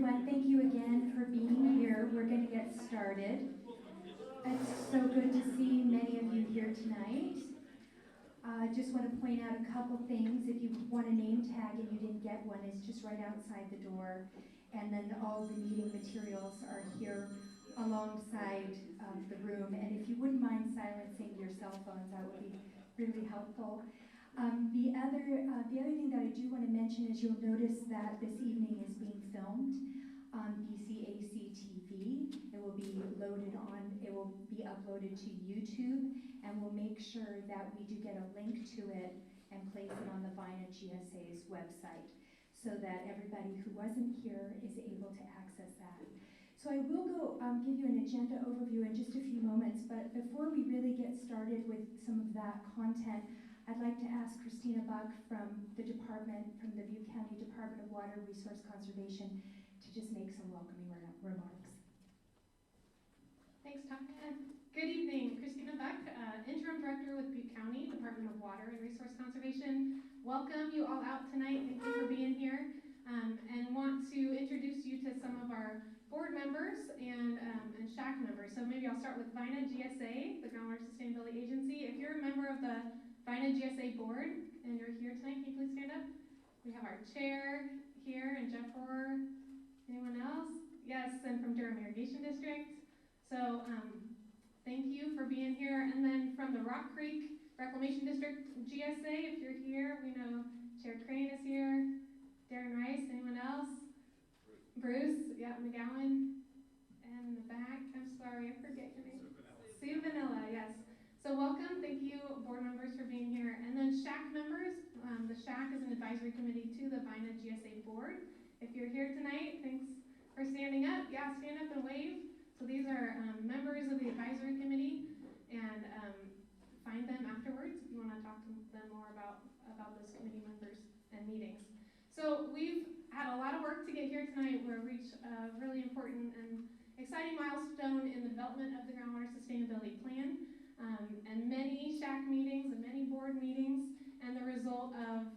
everyone. Thank you again for being here. We're going to get started. It's so good to see many of you here tonight. I just want to point out a couple things. If you want a name tag and you didn't get one, it's just right outside the door. And then all the meeting materials are here alongside the room. And if you wouldn't mind silencing your cell phones, that would be really helpful. The other thing that I do want to mention is you'll notice that this evening is being filmed on BCAC TV. It will be uploaded to YouTube, and we'll make sure that we do get a link to it and place it on the VINA GSA's website so that everybody who wasn't here is able to access that. So I will go give you an agenda overview in just a few moments, but before we really get started with some of that content, I'd like to ask Christina Buck from the Butte County Department of Water Resource Conservation to just make some welcoming remarks. Thanks, Tanya. Good evening. Christina Buck, Interim Director with Butte County Department of Water and Resource Conservation. Welcome you all out tonight. Thank you for being here. And want to introduce you to some of our board members and SHAC members. So maybe I'll start with VINA GSA, the Groundwater Sustainability Agency. If you're a member of the VINA GSA board and you're here tonight, can you please stand up? We have our chair here and Jeff Rohr. Anyone else? Yes, and from Durham Irrigation District. So thank you for being here. And then from the Rock Creek Reclamation District GSA, if you're here, we know Chair Crane is here. Darren Rice, anyone else? Bruce, yeah, McGowan. And in the back, I'm sorry, I forget your name. Sue Vanilla, yes. So welcome, thank you board members for being here. And then SHAC members, the SHAC is an advisory committee to the VINA GSA board. If you're here tonight, thanks for standing up. Yeah, stand up and wave. So these are members of the advisory committee, and find them afterwards if you want to talk to them more about those committee members and meetings. So we've had a lot of work to get here tonight. We've reached a really important and exciting milestone in the development of the Groundwater Sustainability Plan, and many SHAC meetings and many board meetings, and the result of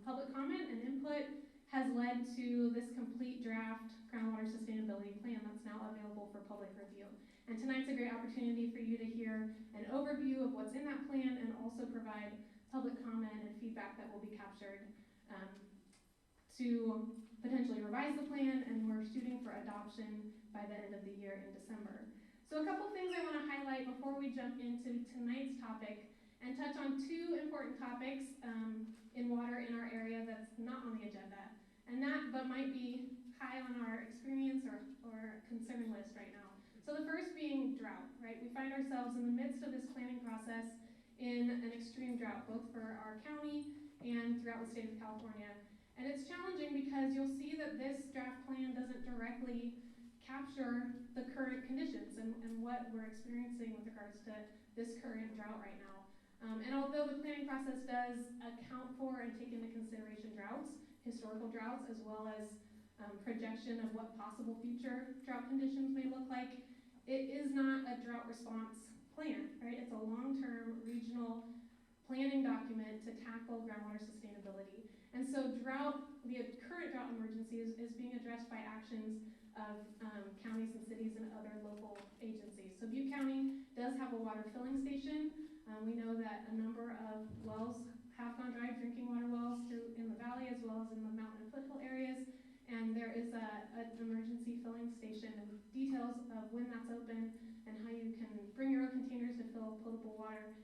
public comment and input has led to this complete draft Groundwater Sustainability Plan that's now available for public review. And tonight's a great opportunity for you to hear an overview of what's in that plan and also provide public comment and feedback that will be captured to potentially revise the plan, and we're shooting for adoption by the end of the year in December. So a couple things I want to highlight before we jump into tonight's topic and touch on two important topics in water in our area that's not on the agenda, but might be high on our experience or concern list right now. So the first being drought, right? We find ourselves in the midst of this planning process in an extreme drought, both for our county and throughout the state of California. And it's challenging because you'll see that this draft plan doesn't directly capture the current conditions and what we're experiencing with regards to this current drought right now. And although the planning process does account for and take into consideration droughts, historical droughts, as well as projection of what possible future drought conditions may look like, it is not a drought response plan, right? It's a long-term regional planning document to tackle groundwater sustainability. And so the current drought emergency is being addressed by actions of counties and cities and other local agencies. So Butte County does have a water filling station. We know that a number of wells have gone dry, drinking water wells in the valley as well as in the mountain and foothill areas. And there is an emergency filling station, and details of when that's open and how you can bring your own containers to fill potable water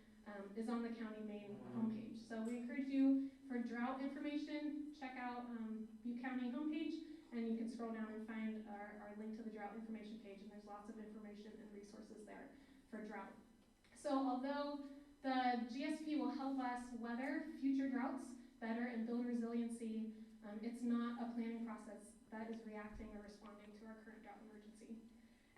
is on the county main homepage. So we encourage you, for drought information, check out Butte County homepage, and you can scroll down and find our link to the drought information page, and there's lots of information and resources there for drought. So although the GSP will help us weather future droughts better and build resiliency, it's not a planning process that is reacting or responding to our current drought emergency.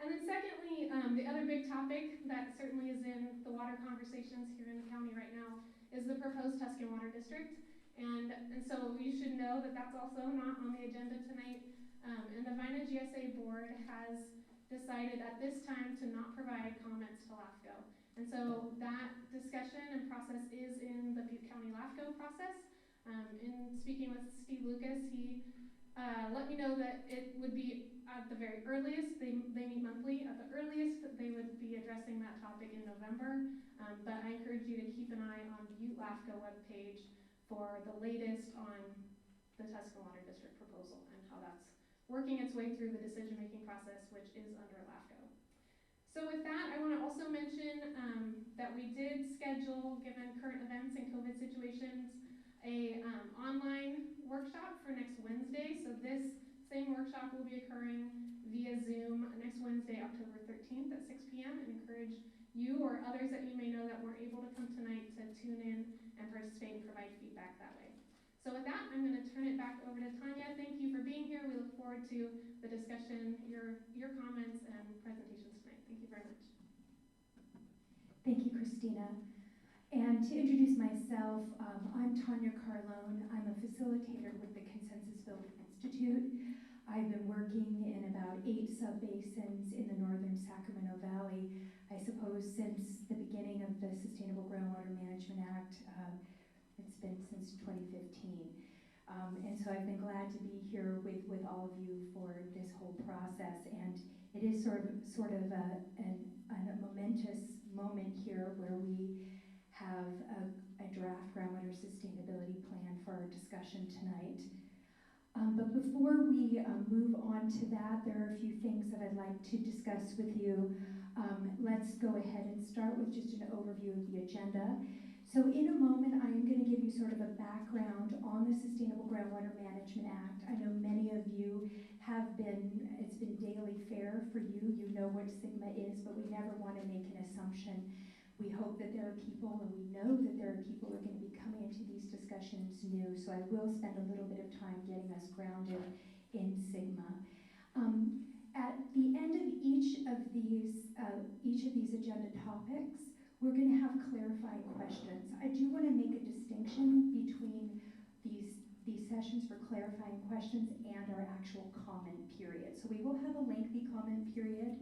And then secondly, the other big topic that certainly is in the water conversations here in the county right now is the proposed Tuscan Water District. And so you should know that that's also not on the agenda tonight. And the VINA GSA board has decided at this time to not provide comments to LAFCO. And so that discussion and process is in the Butte County LAFCO process. In speaking with Steve Lucas, he let me know that it would be at the very earliest, they meet monthly. At the earliest, they would be addressing that topic in November. But I encourage you to keep an eye on the ULAFCO webpage for the latest on the Tuscan Water District proposal and how that's working its way through the decision-making process, which is under LAFCO. So with that, I want to also mention that we did schedule, given current events and COVID situations, a online workshop for next Wednesday. So this same workshop will be occurring via Zoom next Wednesday, October 13th at 6 p.m. and encourage you or others that you may know that weren't able to come tonight to tune in and participate and provide feedback that way. So with that, I'm going to turn it back over to Tanya. Thank you for being here. We look forward to the discussion, your comments, and presentations tonight. Thank you very much. Thank you, Christina. And to introduce myself, I'm Tanya Carlone. I'm a facilitator with the Conceptual Institute. I've been working in about 8 subbasins in the northern Sacramento Valley, I suppose since the beginning of the Sustainable Groundwater Management Act. It's been since 2015. And so I've been glad to be here with all of you for this whole process. And it is sort of a momentous moment here where we have a draft groundwater sustainability plan for our discussion tonight. But before we move on to that, there are a few things that I'd like to discuss with you. Let's go ahead and start with just an overview of the agenda. So in a moment, I am going to give you sort of a background on the Sustainable Groundwater Management Act. I know many of you it's been daily fare for you. You know what SGMA is, but we never want to make an assumption. We hope that there are people, and we know that there are people who are going to be coming into these discussions new, so I will spend a little bit of time getting us grounded in SGMA. At the end of each of these agenda topics, we're going to have clarifying questions. I do want to make a distinction between these sessions for clarifying questions and our actual comment period. So we will have a lengthy comment period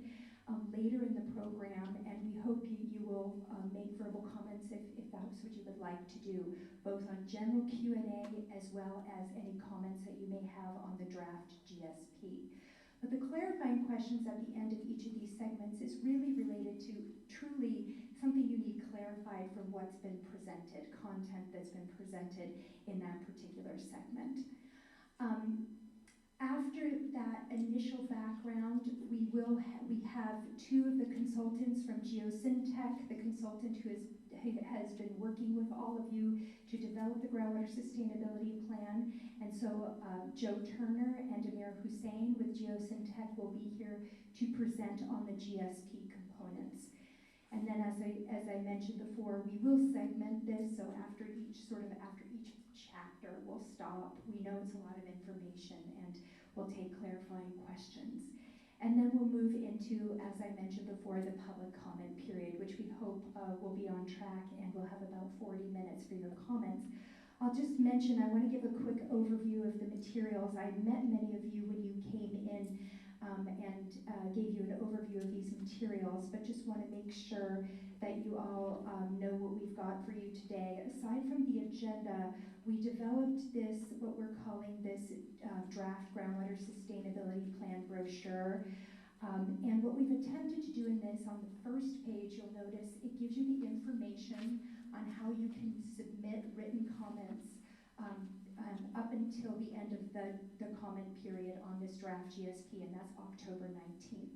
later in the program, and we hope you will make verbal comments if that's what you would like to do, both on general Q&A as well as any comments that you may have on the draft GSP. But the clarifying questions at the end of each of these segments is really related to truly something you need clarified from what's been presented, content that's been presented in that particular segment. After that initial background, we have 2 of the consultants from Geosyntech, the consultant who has been working with all of you to develop the Groundwater Sustainability Plan. And so Joe Turner and Amir Hussein with Geosyntech will be here to present on the GSP components. And then as I mentioned before, we will segment this, so after each chapter, we'll stop. We know it's a lot of information, and we'll take clarifying questions. And then we'll move into, as I mentioned before, the public comment period, which we hope will be on track, and we'll have about 40 minutes for your comments. I'll just mention, I want to give a quick overview of the materials. I met many of you when you came in and gave you an overview of these materials, but just want to make sure that you all know what we've got for you today. Aside from the agenda, we developed this, what we're calling this draft Groundwater Sustainability Plan brochure. And what we've attempted to do in this, on the first page, you'll notice it gives you the information on how you can submit written comments up until the end of the comment period on this draft GSP, and that's October 19th.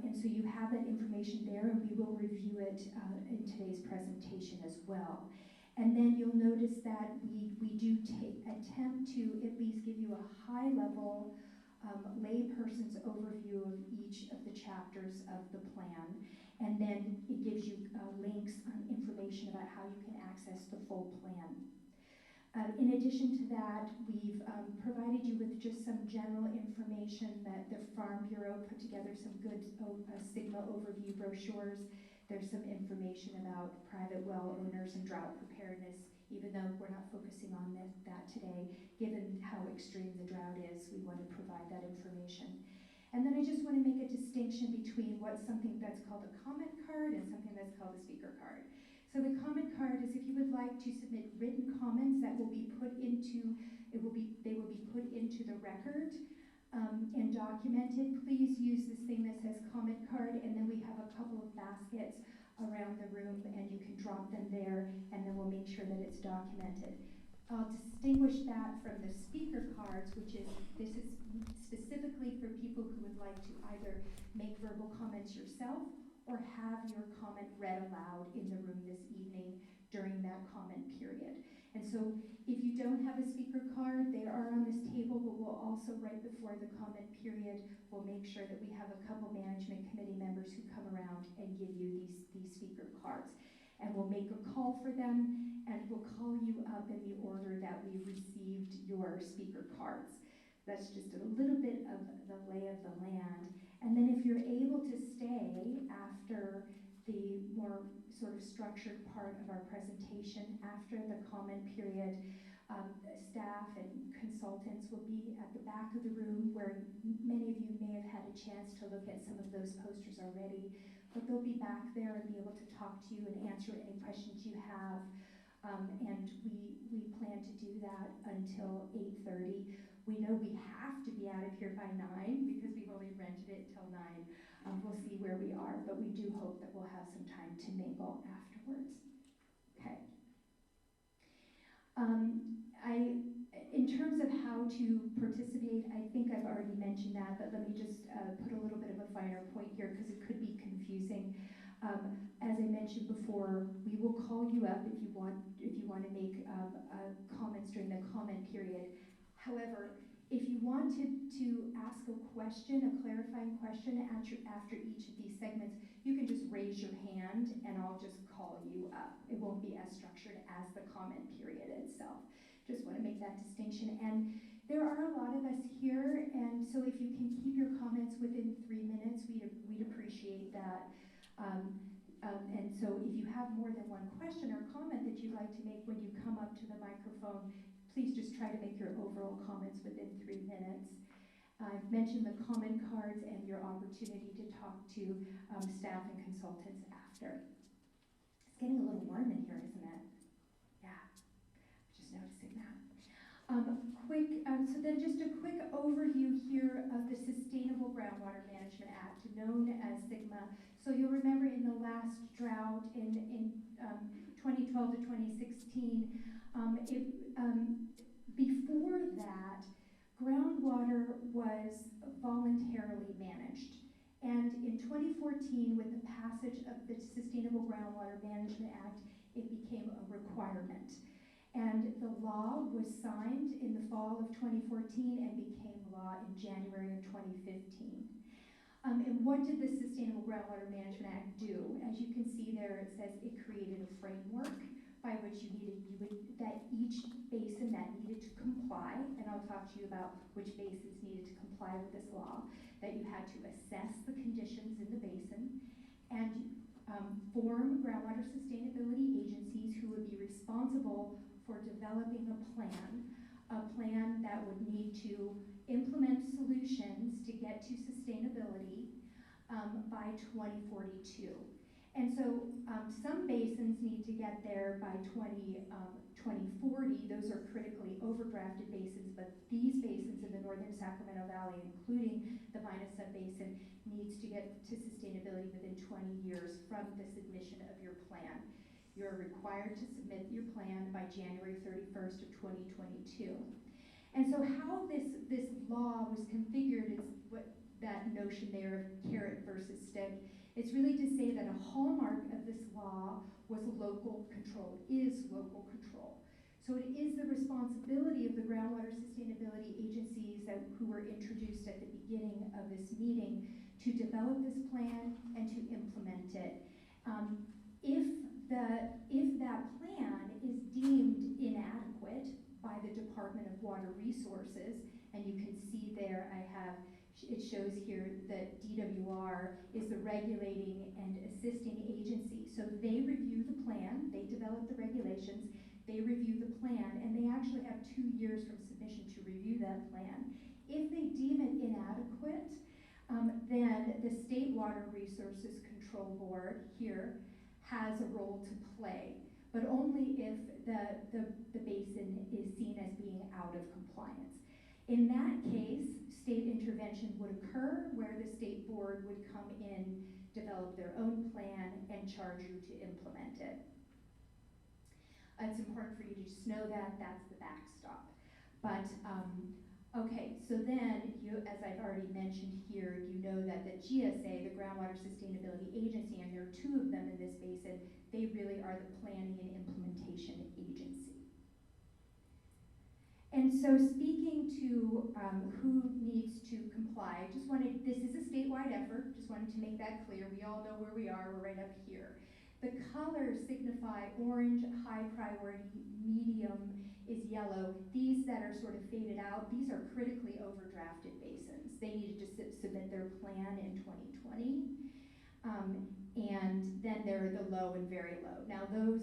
And so you have that information there, and we will review it in today's presentation as well. And then you'll notice that we do attempt to at least give you a high-level layperson's overview of each of the chapters of the plan. And then it gives you links on information about how you can access the full plan. In addition to that, we've provided you with just some general information that the Farm Bureau put together some good SGMA overview brochures. There's some information about private well owners and drought preparedness, even though we're not focusing on that today. Given how extreme the drought is, we want to provide that information. And then I just want to make a distinction between what's something that's called a comment card and something that's called a speaker card. So the comment card is if you would like to submit written comments that will be put into, they will be put into the record and documented documented, please use this thing that says comment card, and then we have a couple of baskets around the room, and you can drop them there, and then we'll make sure that it's documented. I'll distinguish that from the speaker cards, which is, this is specifically for people who would like to either make verbal comments yourself or have your comment read aloud in the room this evening during that comment period. And so if you don't have a speaker card, they are on this table, but we'll also, right before the comment period, we'll make sure that we have a couple management committee members who come around and give you these speaker cards. And we'll make a call for them, and we'll call you up in the order that we received your speaker cards. That's just a little bit of the lay of the land. And then if you're able to stay after the more sort of structured part of our presentation, after the comment period, staff and consultants will be at the back of the room, where many of you may have had a chance to look at some of those posters already, but they'll be back there and be able to talk to you and answer any questions you have. And we plan to do that until 8:30. We know we have to be out of here by 9 because we've only rented it till 9. We'll see where we are, but we do hope that we'll have some time to mingle afterwards. Okay. In terms of how to participate, I think I've already mentioned that, but let me just put a little bit of a finer point here because it could be confusing. As I mentioned before, we will call you up if you want to make comments during the comment period. However, if you wanted to ask a question, a clarifying question after each of these segments, you can just raise your hand and I'll just call you up. It won't be as structured as the comment period itself. Just want to make that distinction. And there are a lot of us here, and so if you can keep your comments within 3 minutes, we'd appreciate that. And so if you have more than one question or comment that you'd like to make when you come up to the microphone, please just try to make your overall comments within 3 minutes. I've mentioned the comment cards and your opportunity to talk to staff and consultants after. It's getting a little warm in here, isn't it? Yeah, just noticing that. So then just a quick overview here of the Sustainable Groundwater Management Act, known as SGMA. So you'll remember in the last drought in 2012 to 2016, before that, groundwater was voluntarily managed. And in 2014, with the passage of the Sustainable Groundwater Management Act, it became a requirement. And the law was signed in the fall of 2014 and became law in January of 2015. And what did the Sustainable Groundwater Management Act do? As you can see there, it says it created a framework by which that each basin that needed to comply, and I'll talk to you about which basins needed to comply with this law, that you had to assess the conditions in the basin and form groundwater sustainability agencies who would be responsible for developing a plan that would need to implement solutions to get to sustainability by 2042. And so some basins need to get there by 2040. Those are critically overdrafted basins, but these basins in the northern Sacramento Valley, including the VINA Sub-Basin, needs to get to sustainability within 20 years from the submission of your plan. You're required to submit your plan by January 31st of 2022. And so how this law was configured is what that notion there of carrot versus stick. It's really to say that a hallmark of this law was local control, is local control. So it is the responsibility of the groundwater sustainability agencies who were introduced at the beginning of this meeting to develop this plan and to implement it. If that plan is deemed inadequate by the Department of Water Resources, and you can see there it shows here that DWR is the regulating and assisting agency. So they review the plan, they develop the regulations, they review the plan, and they actually have 2 years from submission to review that plan. If they deem it inadequate, then the State Water Resources Control Board here has a role to play, but only if the basin is seen as being out of compliance. In that case, state intervention would occur, where the state board would come in, develop their own plan, and charge you to implement it. It's important for you to just know that that's the backstop. But okay, so then as I've already mentioned here, you know that the GSA, the Groundwater Sustainability Agency, and there are two of them in this basin, they really are the planning and implementation agency. And so speaking to who needs to comply, this is a statewide effort, just wanted to make that clear. We all know where we are, we're right up here. The colors signify orange, high priority, medium is yellow. These that are sort of faded out, these are critically overdrafted basins. They needed to submit their plan in 2020. And then there are the low and very low. Now those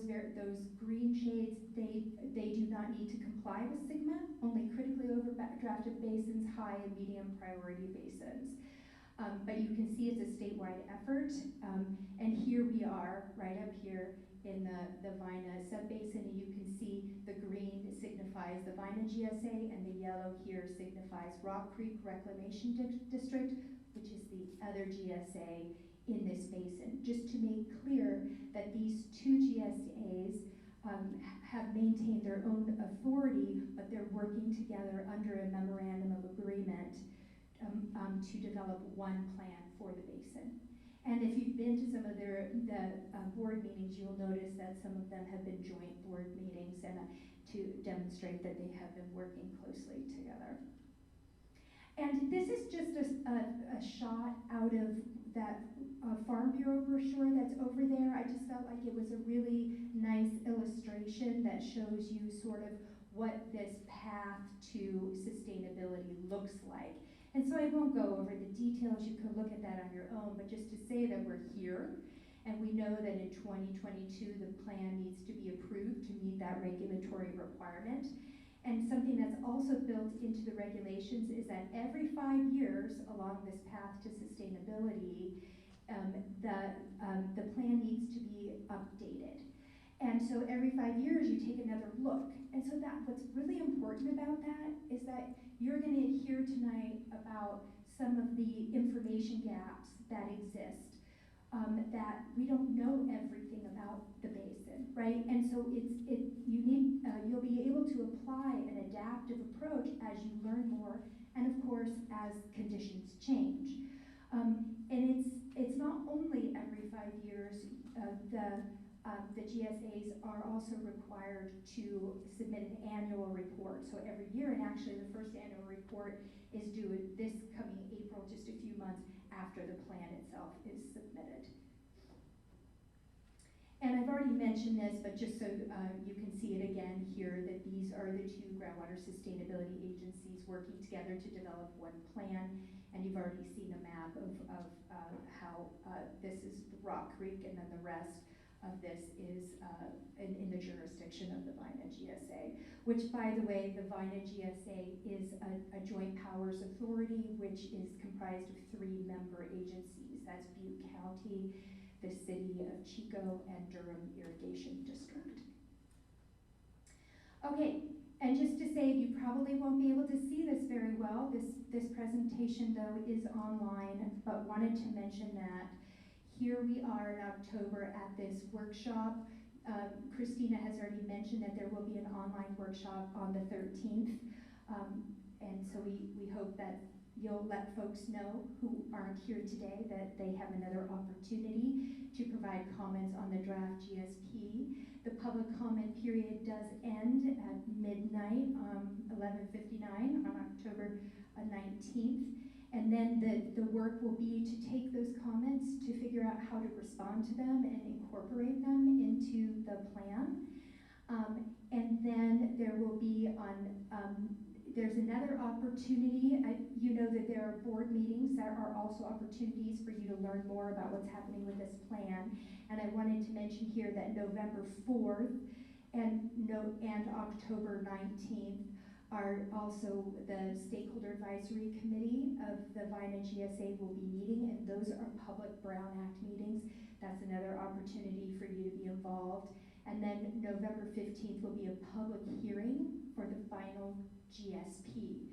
green shades, they do not need to comply with SGMA, only critically overdrafted basins, high and medium priority basins. But you can see it's a statewide effort. And here we are, right up here in the VINA subbasin, and you can see the green signifies the VINA GSA, and the yellow here signifies Rock Creek Reclamation District, which is the other GSA in this basin. Just to make clear that these two GSAs have maintained their own authority, but they're working together under a memorandum of agreement to develop one plan for the basin. And if you've been to some of the board meetings, you'll notice that some of them have been joint board meetings, and to demonstrate that they have been working closely together. And this is just a shot out of that Farm Bureau brochure that's over there. I just felt like it was a really nice illustration that shows you sort of what this path to sustainability looks like. And so I won't go over the details, you can look at that on your own, but just to say that we're here, and we know that in 2022 the plan needs to be approved to meet that regulatory requirement. And something that's also built into the regulations is that every 5 years along this path to sustainability, the plan needs to be updated. And so every 5 years you take another look. And so what's really important about that is that you're going to hear tonight about some of the information gaps that exist, that we don't know everything about the basin, right? And so you'll be able to apply an adaptive approach as you learn more, and of course as conditions change. And it's not only every 5 years. The GSAs are also required to submit an annual report. So every year, and actually the first annual report is due this coming April, just a few months after the plan itself is submitted. And I've already mentioned this, but just so you can see it again here, that these are the two groundwater sustainability agencies working together to develop one plan. And you've already seen a map of how this is Rock Creek, and then the rest of this is in the jurisdiction of the VINA GSA, which, by the way, the VINA GSA is a joint powers authority, which is comprised of 3 member agencies. That's Butte County, the city of Chico, and Durham Irrigation District. Okay, and just to say, you probably won't be able to see this very well. This presentation, though, is online, but wanted to mention that here we are in October at this workshop. Christina has already mentioned that there will be an online workshop on the 13th. And so we hope that you'll let folks know who aren't here today that they have another opportunity to provide comments on the draft GSP. The public comment period does end at midnight, 11:59 on October 19th. And then the work will be to take those comments to figure out how to respond to them and incorporate them into the plan. And then there will be there's another opportunity. You know that there are board meetings that are also opportunities for you to learn more about what's happening with this plan. And I wanted to mention here that November 4th and October 19th are also the Stakeholder Advisory Committee of the VINA GSA will be meeting, and those are public Brown Act meetings. That's another opportunity for you to be involved. And then November 15th will be a public hearing for the final GSP.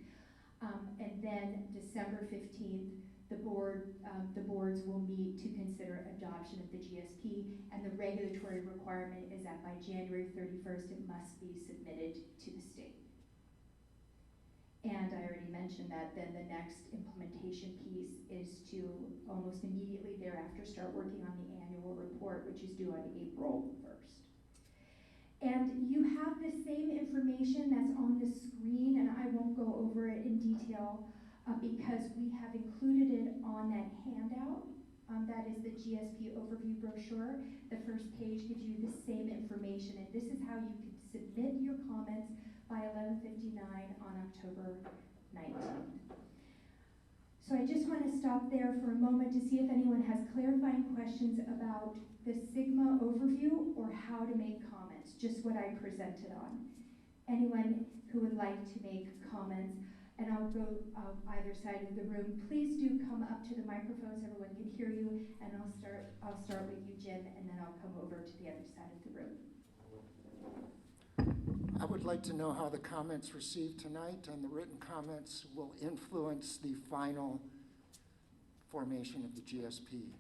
And then December 15th, the boards will meet to consider adoption of the GSP, and the regulatory requirement is that by January 31st, it must be submitted to the state. And I already mentioned that then the next implementation piece is to almost immediately thereafter start working on the annual report, which is due on April 1st. And you have the same information that's on the screen, and I won't go over it in detail because we have included it on that handout. That is the GSP overview brochure. The first page gives you the same information, and this is how you can submit your comments by 11:59 on October 19th. So I just want to stop there for a moment to see if anyone has clarifying questions about the Sigma overview or how to make comments, just what I presented on. Anyone who would like to make comments, and I'll go either side of the room. Please do come up to the microphone so everyone can hear you, and I'll start with you, Jim, and then I'll come over to the other side of the room. I would like to know how the comments received tonight and the written comments will influence the final formation of the GSP.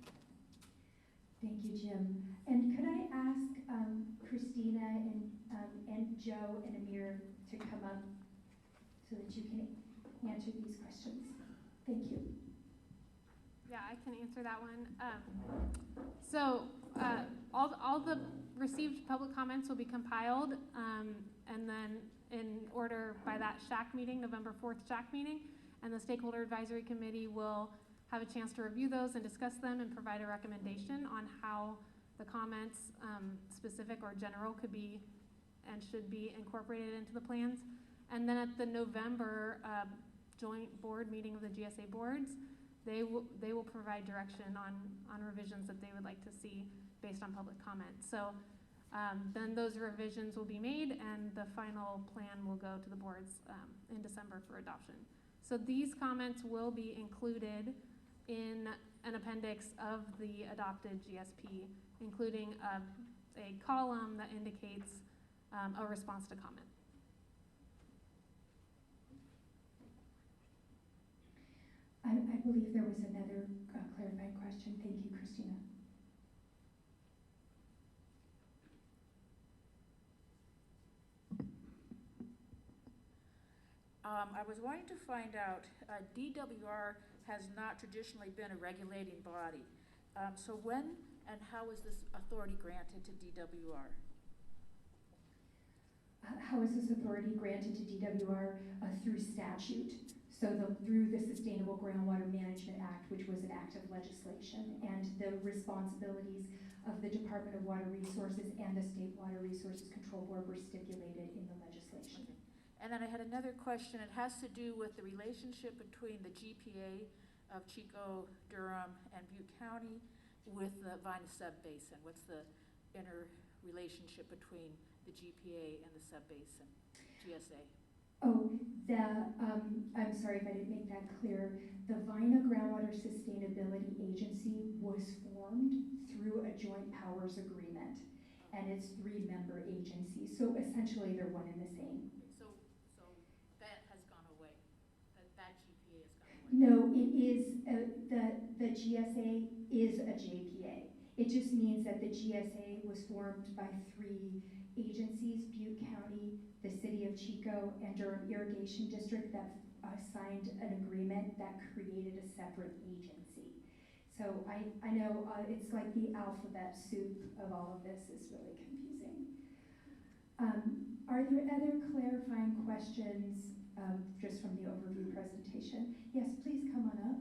Thank you, Jim. And could I ask Christina and Joe and Amir to come up so that you can answer these questions? Thank you. Yeah, I can answer that one. All the received public comments will be compiled, and then in order by that SHAC meeting, November 4th SHAC meeting, and the Stakeholder Advisory Committee will have a chance to review those and discuss them and provide a recommendation on how the comments, specific or general, could be and should be incorporated into the plans. And then at the November joint board meeting of the GSA boards, they will provide direction on revisions that they would like to see based on public comment. So then those revisions will be made and the final plan will go to the boards in December for adoption. So these comments will be included in an appendix of the adopted GSP, including a column that indicates a response to comment. I believe there was another clarifying question. Thank you, Christina. I was wanting to find out, DWR has not traditionally been a regulating body. So when and how is this authority granted to DWR? How is this authority granted to DWR? Through statute. So through the Sustainable Groundwater Management Act, which was an act of legislation, and the responsibilities of the Department of Water Resources and the State Water Resources Control Board were stipulated in the legislation. And then I had another question. It has to do with the relationship between the GPA of Chico, Durham, and Butte County with the VINA sub-basin. What's the interrelationship between the GPA and the sub-basin, GSA? Oh, I'm sorry if I didn't make that clear. The VINA Groundwater Sustainability Agency was formed through a joint powers agreement, and it's 3-member agencies. So essentially, they're one and the same. So that has gone away. That GPA has gone away. No, it is the GSA is a JPA. It just means that the GSA was formed by 3 agencies: Butte County, the City of Chico, and Durham Irrigation District, that signed an agreement that created a separate agency. So I know it's like the alphabet soup of all of this is really confusing. Are there other clarifying questions just from the overview presentation? Yes, please come on up.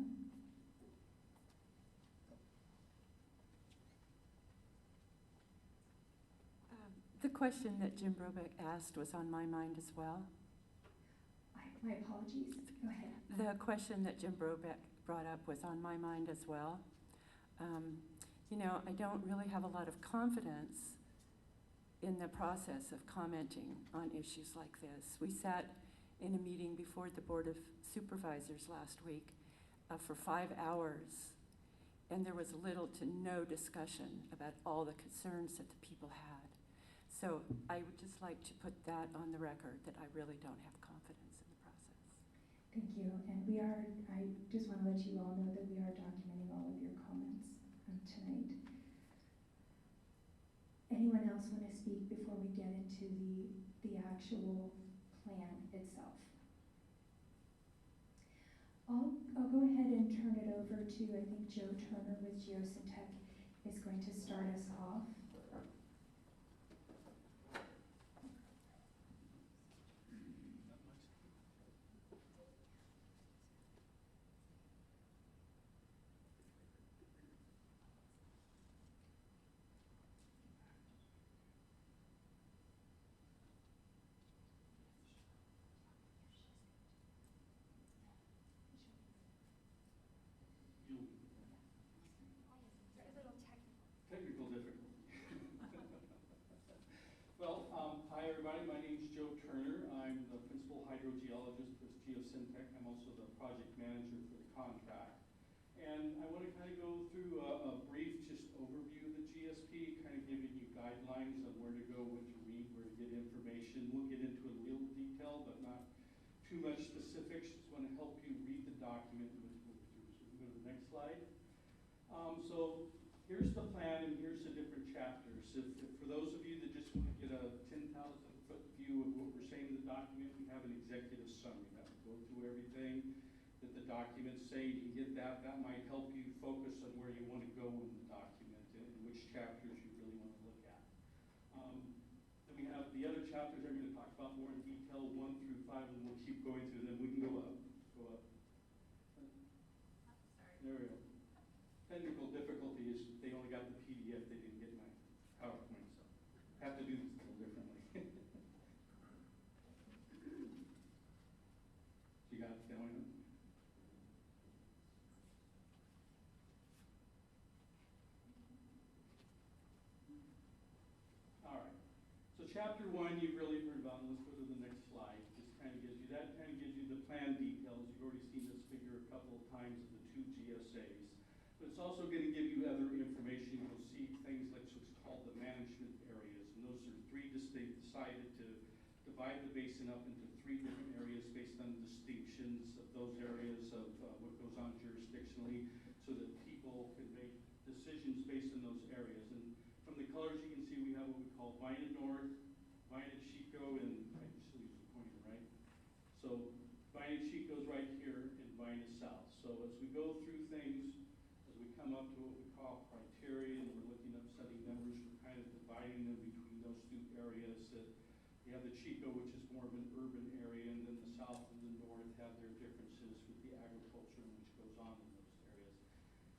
The question that Jim Brobeck asked was on my mind as well. My apologies. Go ahead. The question that Jim Brobeck brought up was on my mind as well. You know, I don't really have a lot of confidence in the process of commenting on issues like this. We sat in a meeting before the Board of Supervisors last week for 5 hours, and there was little to no discussion about all the concerns that the people had. So I would just like to put that on the record, that I really don't have confidence in the process. Thank you, and I just want to let you all know that we are documenting all of your comments tonight. Anyone else want to speak before we get into the actual plan itself? I'll go ahead and turn it over to, I think Joe Turner with Geosyntec is going to start us off. Technical difficulty. Well, hi everybody, my name is Joe Turner. I'm the principal hydrogeologist with Geosyntec. I'm also the project manager for the contract. And I want to kind of go through a brief just overview of the GSP, kind of giving you guidelines on where to go, what to read, where to get information. We'll get into a little detail, but not too much specifics. Just want to help you read the document and move through. So we can go to the next slide. So here's the plan and here's the different chapters. If for those of you that just want to get a 10,000-foot view of what we're saying in the document, we have an executive summary that will go through everything that the documents say. You can get that. That might help you focus on where you want to go in the document and which chapters you really want to look at. Then we have the other chapters I'm going to talk about more in detail, 1 through 5, and we'll keep going through them. We can go up. Go up. There we go. Technical difficulty is they only got the PDF, they didn't get my PowerPoint, so I have to do this a little differently. You got it going? All right. So chapter 1 you've really heard about, and let's go to the next slide. This kind of gives you the plan details. You've already seen this figure a couple of times of the 2 GSAs. But it's also going to give you other information. You'll see things like what's called the management areas. And those are 3 distinct, decided to divide the basin up into 3 different areas based on distinctions of those areas of what goes on jurisdictionally so that people can make decisions based on those areas. And from the colors you can see we have what we call VINA North, VINA Chico, and I just use the pointer, right? So VINA Chico's right here and VINA South. So as we go through things, we come up to what we call criteria, and we're looking up setting numbers. We're kind of dividing them between those 2 areas. You have the Chico, which is more of an urban area, and then the south and the north have their differences with the agriculture and which goes on in those areas.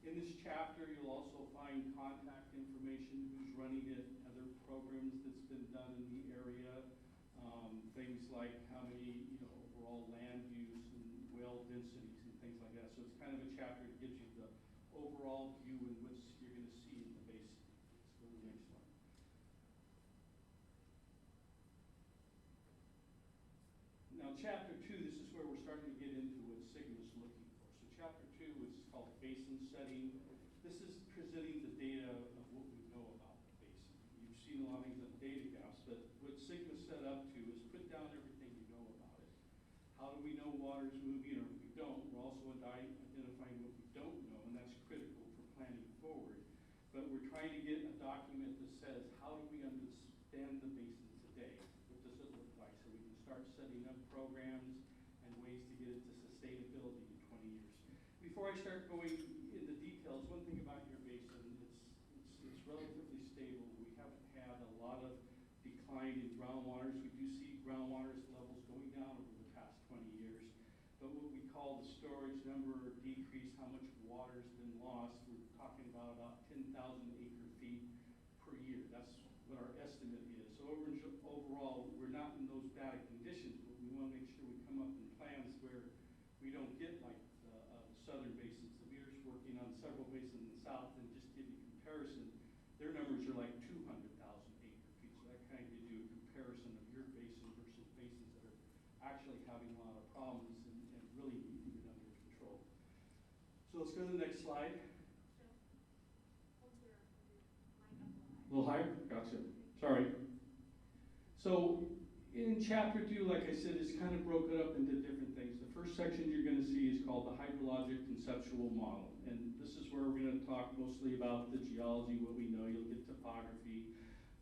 In this chapter, you'll also find contact information, who's running it, other programs that's been done in the area, things like how many, overall land use and well densities and things like that. So it's kind of a chapter that gives you the overall view and what you're going to see in the basin. Let's go to the next one. Now chapter 2, this is where we're starting to get into what Sigma's looking for. So chapter 2 is called Basin Setting. This is presenting the data of what we know about the basin. You've seen a lot of things on data graphs, but what Sigma set up to is put down everything you know about it. How do we know water's moving, or if we don't, we're also identifying what we don't know, and that's critical for planning forward. But we're trying to get a document that says, how do we understand the basin today? What does it look like? So we can start setting up programs and ways to get it to sustainability in 20 years. Before I start going into details, one thing about your basin, it's relatively stable. We haven't had a lot of decline in groundwaters. We do see groundwater levels going down over the past 20 years. But what we call the storage number or decrease, how much water's been lost, we're talking about 10,000 acre feet per year. That's what our estimate is. So overall, we're not in those bad conditions, but we want to make sure we come up in plans where we don't get like the southern basins. The Weir's working on several basins in the south, and just give you a comparison, their numbers are like 200,000 acre feet. So that kind of gives you a comparison of your basin versus basins that are actually having a lot of problems and really need to get under control. So let's go to the next slide. A little higher? Gotcha. Sorry. So In chapter 2, like I said, it's kind of broken up into different things. The first section you're going to see is called the Hydrologic Conceptual Model. And this is where we're going to talk mostly about the geology, what we know. You'll get topography,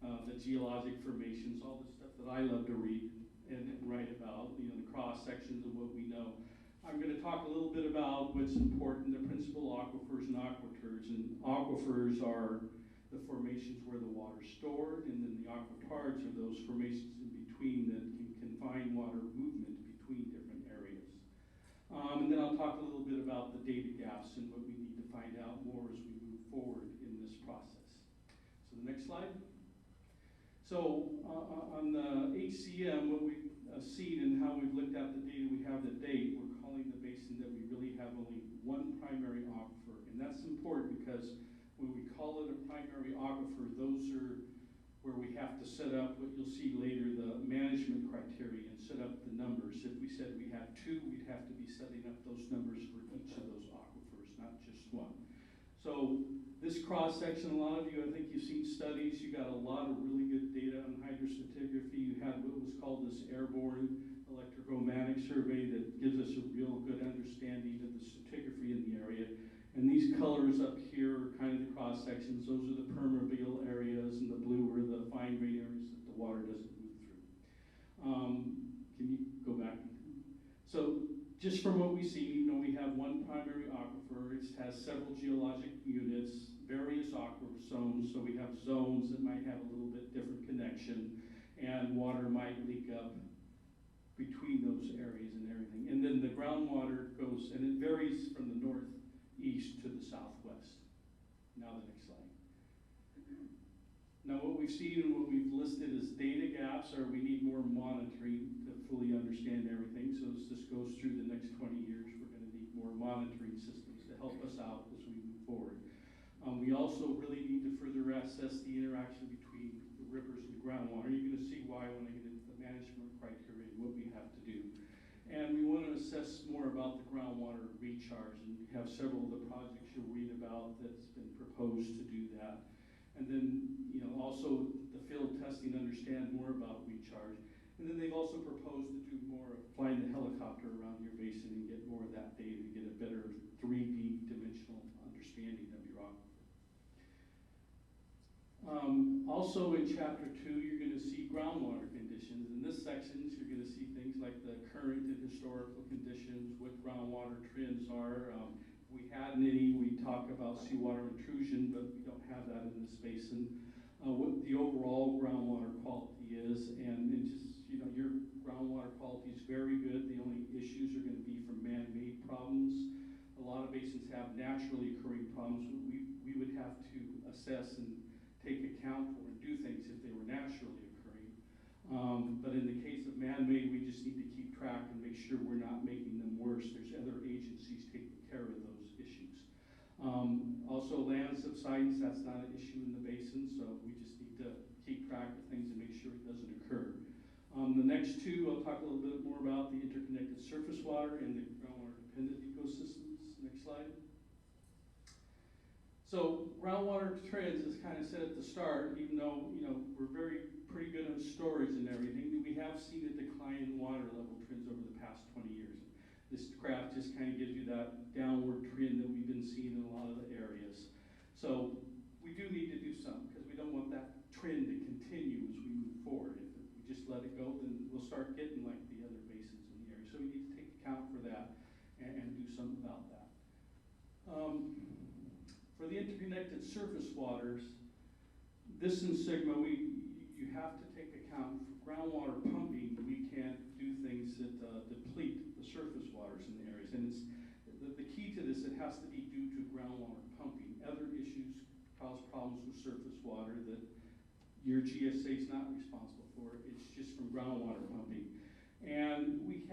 the geologic formations, all the stuff that I love to read and write about, you know, the cross sections of what we know. I'm going to talk a little bit about what's important, the principal aquifers and aquiters. And aquifers are the formations where the water's stored, and then the aquitards are those formations in between that can confine water movement between different areas. And then I'll talk a little bit about the data gaps and what we need to find out more as we move forward in this process. So the next slide. So on the HCM, what we've seen and how we've looked at the data we have to date, we're calling the basin that we really have only one primary aquifer. And that's important because when we call it a primary aquifer, those are where we have to set up what you'll see later, the management criteria, and set up the numbers. If we said we have 2, we'd have to be setting up those numbers for each of those aquifers, not just one. So this cross section, a lot of you, I think you've seen studies, you got a lot of really good data on hydrostratigraphy. You had what was called this airborne electrochromagnetic survey that gives us a real good understanding of the stratigraphy in the area. And these colors up here are kind of the cross sections. Those are the permeable areas, and the blue are the fine grain areas that the water doesn't move through. Can you go back? So just from what we see, you know, we have one primary aquifer. It has several geologic units, various aquifer zones. So we have zones that might have a little bit different connection, and water might leak up between those areas and everything. And then the groundwater goes, and it varies from the northeast to the southwest. Now the next slide. Now what we've seen and what we've listed as data gaps, or we need more monitoring to fully understand everything. So as this goes through the next 20 years, we're going to need more monitoring systems to help us out as we move forward. We also really need to further assess the interaction between the rivers and the groundwater. You're going to see why when I get into the management criteria and what we have to do. And we want to assess more about the groundwater recharge, and we have several of the projects you'll read about that's been proposed to do that. And then, you know, also the field testing, understand more about recharge. And then they've also proposed to do more of flying the helicopter around your basin and get more of that data to get a better 3D dimensional understanding of your aquifer. Also in chapter 2, you're going to see groundwater conditions. In this section, you're going to see things like the current and historical conditions, what groundwater trends are. If we had any, we talk about seawater intrusion, but we don't have that in this basin. What the overall groundwater quality is, and just, you know, your groundwater quality is very good. The only issues are going to be from man-made problems. A lot of basins have naturally occurring problems. We would have to assess and take account for and do things if they were naturally occurring. But in the case of man-made, we just need to keep track and make sure we're not making them worse. There's other agencies taking care of those issues. Also land subsidence, that's not an issue in the basin, so we just need to keep track of things and make sure it doesn't occur. The next 2, I'll talk a little bit more about the interconnected surface water and the groundwater dependent ecosystems. Next slide. So groundwater trends, as kind of said at the start, even though, you know, we're pretty good on storage and everything, we have seen a decline in water level trends over the past 20 years. This graph just kind of gives you that downward trend that we've been seeing in a lot of the areas. So we do need to do something because we don't want that trend to continue as we move forward. If we just let it go, then we'll start getting like the other basins in the area. So we need to take account for that and do something about that. For the interconnected surface waters, this in Sigma, you have to take account for groundwater pumping. We can't do things that deplete the surface waters in the areas. And it's the key to this, it has to be due to groundwater pumping. Other issues cause problems with surface water that your GSA is not responsible for. It's just from groundwater pumping. And we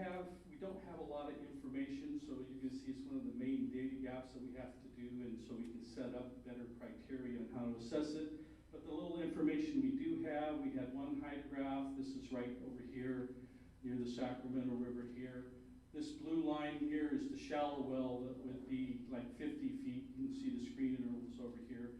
don't have a lot of information, so you can see it's one of the main data gaps that we have to do, and so we can set up better criteria on how to assess it. But the little information we do have, we had one hydrograph. This is right over here near the Sacramento River here. This blue line here is the shallow well that would be like 50 feet. You can see the screen intervals over here.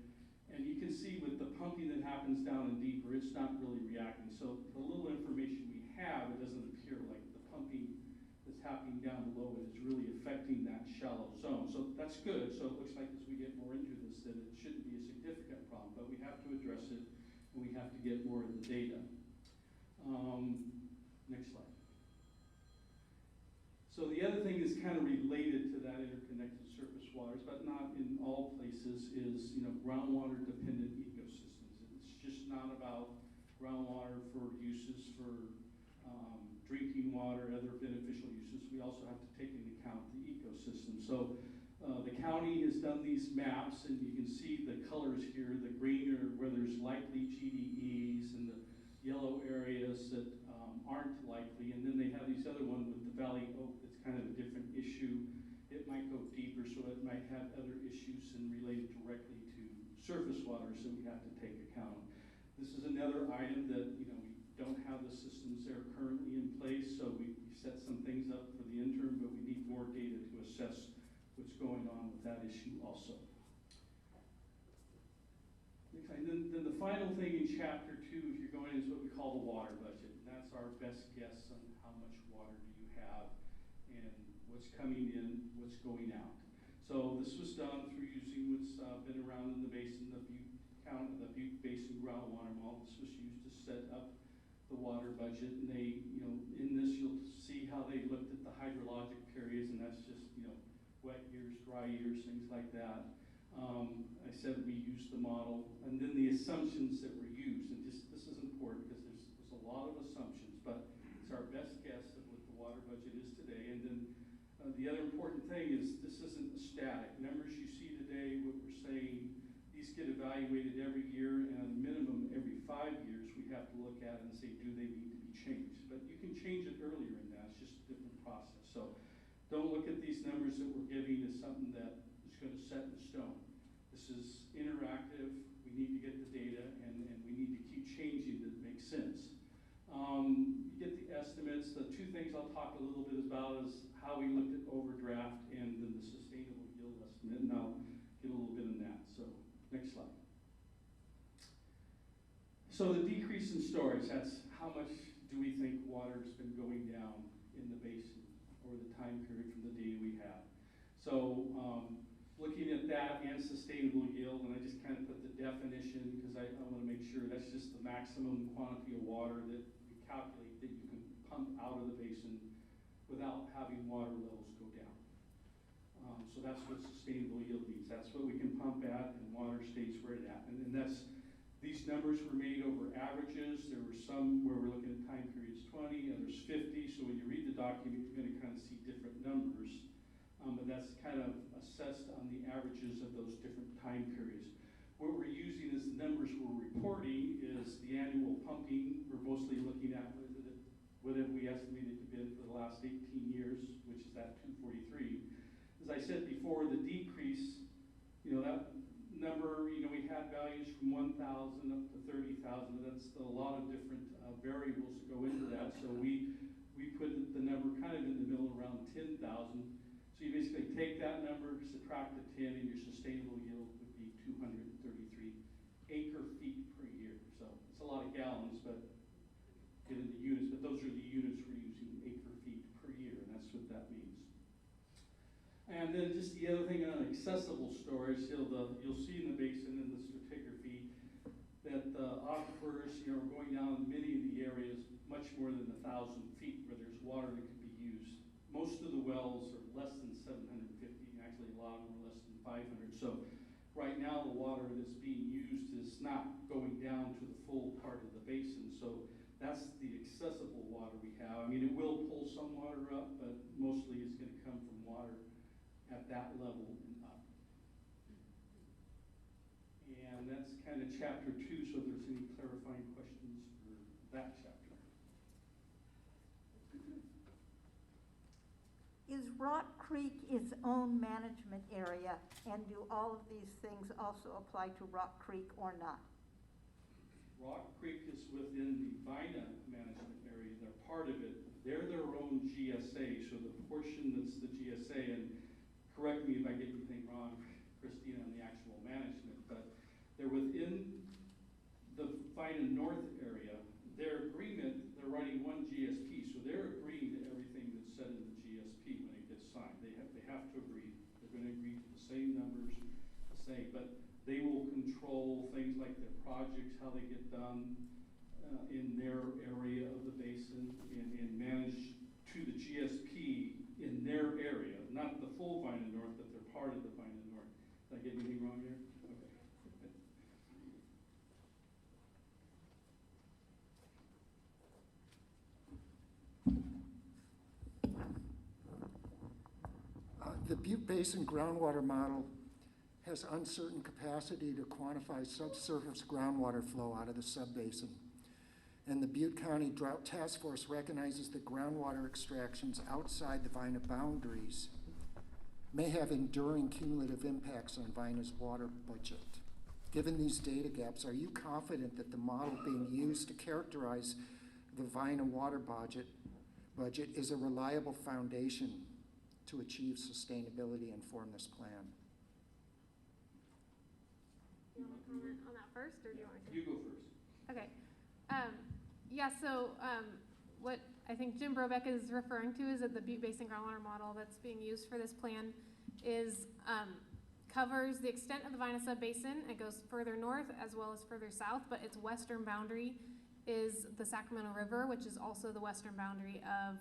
And you can see with the pumping that happens down and deeper, it's not really reacting. So the little information we have, it doesn't appear like the pumping that's happening down below it is really affecting that shallow zone. So that's good. So it looks like as we get more into this that it shouldn't be a significant problem, but we have to address it and we have to get more of the data. Next slide. So the other thing is kind of related to that interconnected surface waters, but not in all places, is groundwater dependent ecosystems. It's just not about groundwater for uses for drinking water, other beneficial uses. We also have to take into account the ecosystem. So the county has done these maps, and you can see the colors here. The green are where there's likely GDEs, and the yellow areas that aren't likely. And then they have these other one with the Valley Oak that's kind of a different issue. It might go deeper, so it might have other issues and related directly to surface waters that we have to take account. This is another item that we don't have the systems that are currently in place, so we set some things up for the interim, but we need more data to assess what's going on with that issue also. And then the final thing in chapter 2, if you're going, is what we call the water budget. And that's our best guess on how much water do you have and what's coming in, what's going out. So this was done through using what's been around in the basin, the Butte Basin Groundwater Model. This was used to set up the water budget, and they, in this you'll see how they looked at the hydrologic periods, and that's just, wet years, dry years, things like that. I said we used the model, and then the assumptions that were used, and this is important because there's a lot of assumptions, but it's our best guess of what the water budget is today. And then the other important thing is this isn't static. Numbers you see today, what we're saying, these get evaluated every year, and at a minimum every 5 years we have to look at it and say, do they need to be changed? But you can change it earlier in that. It's just a different process. So don't look at these numbers that we're giving as something that is going to set in stone. This is interactive. We need to get the data, and we need to keep changing that makes sense. You get the estimates. The two things I'll talk a little bit about is how we looked at overdraft and then the sustainable yield estimate, and I'll get a little bit in that. So next slide. So the decrease in storage, that's how much do we think water's been going down in the basin over the time period from the data we have. So looking at that and sustainable yield, and I just kind of put the definition because I want to make sure that's just the maximum quantity of water that we calculate that you can pump out of the basin without having water levels go down. So that's what sustainable yield means. That's what we can pump at, and water stays where it's at. And these numbers were made over averages. There were some where we're looking at time periods 20, others 50. So when you read the document, you're going to kind of see different numbers. But that's kind of assessed on the averages of those different time periods. What we're using as the numbers we're reporting is the annual pumping. We're mostly looking at what have we estimated to be for the last 18 years, which is that 243. As I said before, the decrease, that number, we had values from 1,000 up to 30,000. That's a lot of different variables that go into that. So we put the number kind of in the middle around 10,000. So you basically take that number, subtract the 10, and your sustainable yield would be 233 acre feet per year. So it's a lot of gallons, but get into units. But those are the units we're using, acre feet per year, and that's what that means. And then just the other thing on accessible storage, you'll see in the basin in the stratigraphy that the aquifers are going down in many of the areas much more than 1,000 feet where there's water that could be used. Most of the wells are less than 750, actually a lot of them are less than 500. So right now the water that's being used is not going down to the full part of the basin. So that's the accessible water we have. I mean, it will pull some water up, but mostly it's going to come from water at that level and up. And that's kind of chapter 2, so if there's any clarifying questions for that chapter. Is Rock Creek its own management area, and do all of these things also apply to Rock Creek or not? Rock Creek is within the VINA management area. They're part of it. They're their own GSA, so the portion that's the GSA, and correct me if I get anything wrong, Christina, on the actual management, but they're within the VINA North area. Their agreement, they're running one GSA like their projects, how they get done in their area of the basin, and manage to the GSP in their area, not the full VINA North, but they're part of the VINA North. Did I get anything wrong here? Okay. The Butte Basin Groundwater Model has uncertain capacity to quantify subsurface groundwater flow out of the subbasin. And the Butte County Drought Task Force recognizes that groundwater extractions outside the VINA boundaries may have enduring cumulative impacts on VINA's water budget. Given these data gaps, are you confident that the model being used to characterize the VINA water budget is a reliable foundation to achieve sustainability and form this plan? You want to comment on that first, or do you want me to? You go first. Okay. Yeah, so what I think Jim Brobeck is referring to is that the Butte Basin Groundwater Model that's being used for this plan is covers the extent of the VINA subbasin. It goes further north as well as further south, but its western boundary is the Sacramento River, which is also the western boundary of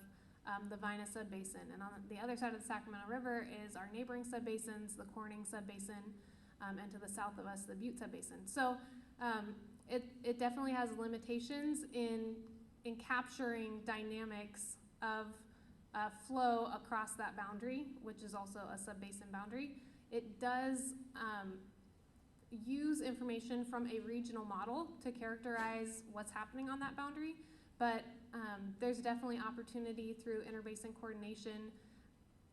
the VINA subbasin. And on the other side of the Sacramento River is our neighboring subbasins, the Corning subbasin, and to the south of us, the Butte subbasin. So it definitely has limitations in capturing dynamics of flow across that boundary, which is also a subbasin boundary. It does use information from a regional model to characterize what's happening on that boundary, but there's definitely opportunity through interbasin coordination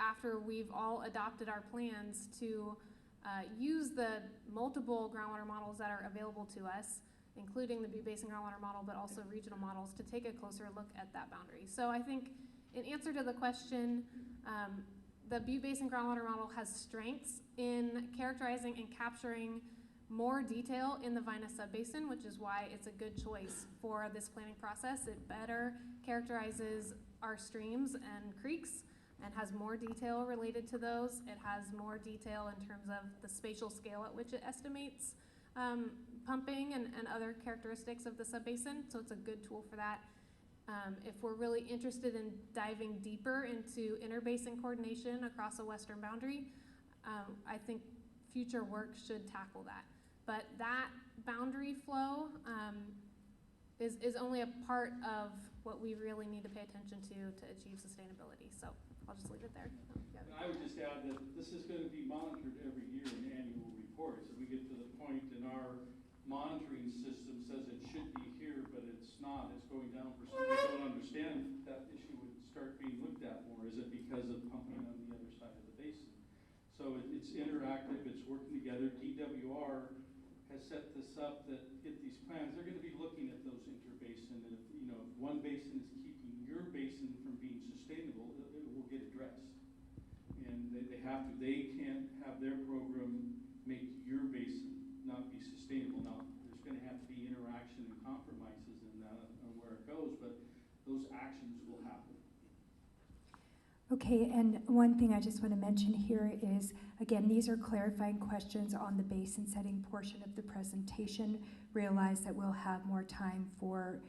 after we've all adopted our plans to use the multiple groundwater models that are available to us, including the Butte Basin Groundwater Model, but also regional models, to take a closer look at that boundary. So I think in answer to the question, the Butte Basin Groundwater Model has strengths in characterizing and capturing more detail in the VINA subbasin, which is why it's a good choice for this planning process. It better characterizes our streams and creeks and has more detail related to those. It has more detail in terms of the spatial scale at which it estimates pumping and other characteristics of the subbasin, so it's a good tool for that. If we're really interested in diving deeper into interbasin coordination across a western boundary, I think future work should tackle that. But that boundary flow is only a part of what we really need to pay attention to achieve sustainability. So I'll just leave it there. And I would just add that this is going to be monitored every year in annual reports. If we get to the point in our monitoring system says it should be here, but it's not, it's going down for some we don't understand, that issue would start being looked at more. Is it because of pumping on the other side of the basin? So it's interactive, it's working together. DWR has set this up that get these plans, they're going to be looking at those interbasin, and if one basin is keeping your basin from being sustainable, it will get addressed. And they have to, they can't have their program make your basin not be sustainable. Now, there's going to have to be interaction and compromises in that on where it goes, but those actions will happen. Okay, and one thing I just want to mention here is, again, these are clarifying questions on the basin setting portion of the presentation. Realize that we'll have more time for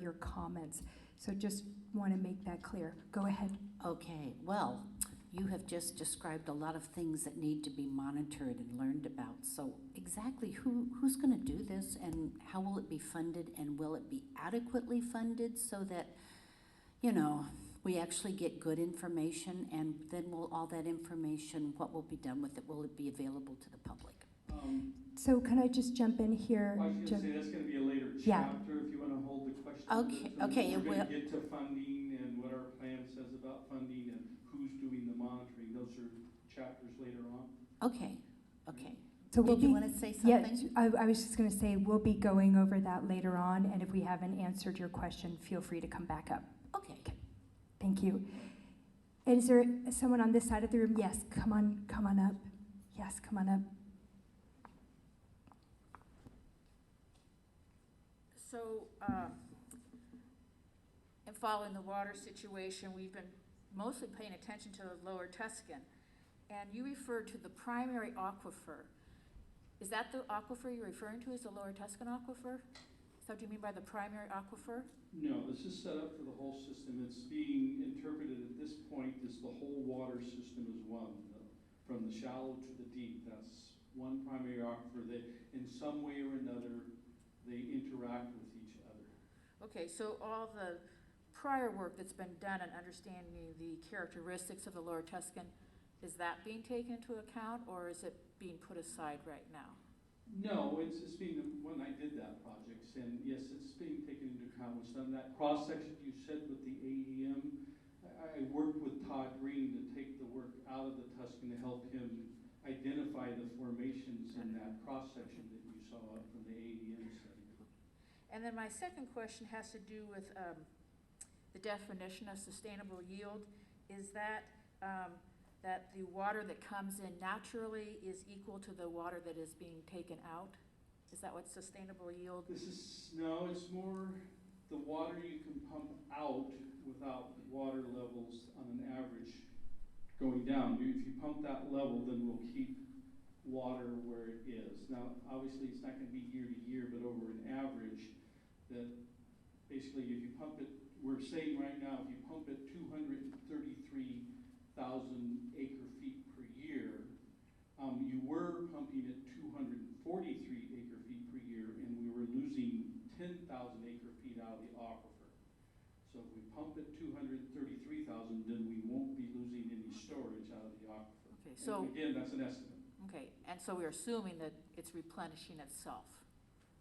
your comments. So just want to make that clear. Go ahead. Okay, well, you have just described a lot of things that need to be monitored and learned about. So exactly who's going to do this, and how will it be funded, and will it be adequately funded so that, we actually get good information, and then will all that information, what will be done with it? Will it be available to the public? So can I just jump in here? I was going to say that's going to be a later chapter if you want to hold the question. Okay, We're going to get to funding and what our plan says about funding and who's doing the monitoring. Those are chapters later on. Okay. So Did you want to say something? Yeah, I was just going to say we'll be going over that later on, and if we haven't answered your question, feel free to come back up. Okay. Thank you. Is there someone on this side of the room? Yes, come on up. Yes, come on up. So, in following the water situation, we've been mostly paying attention to the lower Tuscan. And you referred to the primary aquifer Is that the aquifer you're referring to, is the Lower Tuscan Aquifer? Is that what you mean by the primary aquifer? No, this is set up for the whole system. It's being interpreted at this point as the whole water system is one, from the shallow to the deep. That's one primary aquifer that in some way or another they interact with each other. Okay, so all the prior work that's been done in understanding the characteristics of the Lower Tuscan, is that being taken into account, or is it being put aside right now? No, it's being, when I did that project, and yes, it's being taken into account. It's done that cross-section you said with the AEM. I worked with Todd Green to take the work out of the Tuscan to help him identify the formations in that cross-section that you saw up from the AEM study. And then my second question has to do with the definition of sustainable yield. Is that that the water that comes in naturally is equal to the water that is being taken out? Is that what sustainable yield? No, it's more the water you can pump out without water levels on an average going down. If you pump that level, then we'll keep water where it is. Now, obviously, it's not going to be year to year, but over an average, that basically if you pump it, we're saying right now, if you pump it 233,000 acre feet per year, you were pumping it 243 acre feet per year, and we were losing 10,000 acre feet out of the aquifer. So if we pump it 233,000, then we won't be losing any storage out of the aquifer. Okay, so and again, that's an estimate. okay, and so we're assuming that it's replenishing itself.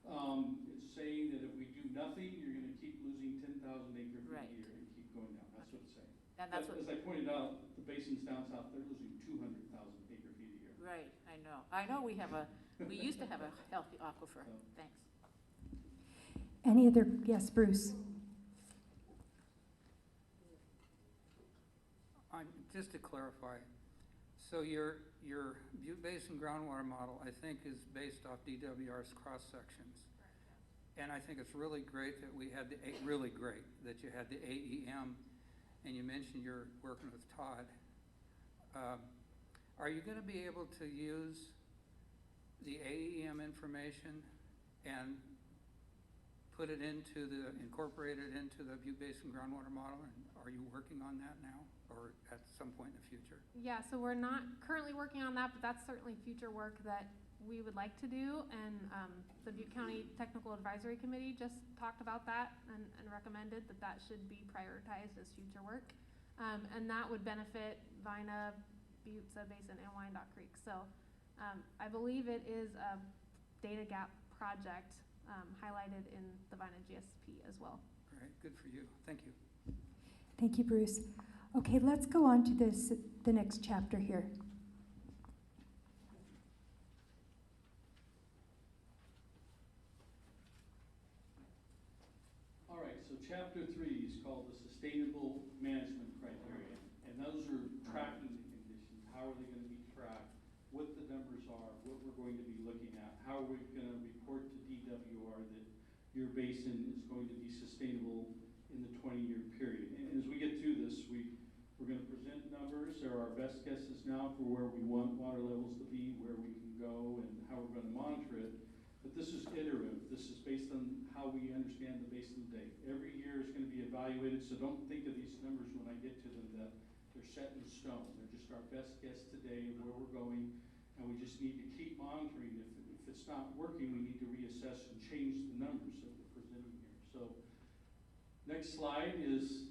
It's saying that if we do nothing, you're going to keep losing 10,000 acre feet Right. a year and keep going down. That's what it's saying. And that's But what, as I pointed out, the basins down south, they're losing 200,000 acre feet a year. right, I know. I know we have we used to have a healthy aquifer. So. Thanks. Any other, yes, Bruce? Just to clarify, so your Butte Basin groundwater model, I think, is based off DWR's cross sections, and I think it's really great that we had really great that you had the AEM, and you mentioned you're working with Todd. Are you going to be able to use the AEM information and incorporate it into the Butte Basin groundwater model? And are you working on that now, or at some point in the future? Yeah, so we're not currently working on that, but that's certainly future work that we would like to do. And the Butte County Technical Advisory Committee just talked about that and recommended that that should be prioritized as future work. And that would benefit VINA, Butte Basin, and Wyandotte Creek. So I believe it is a data gap project highlighted in the VINA GSP as well. All right, good for you. Thank you. Thank you, Bruce. Okay, let's go on to the next chapter here. All right, so chapter 3 is called the Sustainable Management Criteria, and those are tracking the conditions. How are they going to be tracked? What the numbers are, what we're going to be looking at, how are we going to report to DWR that your basin is going to be sustainable in the 20-year period. And as we get through this, we're going to present numbers. There are our best guesses now for where we want water levels to be, where we can go, and how we're going to monitor it. But this is iterative. This is based on how we understand the basin today. Every year is going to be evaluated, so don't think of these numbers when I get to them that they're set in stone. They're just our best guess today of where we're going, and we just need to keep monitoring. If it's not working, we need to reassess and change the numbers that we're presenting here. So next slide is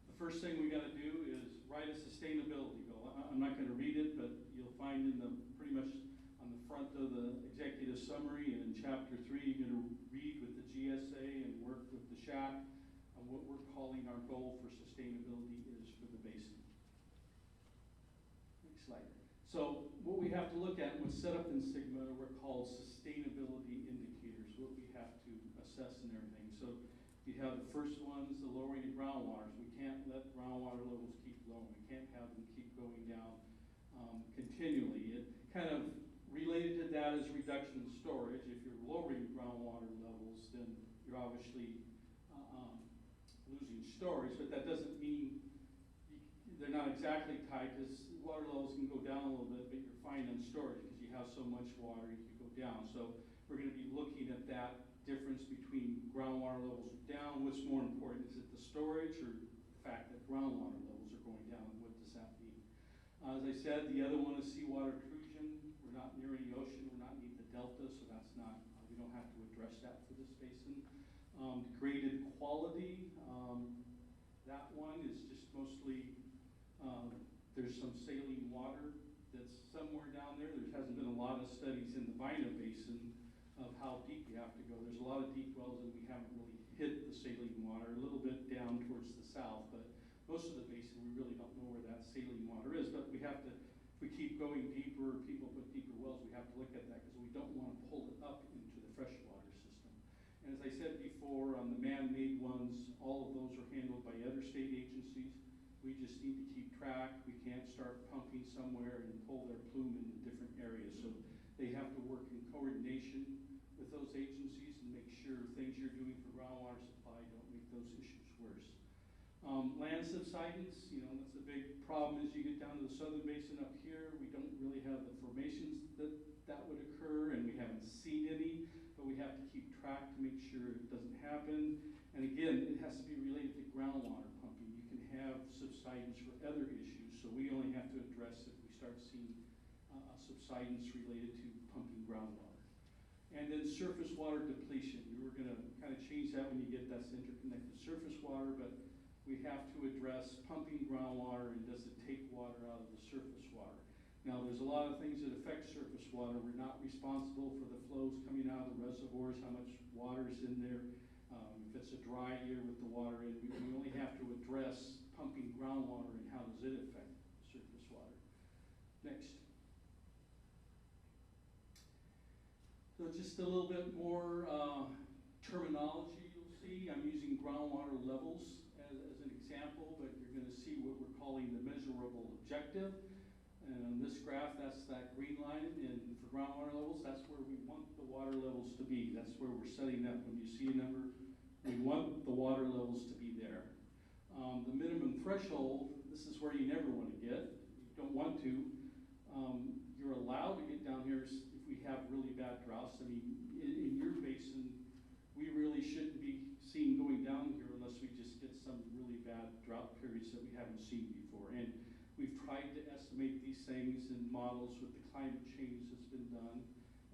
the first thing we got to do is write a sustainability goal. I'm not going to read it, but you'll find in the pretty much on the front of the executive summary and in chapter 3, you're going to read with the GSA and work with the SHAC on what we're calling our goal for sustainability is for the basin. Next slide. So what we have to look at, what's set up in Sigma, are called sustainability indicators, what we have to assess and everything. So you have the first ones, the lowering of groundwaters. We can't let groundwater levels keep lowering. We can't have them keep going down continually. It kind of related to that is reduction in storage. If you're lowering groundwater levels, then you're obviously losing storage, but that doesn't mean they're not exactly tied, because water levels can go down a little bit, but you're fine on storage because you you have so much water, you could go down. So we're gonna be looking at that difference between groundwater levels down. What's more important, is it the storage or the fact that groundwater levels are going down? What does that mean? As I said, the other one is seawater intrusion. We're not near any ocean, we're not near the delta, so that's not, we don't have to address that for this basin. Degraded quality, that one is just mostly, there's some saline water that's somewhere down there. There hasn't been a lot of studies in the VINA Basin of how deep you have to go. There's a lot of deep wells and we haven't really hit the saline water, a little bit down towards the south, but most of the basin, we really don't know where that saline water is. But we have to, if we keep going deeper, people put deeper wells, we have to look at that because we don't want to pull it up into the freshwater system. And as I said before, on the man-made ones, all of those are handled by other state agencies. We just need to keep track. We can't start pumping somewhere and pull their plume into different areas. So they have to work in coordination with those agencies and make sure things you're doing for groundwater supply don't make those issues worse. Land subsidence, you know, that's a big problem as you get down to the southern basin up here. We don't really have the formations that would occur, and we haven't seen any, but we have to keep track to make sure it doesn't happen. And again, it has to be related to groundwater pumping. You can have subsidence for other issues, so we only have to address if we start seeing subsidence related to pumping groundwater. And then surface water depletion. We were gonna kind of change that when you get that's interconnected surface water, but we have to address pumping groundwater and does it take water out of the surface water. Now, there's a lot of things that affect surface water. We're not responsible for the flows coming out of the reservoirs, how much water is in there. If it's a dry year with the water in, we only have to address pumping groundwater and how does it affect surface water. Next. So just a little bit more terminology you'll see. I'm using groundwater levels as an example, but you're going to see what we're calling the measurable objective. And on this graph, that's that green line. And for groundwater levels, that's where we want the water levels to be. That's where we're setting up. When you see a number, we want the water levels to be there. The minimum threshold, this is where you never want to get. You don't want to. You're allowed to get down here if we have really bad droughts. I mean, in your basin, we really shouldn't be seen going down here unless we just get some really bad drought periods that we haven't seen before. And we've tried to estimate these things in models with the climate change that's been done.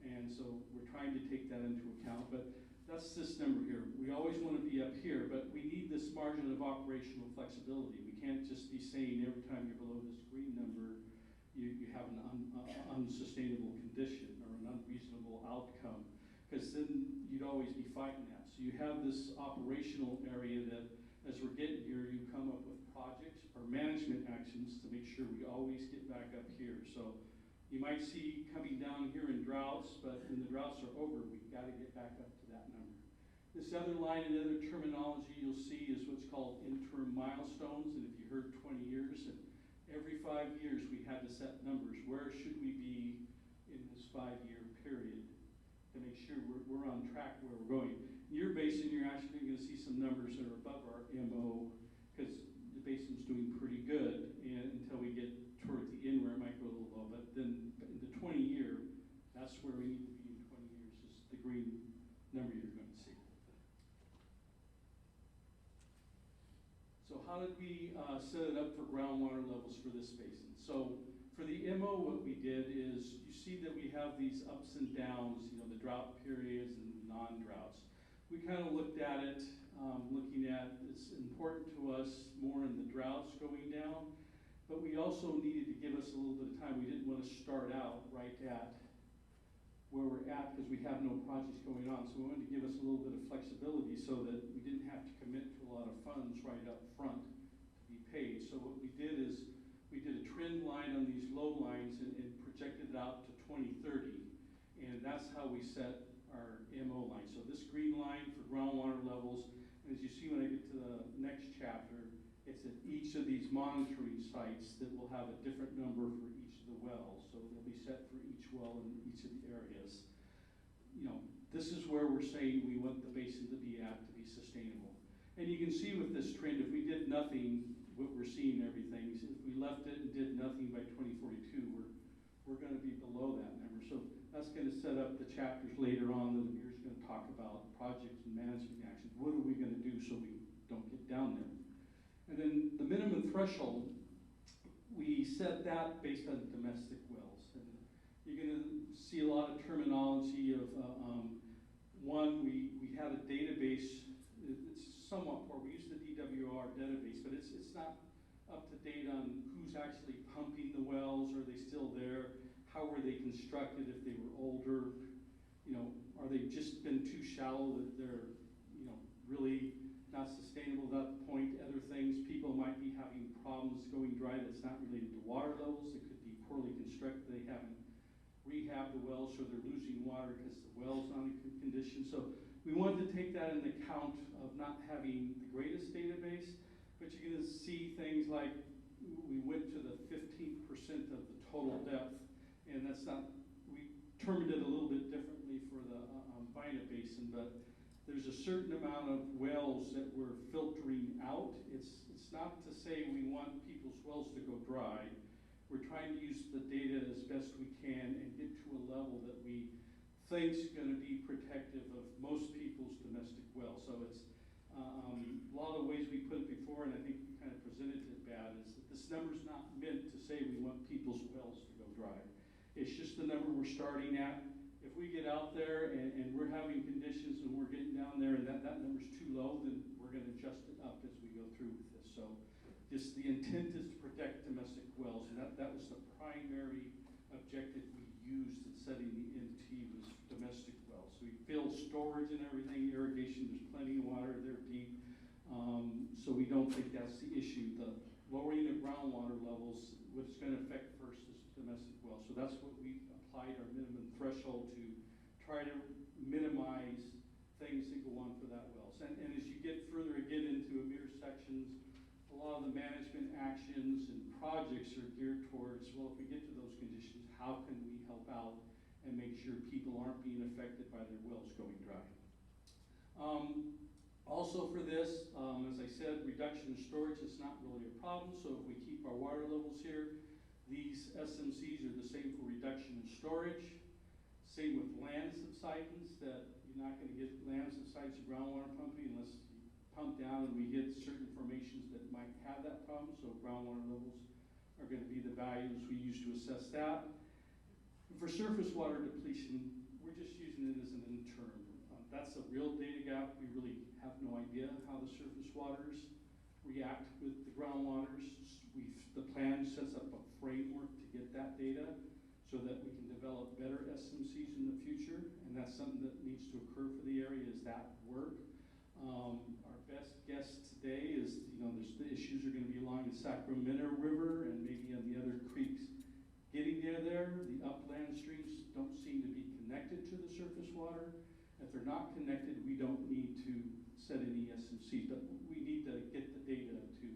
And so we're trying to take that into account. But that's this number here. We always want to be up here, but we need this margin of operational flexibility. We can't just be saying every time you're below this green number, you have an unsustainable condition or an unreasonable outcome, because then you'd always be fighting that. So you have this operational area that, as we're getting here, you come up with projects or management actions to make sure we always get back up here. So you might see coming down here in droughts, but when the droughts are over, we've got to get back up to that number. This other line and other terminology you'll see is what's called interim milestones. And if you heard 20 years, and every 5 years we had to set numbers. Where should we be in this 5-year period to make sure we're on track where we're going? In your basin, you're actually going to see some numbers that are above our MO, because the basin's doing pretty good, and until we get toward the end where it might go a little low. But then in the 20-year, that's where we need to be in 20 years, is the green number you're going to see. So how did we set it up for groundwater levels for this basin? So for the MO, what we did is, you see that we have these ups and downs, you know, the drought periods and non-droughts. We kind of looked at it, looking at it's important to us more in the droughts going down, but we also needed to give us a little bit of time. We didn't want to start out right at where we're at because we have no projects going on. So we wanted to give us a little bit of flexibility so that we didn't have to commit to a lot of funds right up front to be paid. So what we did is we did a trend line on these low lines and projected it out to 2030. And that's how we set our MO line. So this green line for groundwater levels, and as you see when I get to the next chapter, it's at each of these monitoring sites that will have a different number for each of the wells. So they'll be set for each well in each of the areas. You know, this is where we're saying we want the basin to be at to be sustainable. And you can see with this trend, if we did nothing, what we're seeing everything, if we left it and did nothing by 2042, we're going to be below that number. So that's going to set up the chapters later on that Amir's going to talk about projects and management actions. What are we going to do so we don't get down there? And then the minimum threshold, we set that based on domestic wells. And you're going to see a lot of terminology of, one, we had a database, it's somewhat poor. We use the DWR database, but it's not up to date on who's actually pumping the wells. Are they still there? How were they constructed if they were older? You know, are they just been too shallow that they're, you know, really not sustainable at that point? Other things, people might be having problems going dry that's not related to water levels. It could be poorly constructed. They haven't rehabbed the wells, so they're losing water because the well's not in good condition. So we wanted to take that into account of not having the greatest database, but you're going to see things like we went to the 15% of the total depth, and that's not, we termed it a little bit differently for the VINA Basin, but there's a certain amount of wells that we're filtering out. It's not to say we want people's wells to go dry. We're trying to use the data as best we can and get to a level that we think is going to be protective of most people's domestic wells. So it's a lot of the ways we put it before, and I think we kind of presented it bad, is that this number's not meant to say we want people's wells to go dry. It's just the number we're starting at. If we get out there and we're having conditions and we're getting down there and that number's too low, then we're going to adjust it up as we go through with this. So just the intent is to protect domestic wells, and that was the primary objective we used in setting the NT was domestic wells. So we fill storage and everything, irrigation, there's plenty of water, they're deep. So we don't think that's the issue. The lowering of groundwater levels, what it's going to affect first is domestic wells. So that's what we applied our minimum threshold to try to minimize things that go on for that wells. And as you get further again into Amir's sections, a lot of the management actions and projects are geared towards, well, if we get to those conditions, how can we help out and make sure people aren't being affected by their wells going dry? Also for this, as I said, reduction in storage is not really a problem. So if we keep our water levels here, these SMCs are the same for reduction in storage. Same with land subsidence, that you're not going to get land subsidence of groundwater pumping unless you pump down and we hit certain formations that might have that problem. So groundwater levels are going to be the values we use to assess that. And for surface water depletion, we're just using it as an interim. That's a real data gap. We really have no idea how the surface waters react with the groundwaters. The plan sets up a framework to get that data so that we can develop better SMCs in the future, and that's something that needs to occur for the area is that work. Our best guess today is, you know, the issues are going to be along the Sacramento River and maybe on the other creeks. Getting there, the upland streams don't seem to be connected to the surface water. If they're not connected, we don't need to set any SMCs, but we need to get the data to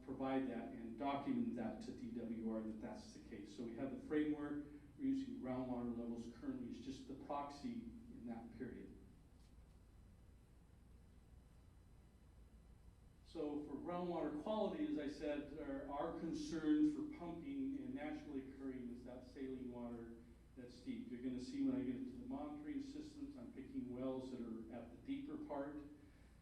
provide that and document that to DWR that that's the case. So we have the framework, we're using groundwater levels currently is just the proxy in that period. So for groundwater quality, as I said, our concerns for pumping and naturally occurring is that saline water that's deep. You're going to see when I get into the monitoring systems, I'm picking wells that are at the deeper part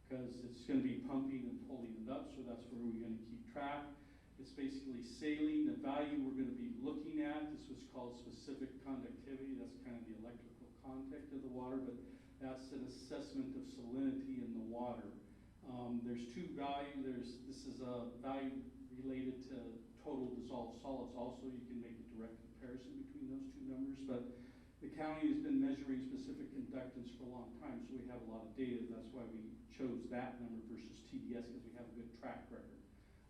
because it's going to be pumping and pulling it up, so that's where we're going to keep track. It's basically saline. The value we're going to be looking at is what's called specific conductivity. That's kind of the electrical contact of the water, but that's an assessment of salinity in the water. There's two values. This is a value related to total dissolved solids. Also, you can make a direct comparison between those two numbers, but the county has been measuring specific conductance for a long time, so we have a lot of data. That's why we chose that number versus TDS, because we have a good track record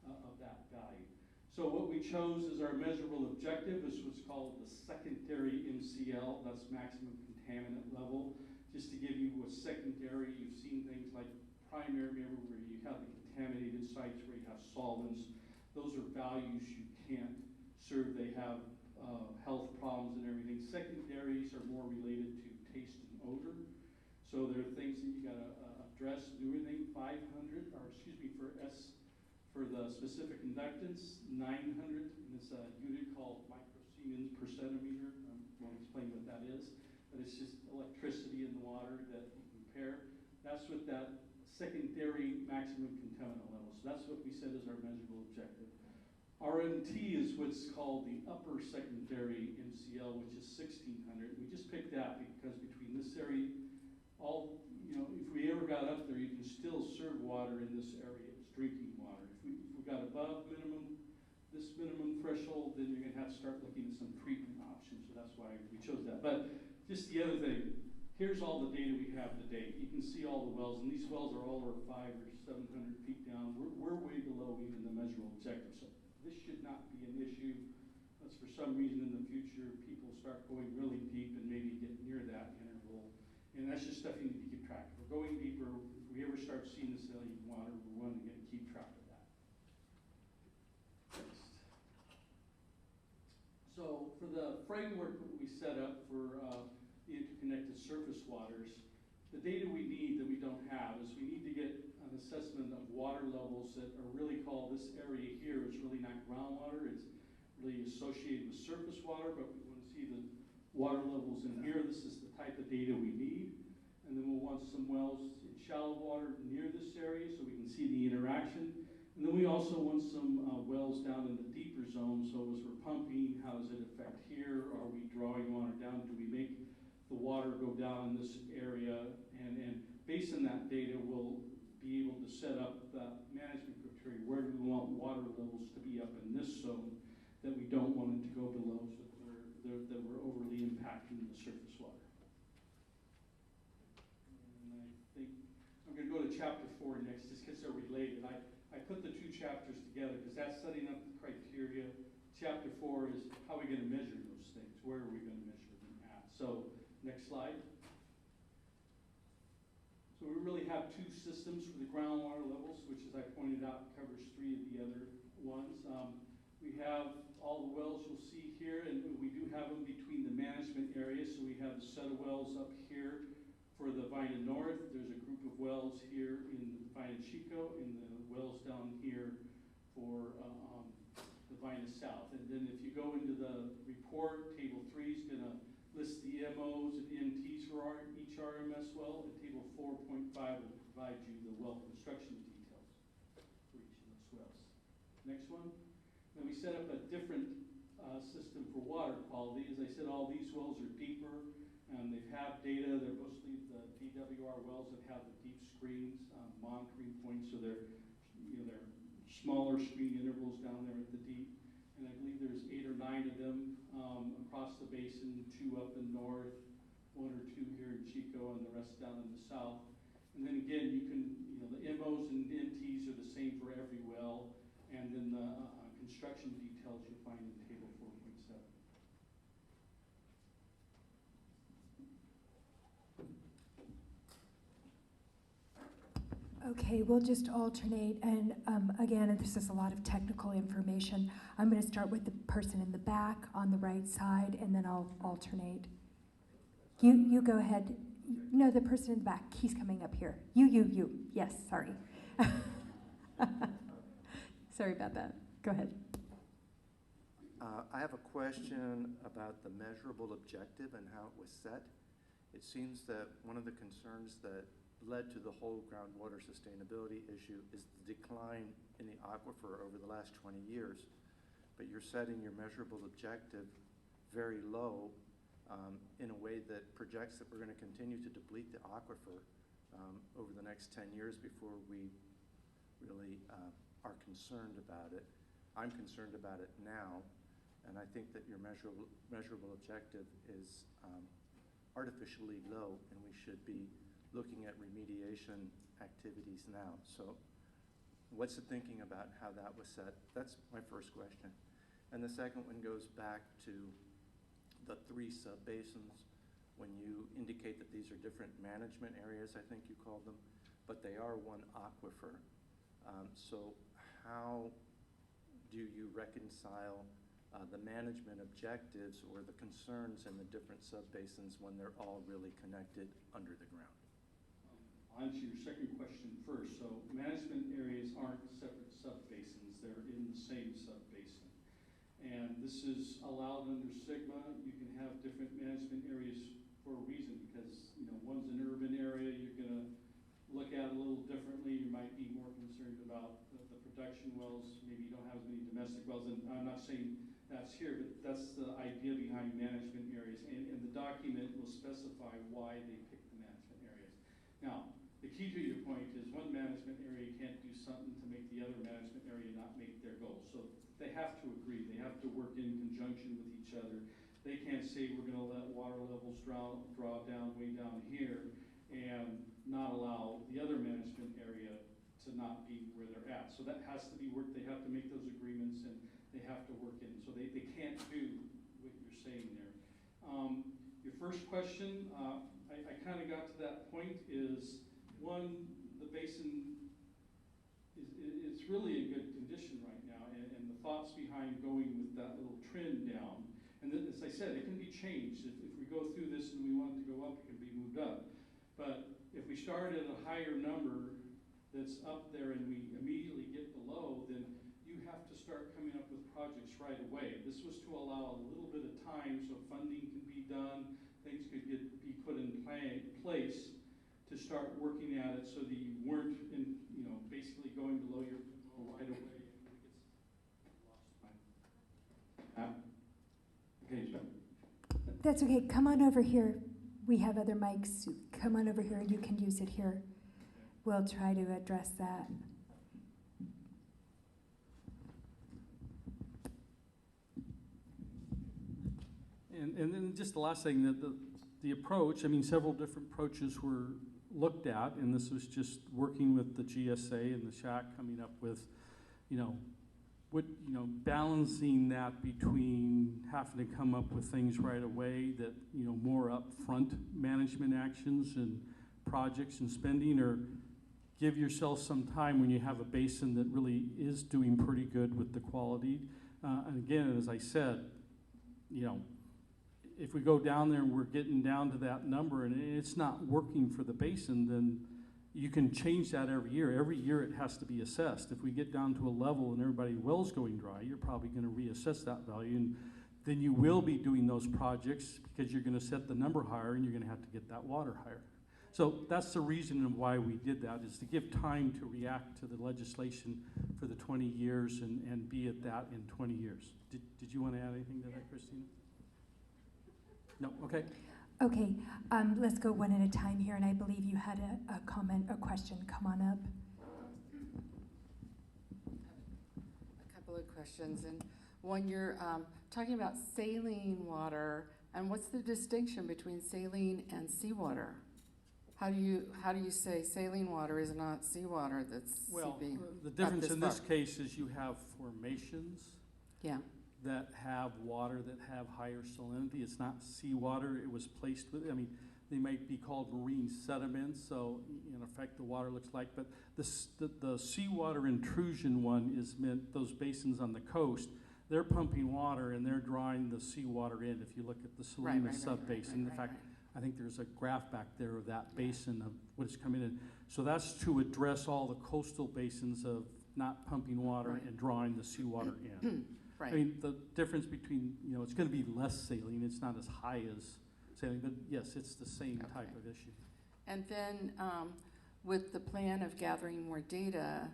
of that value. So what we chose as our measurable objective is what's called the secondary MCL. That's maximum contaminant level. Just to give you what's secondary, you've seen things like primary, remember, where you have the contaminated sites where you have solvents. Those are values you can't serve. They have health problems and everything. Secondaries are more related to taste and odor. So there are things that you gotta address, do everything. 500, or excuse me, for the specific conductance, 900, and it's a unit called microsiemens per centimeter. won't explain what that is, but it's just electricity in the water that you compare. That's what that secondary maximum contaminant level. So that's what we said is our measurable objective. RMT is what's called the upper secondary MCL, which is 1600. We just picked that because between this area, if we ever got up there, you can still serve water in this area. It's drinking water. If we got above this minimum threshold, then you're going to have to start looking at some treatment options. So that's why we chose that. But just the other thing, here's all the data we have to date. You can see all the wells, and these wells are all over 500 or 700 feet down. We're way below even the measurable objective. So this should not be an issue. Unless for some reason in the future people start going really deep and maybe get near that interval. And that's just stuff you need to keep track of. We're going deeper. If we ever start seeing the saline water, we're wanting to keep track of that. Next. So for the framework that we set up for the interconnected surface waters, the data we need that we don't have is we need to get an assessment of water levels that are really called, this area here is really not groundwater, it's really associated with surface water, but we want to see the water levels in here. This is the type of data we need. And then we'll want some wells in shallow water near this area so we can see the interaction. And then we also want some wells down in the deeper zone. So as we're pumping, how does it affect here? Are we drawing water down? Do we make the water go down in this area? And based on that data, we'll be able to set up the management criteria. Where do we want water levels to be up in this zone that we don't want it to go below, so that we're overly impacting the surface water. And I think I'm going to go to chapter 4 next, just because they're related. I put the two chapters together because that's setting up the criteria. Chapter 4 is how are we going to measure those things? Where are we going to measure them at? So next slide. So we really have two systems for the groundwater levels, which, as I pointed out, covers 3 of the other ones. We have all the wells you'll see here, and we do have them between the management areas. So we have the set of wells up here for the VINA North. There's a group of wells here in VINA Chico, and the wells down here for the VINA South. And then if you go into the report, table 3 is going to list the MOs and MTs for each RMS well, and table 4.5 will provide you the well construction details for each of those wells. Next one. Then we set up a different system for water quality. As I said, all these wells are deeper, and they have data. They're mostly the DWR wells that have the deep screens, monitoring points, so they're smaller screen intervals down there at the deep. And I believe there's 8 or 9 of them across the basin, 2 up in north, 1 or 2 here in Chico, and the rest down in the south. And then again, the MOs and NTs are the same for every well, and then the construction details you'll find in table 4.7. Okay, we'll just alternate, and again, this is a lot of technical information. I'm going to start with the person in the back on the right side, and then I'll alternate. You go ahead. No, the person in the back. He's coming up here. You. Yes, sorry. Sorry about that. Go ahead. I have a question about the measurable objective and how it was set. It seems that one of the concerns that led to the whole groundwater sustainability issue is the decline in the aquifer over the last 20 years. But you're setting your measurable objective very low in a way that projects that we're going to continue to deplete the aquifer over the next 10 years before we really are concerned about it. I'm concerned about it now, and I think that your measurable objective is artificially low, and we should be looking at remediation activities now. So what's the thinking about how that was set? That's my first question. And the second one goes back to the 3 sub-basins. When you indicate that these are different management areas, I think you called them, but they are one aquifer. So how do you reconcile the management objectives or the concerns in the different sub-basins when they're all really connected under the ground? I'll answer your second question first. So management areas aren't separate sub-basins. They're in the same sub-basin. And this is allowed under Sigma. You can have different management areas for a reason, because one's an urban area, you're gonna look at it a little differently. You might be more concerned about the production wells. Maybe you don't have as many domestic wells, and I'm not saying that's here, but that's the idea behind management areas. And the document will specify why they pick the management areas. Now, the key to your point is one management area can't do something to make the other management area not make their goals. So they have to agree. They have to work in conjunction with each other. They can't say we're going to let water levels draw down way down here and not allow the other management area to not be where they're at. So that has to be worked. They have to make those agreements, and they have to work in. So they can't do what you're saying there. Your first question, I kind of got to that point, is one, the basin it's really in good condition right now, and the thoughts behind going with that little trend down, and then, as I said, it can be changed. If we go through this and we want it to go up, it can be moved up. But if we start at a higher number that's up there and we immediately get below, then you have to start coming up with projects right away. This was to allow a little bit of time so funding can be done, things could be put in place to start working at it, so that you weren't in, basically going below your goal right away. Okay, Joe. That's okay. Come on over here. We have other mics. Come on over here. You can use it here. We'll try to address that. And then just the last thing, that the approach, several different approaches were looked at, and this was just working with the GSA and the SHAC, coming up with, balancing that between having to come up with things right away that, more upfront management actions and projects and spending, or give yourself some time when you have a basin that really is doing pretty good with the quality. And again, as I said, if we go down there and we're getting down to that number and it's not working for the basin, then you can change that every year. Every year it has to be assessed. If we get down to a level and everybody's well's going dry, you're probably going to reassess that value, and then you will be doing those projects because you're going to set the number higher and you're going to have to get that water higher. So that's the reason of why we did that, is to give time to react to the legislation for the 20 years and be at that in 20 years. Did you want to add anything to that, Christina? No, okay. Okay, let's go one at a time here, and I believe you had a comment, a question. Come on up. A couple of questions, and one, you're talking about saline water, and what's the distinction between saline and seawater? How do you say saline water is not seawater that's Well, seeping the difference in this far? case is you have formations Yeah. that have water that have higher salinity. It's not seawater. It was placed with, they might be called marine sediments, so in effect the water looks like, but the seawater intrusion one is meant, those basins on the coast, they're pumping water and they're drawing the seawater in. If you look at the Salinas sub-basin, in fact, I think there's a graph back there of that basin of what's coming in. So that's to address all the coastal basins of not pumping water and drawing the seawater in. Right. The difference between, it's going to be less saline. It's not as high as saline, but yes, it's the same type of issue. And then with the plan of gathering more data,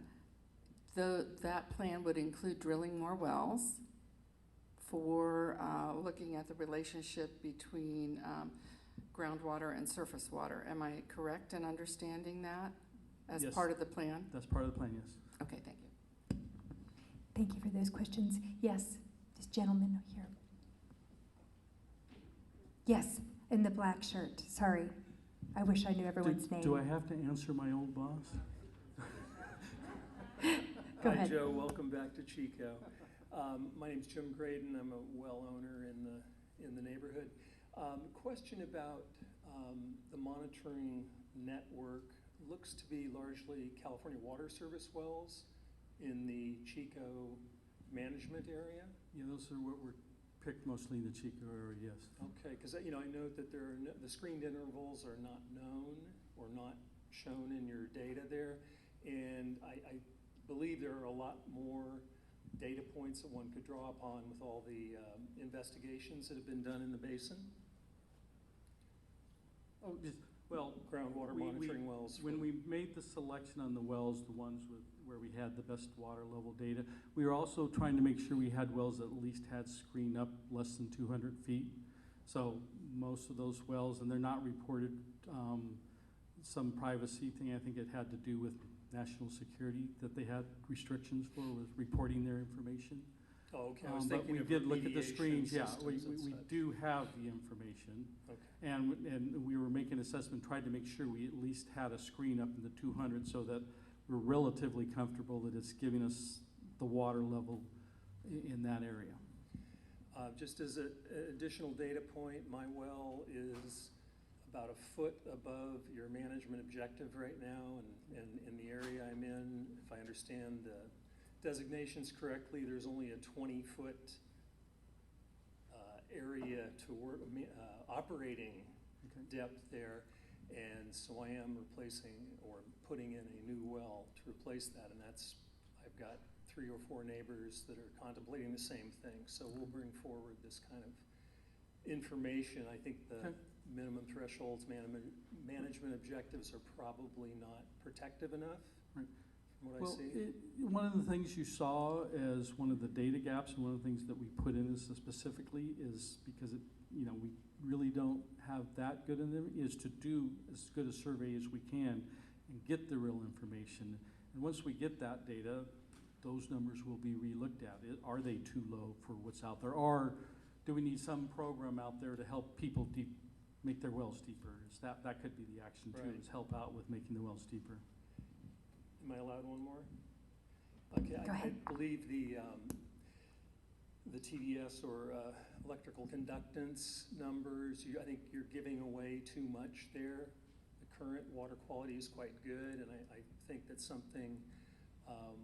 that plan would include drilling more wells for looking at the relationship between groundwater and surface water. Am I correct in understanding that as part of the plan? That's part of the plan, yes. Okay, thank you. Thank you for those questions. Yes, this gentleman here. Yes, in the black shirt. Sorry. I wish I knew everyone's name. Do I have to answer my old boss? Go ahead. Hi, Joe. Welcome back to Chico. My name's Jim Graydon. I'm a well owner in the neighborhood. Question about the monitoring network. Looks to be largely California Water Service wells in the Chico management area. Yeah, those are what were picked mostly in the Chico area, yes. Okay, because I note that the screened intervals are not known or not shown in your data there, and I believe there are a lot more data points that one could draw upon with all the investigations that have been done in the basin? Oh, well, Groundwater monitoring wells. When we made the selection on the wells, the ones where we had the best water level data, we were also trying to make sure we had wells that at least had screen up less than 200 feet. So most of those wells, and they're not reported, some privacy thing, I think it had to do with national security that they had restrictions for, was reporting their information. Oh, okay, I was But thinking we of did look at the remediation screens, yeah, we systems and such. do have the information. Okay. And we were making an assessment, tried to make sure we at least had a screen up in the 200 so that we're relatively comfortable that it's giving us the water level in that area. Just as an additional data point, my well is about a foot above your management objective right now, and in the area I'm in, if I understand the designations correctly, there's only a 20-foot area to work, operating depth there, and so I am replacing or putting in a new well to replace that, and I've got 3 or 4 neighbors that are contemplating the same thing, so we'll bring forward this kind of information. I think the minimum thresholds, management objectives are probably not protective enough. Right. From what I see. One of the things you saw as one of the data gaps, and one of the things that we put in this specifically is because we really don't have that good in them, is to do as good a survey as we can and get the real information. And once we get that data, those numbers will be re-looked at. Are they too low for what's out there? Or do we need some program out there to help people make their wells deeper? That could be the action too, Right. is help out with making the wells deeper. Am I allowed one more? Okay, Go ahead. I believe the TDS or electrical conductance numbers, I think you're giving away too much there. The current water quality is quite good, and I think that something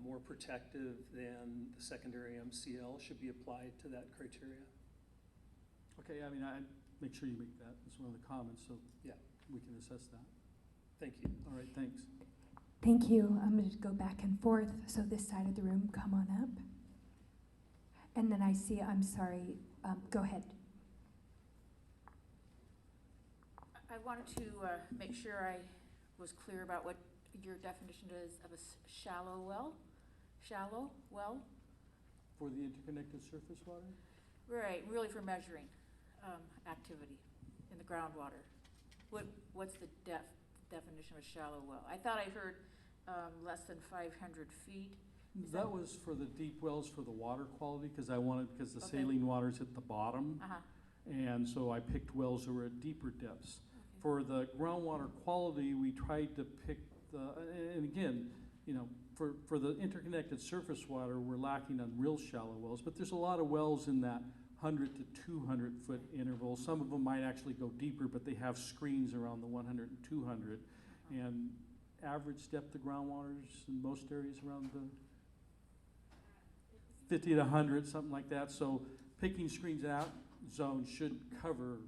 more protective than the secondary MCL should be applied to that criteria. Okay, I mean, I make sure you make that as one of the comments so Yeah. we can assess that. Thank you. All right, thanks. Thank you. I'm going to go back and forth. So this side of the room, come on up. And then I see, I'm sorry, go ahead. I wanted to make sure I was clear about what your definition is of a shallow well. Shallow well? For the interconnected surface water? Right, really for measuring activity in the groundwater. What's the definition of a shallow well? I thought I heard less than 500 feet. That was for the deep wells for the water quality, because the Okay. saline water's at the bottom. Uh-huh. And so I picked wells that were at deeper depths. Okay. For the groundwater quality, we tried to pick and again, for the interconnected surface water, we're lacking on real shallow wells, but there's a lot of wells in that 100 to 200 foot interval. Some of them might actually go deeper, but they have screens around the 100 and 200. And average depth of groundwaters in most areas around the 50 to 100, something like that. So picking screens out zone should cover,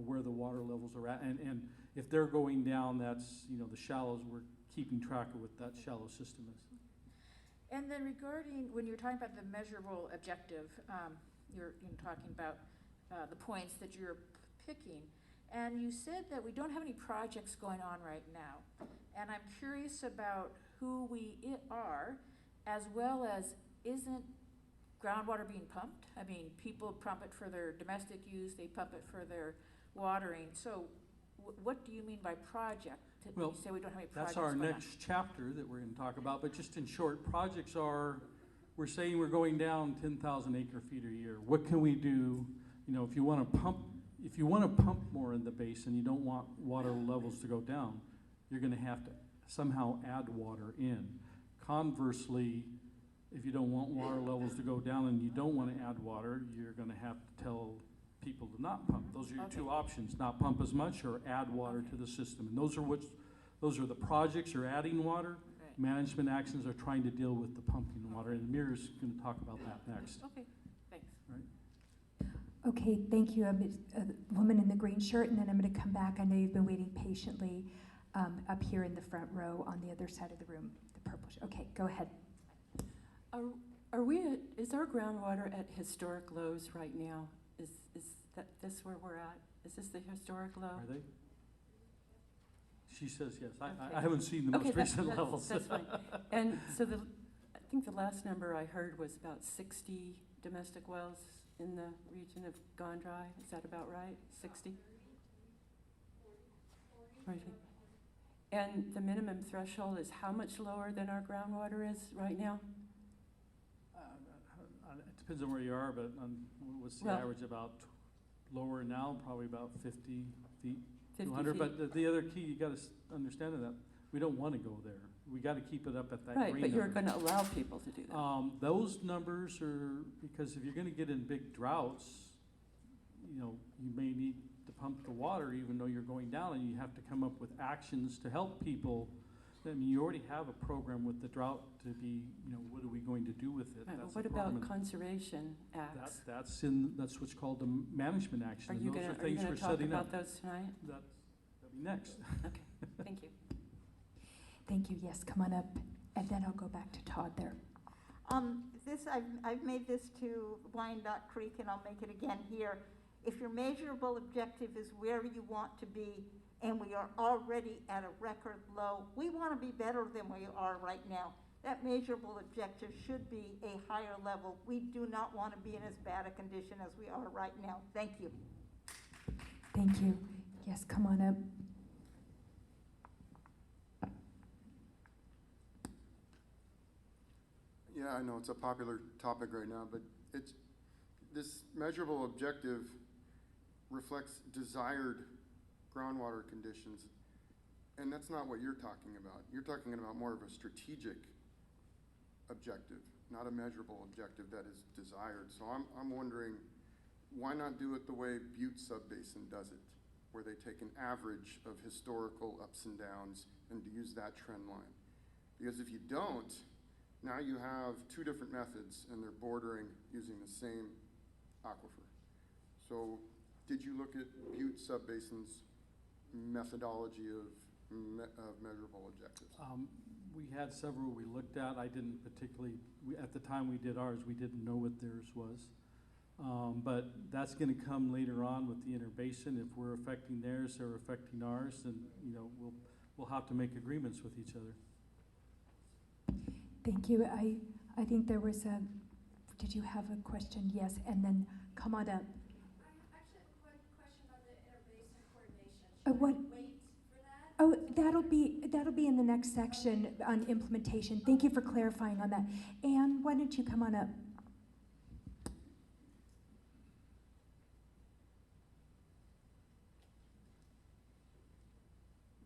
where the water levels are at. And if they're going down, that's, the shallows, we're keeping track of what that shallow system is. And then regarding, when you're talking about the measurable objective, you're talking about the points that you're picking. And you said that we don't have any projects going on right now. And I'm curious about who we are, as well as isn't groundwater being pumped? I mean, people pump it for their domestic use, they pump it for their watering. So what do you mean by project? Well, you say we don't have any projects that's our going on. next chapter that we're going to talk about, but just in short, projects we're saying we're going down 10,000 acre feet a year. What can we do, if you want to pump more in the basin, you don't want water levels to go down, you're going to have to somehow add water in. Conversely, if you don't want water levels to go down and you don't want to add water, you're going to have to tell people to not pump. Those are your two options, not pump as much or add water to the system. And those are the projects are adding water. Right. Management actions are trying to deal with the pumping water. And Amir's going to talk about that next. Okay, thanks. Right. Okay, thank you. A woman in the green shirt, and then I'm going to come back. I know you've been waiting patiently up here in the front row on the other side of the room, the purple shirt. Okay, go ahead. Is our groundwater at historic lows right now? Is this where we're at? Is this the historic low? Are they? She says yes. Okay. I haven't seen the most recent levels. That's fine. And so I think the last number I heard was about 60 domestic wells in the region have gone dry. Is that about right? 60? 40. And the minimum threshold is how much lower than our groundwater is right now? It depends on where you are, but what's the average about lower now? Probably about 50 feet, 200. But the other key you got to understand is that we don't want to go there. We got to keep it up at that right, green but you're number. going to allow people to do that. Those numbers are, because if you're going to get in big droughts, you may need to pump the water even though you're going down, and you have to come up with actions to help people. I mean, you already have a program with the drought to be, what are we going to do with it? Right, That's what the about problem. conservation acts? That's what's called the management action. Are and you those going are things we're to talk setting about up. those tonight? That'll be next. Okay, thank you. Thank you. Yes, come on up, and then I'll go back to Todd there. I've made this to Wyandotte Creek, and I'll make it again here. If your measurable objective is where you want to be, and we are already at a record low, we want to be better than we are right now. That measurable objective should be a higher level. We do not want to be in as bad a condition as we are right now. Thank you. Thank you. Yes, come on up. Yeah, I know it's a popular topic right now, but this measurable objective reflects desired groundwater conditions, and that's not what you're talking about. You're talking about more of a strategic objective, not a measurable objective that is desired. So I'm wondering, why not do it the way Butte Subbasin does it, where they take an average of historical ups and downs and use that trend line? Because if you don't, now you have two different methods and they're bordering using the same aquifer. So did you look at Butte Subbasin's methodology of measurable objectives? We had several we looked at. I didn't particularly, at the time we did ours, we didn't know what theirs was. But that's going to come later on with the interbasin. If we're affecting theirs, they're affecting ours, then we'll have to make agreements with each other. Thank you. I think there was a, did you have a question? Yes, and then come on up. I actually have a quick question about the interbasin coordination. Should What? I wait for that? Oh, that'll be in the next section on implementation. Thank you for clarifying on that. Anne, why don't you come on up?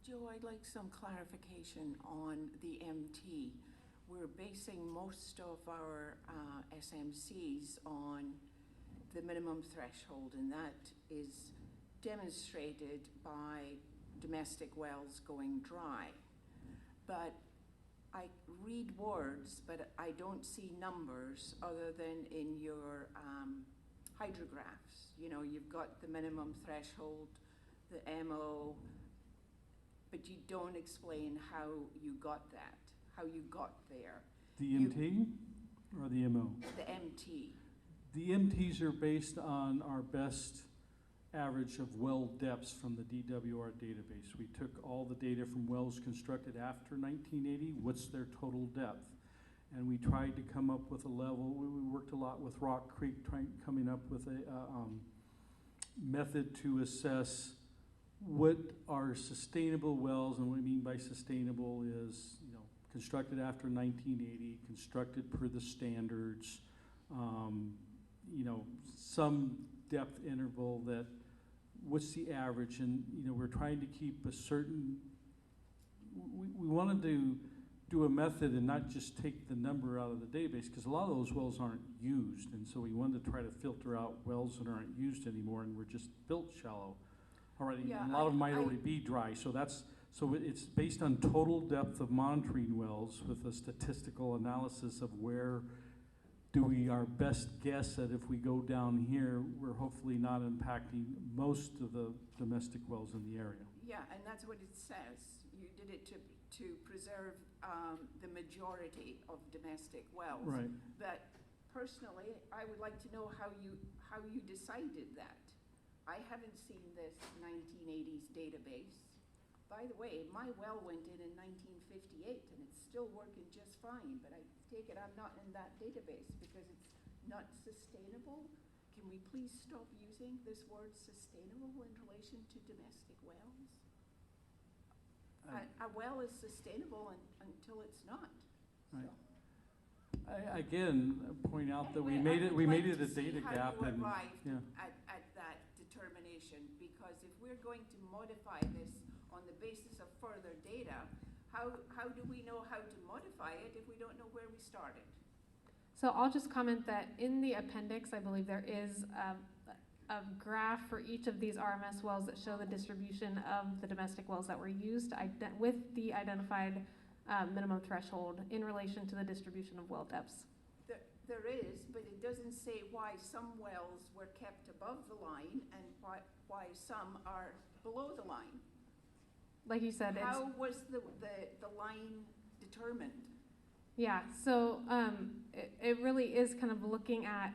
Joe, I'd like some clarification on the MT. We're basing most of our SMCs on the minimum threshold, and that is demonstrated by domestic wells going dry. But I read words, but I don't see numbers other than in your hydrographs. You've got the minimum threshold, the MO, but you don't explain how you got that, how you got there. The MT or the MO? The MT. The MTs are based on our best average of well depths from the DWR database. We took all the data from wells constructed after 1980, what's their total depth? And we tried to come up with a level. We worked a lot with Rock Creek, coming up with a method to assess what are sustainable wells, and what I mean by sustainable is, constructed after 1980, constructed per the standards, some depth interval that, what's the average? And, we're trying to keep a certain, we wanted to do a method and not just take the number out of the database, because a lot of those wells aren't used. And so we wanted to try to filter out wells that aren't used anymore and were just built shallow already. Yeah, and a lot of them might already be dry. So it's based on total depth of monitoring wells with a statistical analysis of where do we our best guess that if we go down here, we're hopefully not impacting most of the domestic wells in the area. Yeah, and that's what it says. You did it to preserve the majority of domestic wells. Right. But personally, I would like to know how you decided that. I haven't seen this 1980s database. By the way, my well went in 1958 and it's still working just fine, but I take it I'm not in that database because it's not sustainable. Can we please stop using this word sustainable in relation to domestic wells? A well is sustainable until it's not. Right. So. I again point out that Anyway, we made it a data gap, how you and arrived yeah. at that determination, because if we're going to modify this on the basis of further data, how do we know how to modify it if we don't know where we started? So I'll just comment that in the appendix, I believe there is a graph for each of these RMS wells that show the distribution of the domestic wells that were used with the identified minimum threshold in relation to the distribution of well depths. There is, but it doesn't say why some wells were kept above the line and why some are below the line. Like you said, how was the line determined? Yeah, so it really is kind of looking at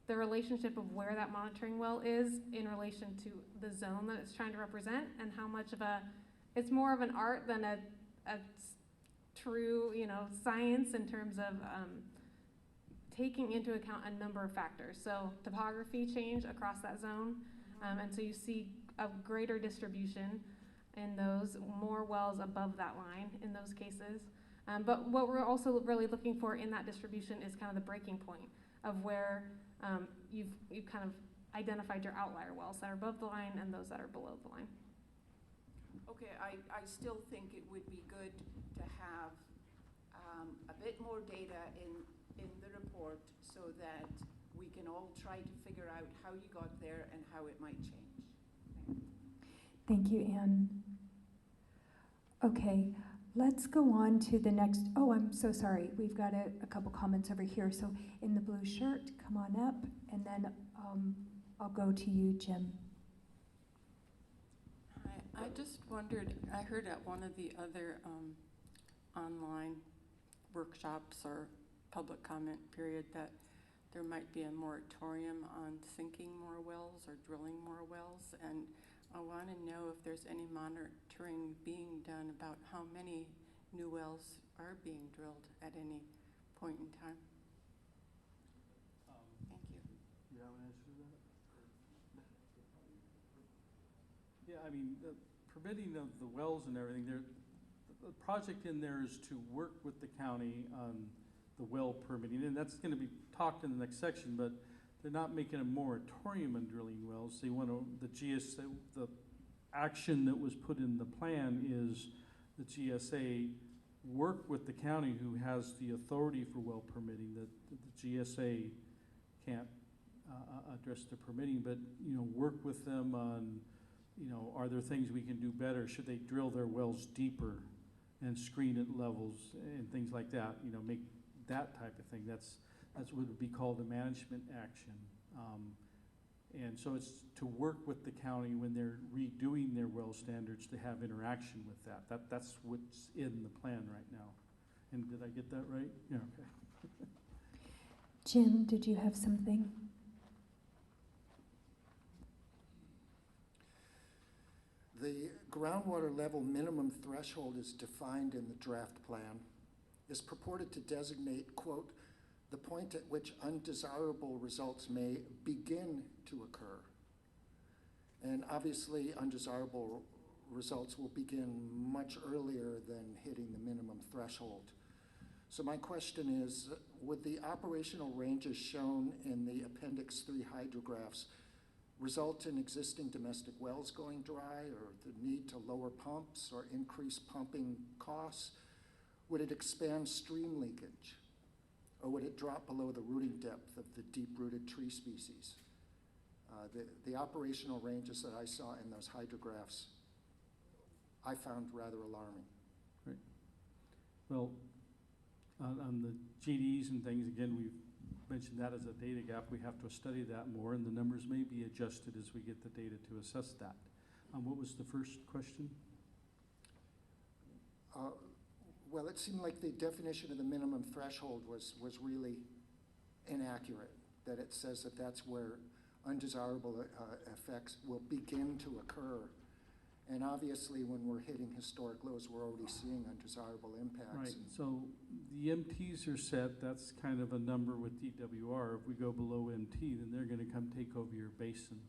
the relationship of where that monitoring well is in relation to the zone that it's trying to represent, and how much of it's more of an art than a true, science in terms of taking into account a number of factors. So topography change across that zone, and so you see a greater distribution in those, more wells above that line in those cases. But what we're also really looking for in that distribution is kind of the breaking point of where you've kind of identified your outlier wells that are above the line and those that are below the line. Okay, I still think it would be good to have a bit more data in the report so that we can all try to figure out how you got there and how it might change. Thank you, Anne. Okay, let's go on to the next. Oh, I'm so sorry. We've got a couple comments over here. So in the blue shirt, come on up, and then I'll go to you, Jim. I just wondered, I heard at one of the other online workshops or public comment period that there might be a moratorium on sinking more wells or drilling more wells, and I want to know if there's any monitoring being done about how many new wells are being drilled at any point in time. Thank you. You have an answer to that? Yeah, I mean, the permitting of the wells and everything, the project in there is to work with the county on the well permitting, and that's going to be talked in the next section, but they're not making a moratorium on drilling wells. They want to, the GSA, the action that was put in the plan is the GSA work with the county who has the authority for well permitting, that the GSA can't address the permitting, but, work with them on, are there things we can do better? Should they drill their wells deeper and screen at levels and things like that, make that type of thing. That's what would be called a management action. And so it's to work with the county when they're redoing their well standards to have interaction with that. That's what's in the plan right now. And did I get that right? Yeah, okay. Jim, did you have something? The groundwater level minimum threshold is defined in the draft plan, is purported to designate, quote, the point at which undesirable results may begin to occur. And obviously, undesirable results will begin much earlier than hitting the minimum threshold. So my question is, would the operational ranges shown in the Appendix 3 hydrographs result in existing domestic wells going dry, or the need to lower pumps or increase pumping costs? Would it expand stream leakage? Or would it drop below the rooting depth of the deep-rooted tree species? The operational ranges that I saw in those hydrographs, I found rather alarming. Right. Well, on the GDs and things, again, we've mentioned that as a data gap. We have to study that more, and the numbers may be adjusted as we get the data to assess that. What was the first question? Well, it seemed like the definition of the minimum threshold was really inaccurate, that it says that that's where undesirable effects will begin to occur. And obviously, when we're hitting historic lows, we're already seeing undesirable impacts. Right, so the MTs are set, that's kind of a number with DWR. If we go below MT, then they're gonna come take over your basin.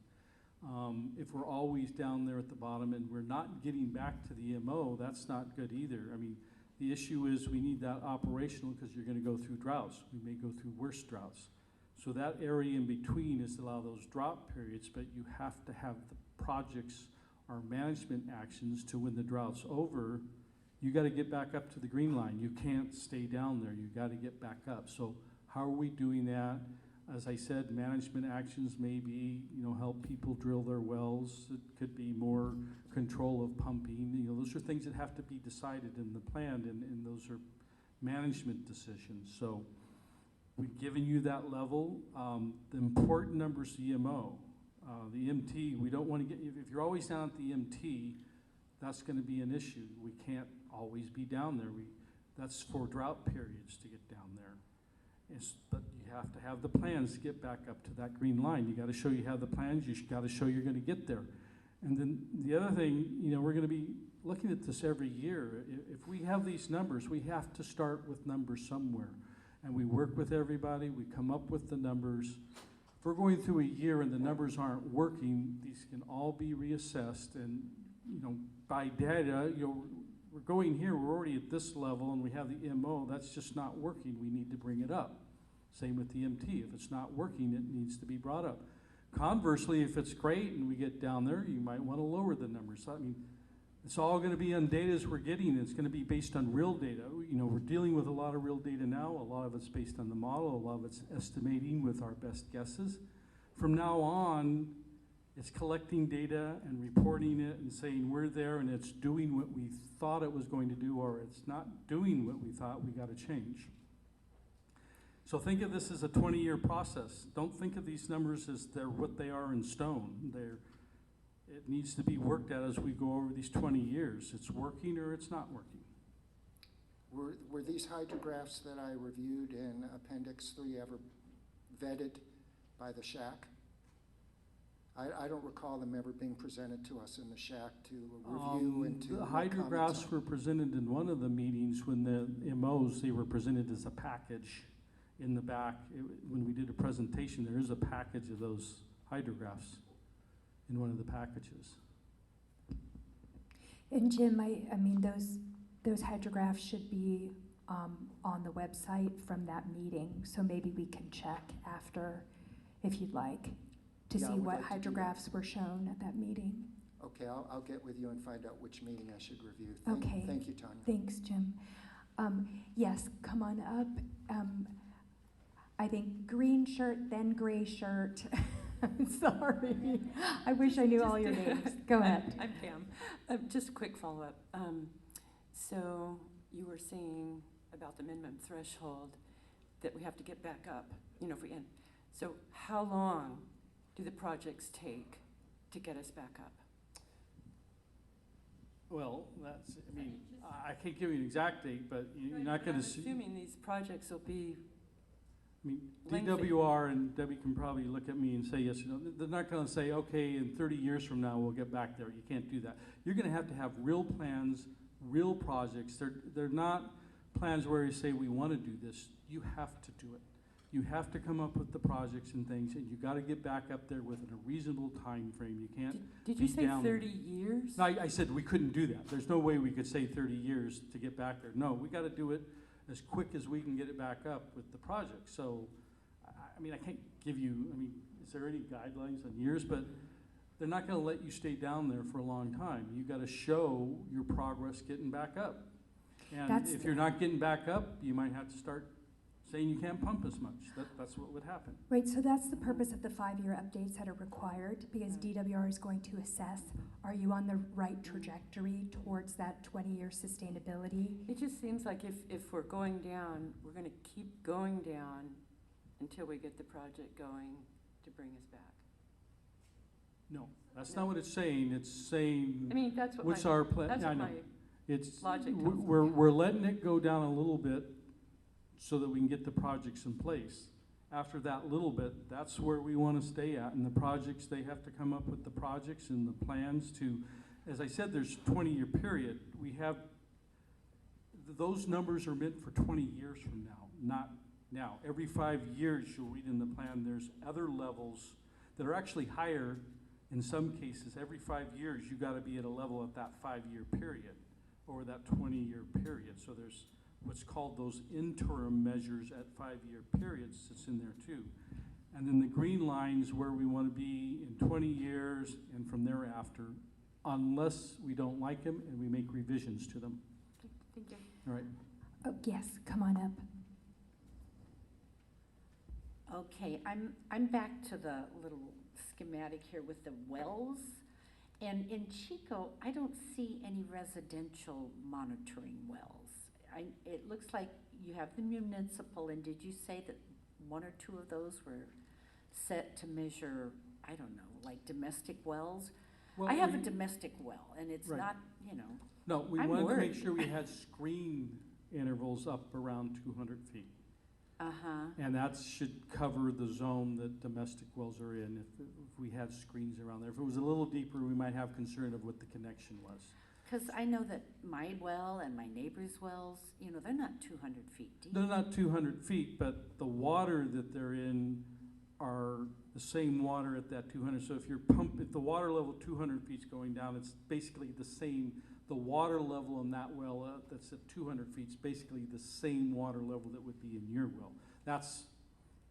If we're always down there at the bottom and we're not getting back to the MO, that's not good either. I mean, the issue is we need that operational because you're gonna go through droughts. We may go through worse droughts. So that area in between is allow those drop periods, but you have to have the projects or management actions to when the drought's over, you gotta get back up to the green line. You can't stay down there, you gotta get back up. So how are we doing that? As I said, management actions may be, help people drill their wells. It could be more control of pumping. Those are things that have to be decided in the plan, and those are management decisions. So we've given you that level. The important number is the MO. The MT, we don't want to get, if you're always down at the MT, that's going to be an issue. We can't always be down there. That's for drought periods to get down there. But you have to have the plans to get back up to that green line. You got to show you have the plans. You got to show you're going to get there. And then the other thing, we're going to be looking at this every year. If we have these numbers, we have to start with numbers somewhere. And we work with everybody. We come up with the numbers. If we're going through a year and the numbers aren't working, these can all be reassessed. And, by data, we're going here, we're already at this level and we have the MO, that's just not working, we need to bring it up. Same with the MT, if it's not working, it needs to be brought up. Conversely, if it's great and we get down there, you might want to lower the numbers. So, it's all going to be on data as we're getting, it's going to be based on real data. We're dealing with a lot of real data now, a lot of it's based on the model, a lot of it's estimating with our best guesses. From now on, it's collecting data and reporting it and saying we're there and it's doing what we thought it was going to do, or it's not doing what we thought, we got to change. So think of this as a 20-year process. Don't think of these numbers as they're what they are in stone. It needs to be worked at as we go over these 20 years. It's working or it's not working. Were these hydrographs that I reviewed in Appendix 3 ever vetted by the SHAC? I don't recall them ever being presented to us in the SHAC to review and to The hydrographs were presented in one of the meetings when the MOs, they were presented as a package in the back. When we did a presentation, there is a package of those hydrographs in one of the packages. And Jim, those hydrographs should be on the website from that meeting, so maybe we can check after, if you'd like, to see what hydrographs were shown at that meeting. Okay, I'll get with you and find out which meeting I should review. Okay. Thank you, Tanya. Thanks, Jim. Yes, come on up. I think green shirt, then gray shirt. I'm sorry. I wish I knew all your names. Go ahead. I'm Pam. Just a quick follow-up. So you were saying about the minimum threshold that we have to get back up, if we end. So how long do the projects take to get us back up? Well, I can't give you an exact date, but you're not going to see. I'm assuming these projects will be lengthy. DWR, and Debbie can probably look at me and say yes. They're not going to say, okay, in 30 years from now we'll get back there. You can't do that. You're going to have real plans, real projects. They're not plans where you say we want to do this. You have to do it. You have to come up with the projects and things, and you got to get back up there within a reasonable time frame. You can't. Did you say 30 years? No, I said we couldn't do that. There's no way we could say 30 years to get back there. No, we got to do it as quick as we can get it back up with the project. So, I can't give you. Is there any guidelines on years? But they're not going to let you stay down there for a long time. You got to show your progress getting back up. And if you're not getting back up, you might have to start saying you can't pump as much. That's what would happen. Right, so that's the purpose of the 5-year updates that are required, because DWR is going to assess, are you on the right trajectory towards that 20-year sustainability? It just seems like if we're going down, we're going to keep going down until we get the project going to bring us back. No. That's not what it's saying. It's saying, I mean, that's what what's my, our plan? that's I what know. my It's, logic tells me. we're letting it go down a little bit so that we can get the projects in place. After that little bit, that's where we want to stay at. And the projects, they have to come up with the projects and the plans to, as I said, there's a 20-year period. We have, those numbers are meant for 20 years from now, not now. Every 5 years, you'll read in the plan, there's other levels that are actually higher. In some cases, every 5 years, you got to be at a level at that 5-year period or that 20-year period. So there's what's called those interim measures at 5-year periods that's in there too. And then the green lines where we want to be in 20 years and from thereafter, unless we don't like them and we make revisions to them. Thank you. All right. Oh, yes, come on up. Okay, I'm back to the little schematic here with the wells. And in Chico, I don't see any residential monitoring wells. It looks like you have the municipal, and did you say that 1 or 2 of those were set to measure, I don't know, like domestic wells? Well, I have a domestic well, and it's right. not, you know. No, we I'm wanted to worried. make sure we had screen intervals up around 200 feet. Uh-huh. And that should cover the zone that domestic wells are in if we had screens around there. If it was a little deeper, we might have concern of what the connection was. Because I know that my well and my neighbor's wells, you know, they're not 200 feet deep. They're not 200 feet, but the water that they're in are the same water at that 200. So if if the water level 200 feet is going down, it's basically the same. The water level in that well that's at 200 feet is basically the same water level that would be in your well. That's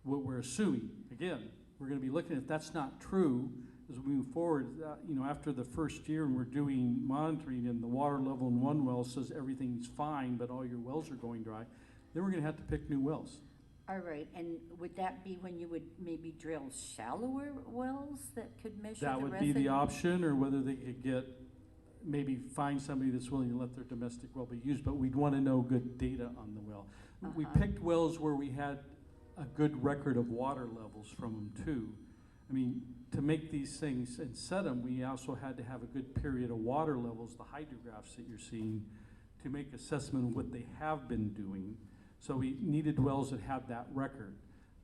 what we're assuming. Again, we're going to be looking at that's not true as we move forward. You know, after the first year and we're doing monitoring and the water level in one well says everything's fine, but all your wells are going dry, then we're going to have to pick new wells. All right, and would that be when you would maybe drill shallower wells that could measure That the would be the option, or whether they could maybe find somebody that's willing to let their domestic well be used, but we'd want to know good data on the well. We picked wells where we had a good record of water levels from them too. I mean, to make these things and set them, we also had to have a good period of water levels, the hydrographs that you're seeing, to make assessment of what they have been doing. So we needed wells that had that record.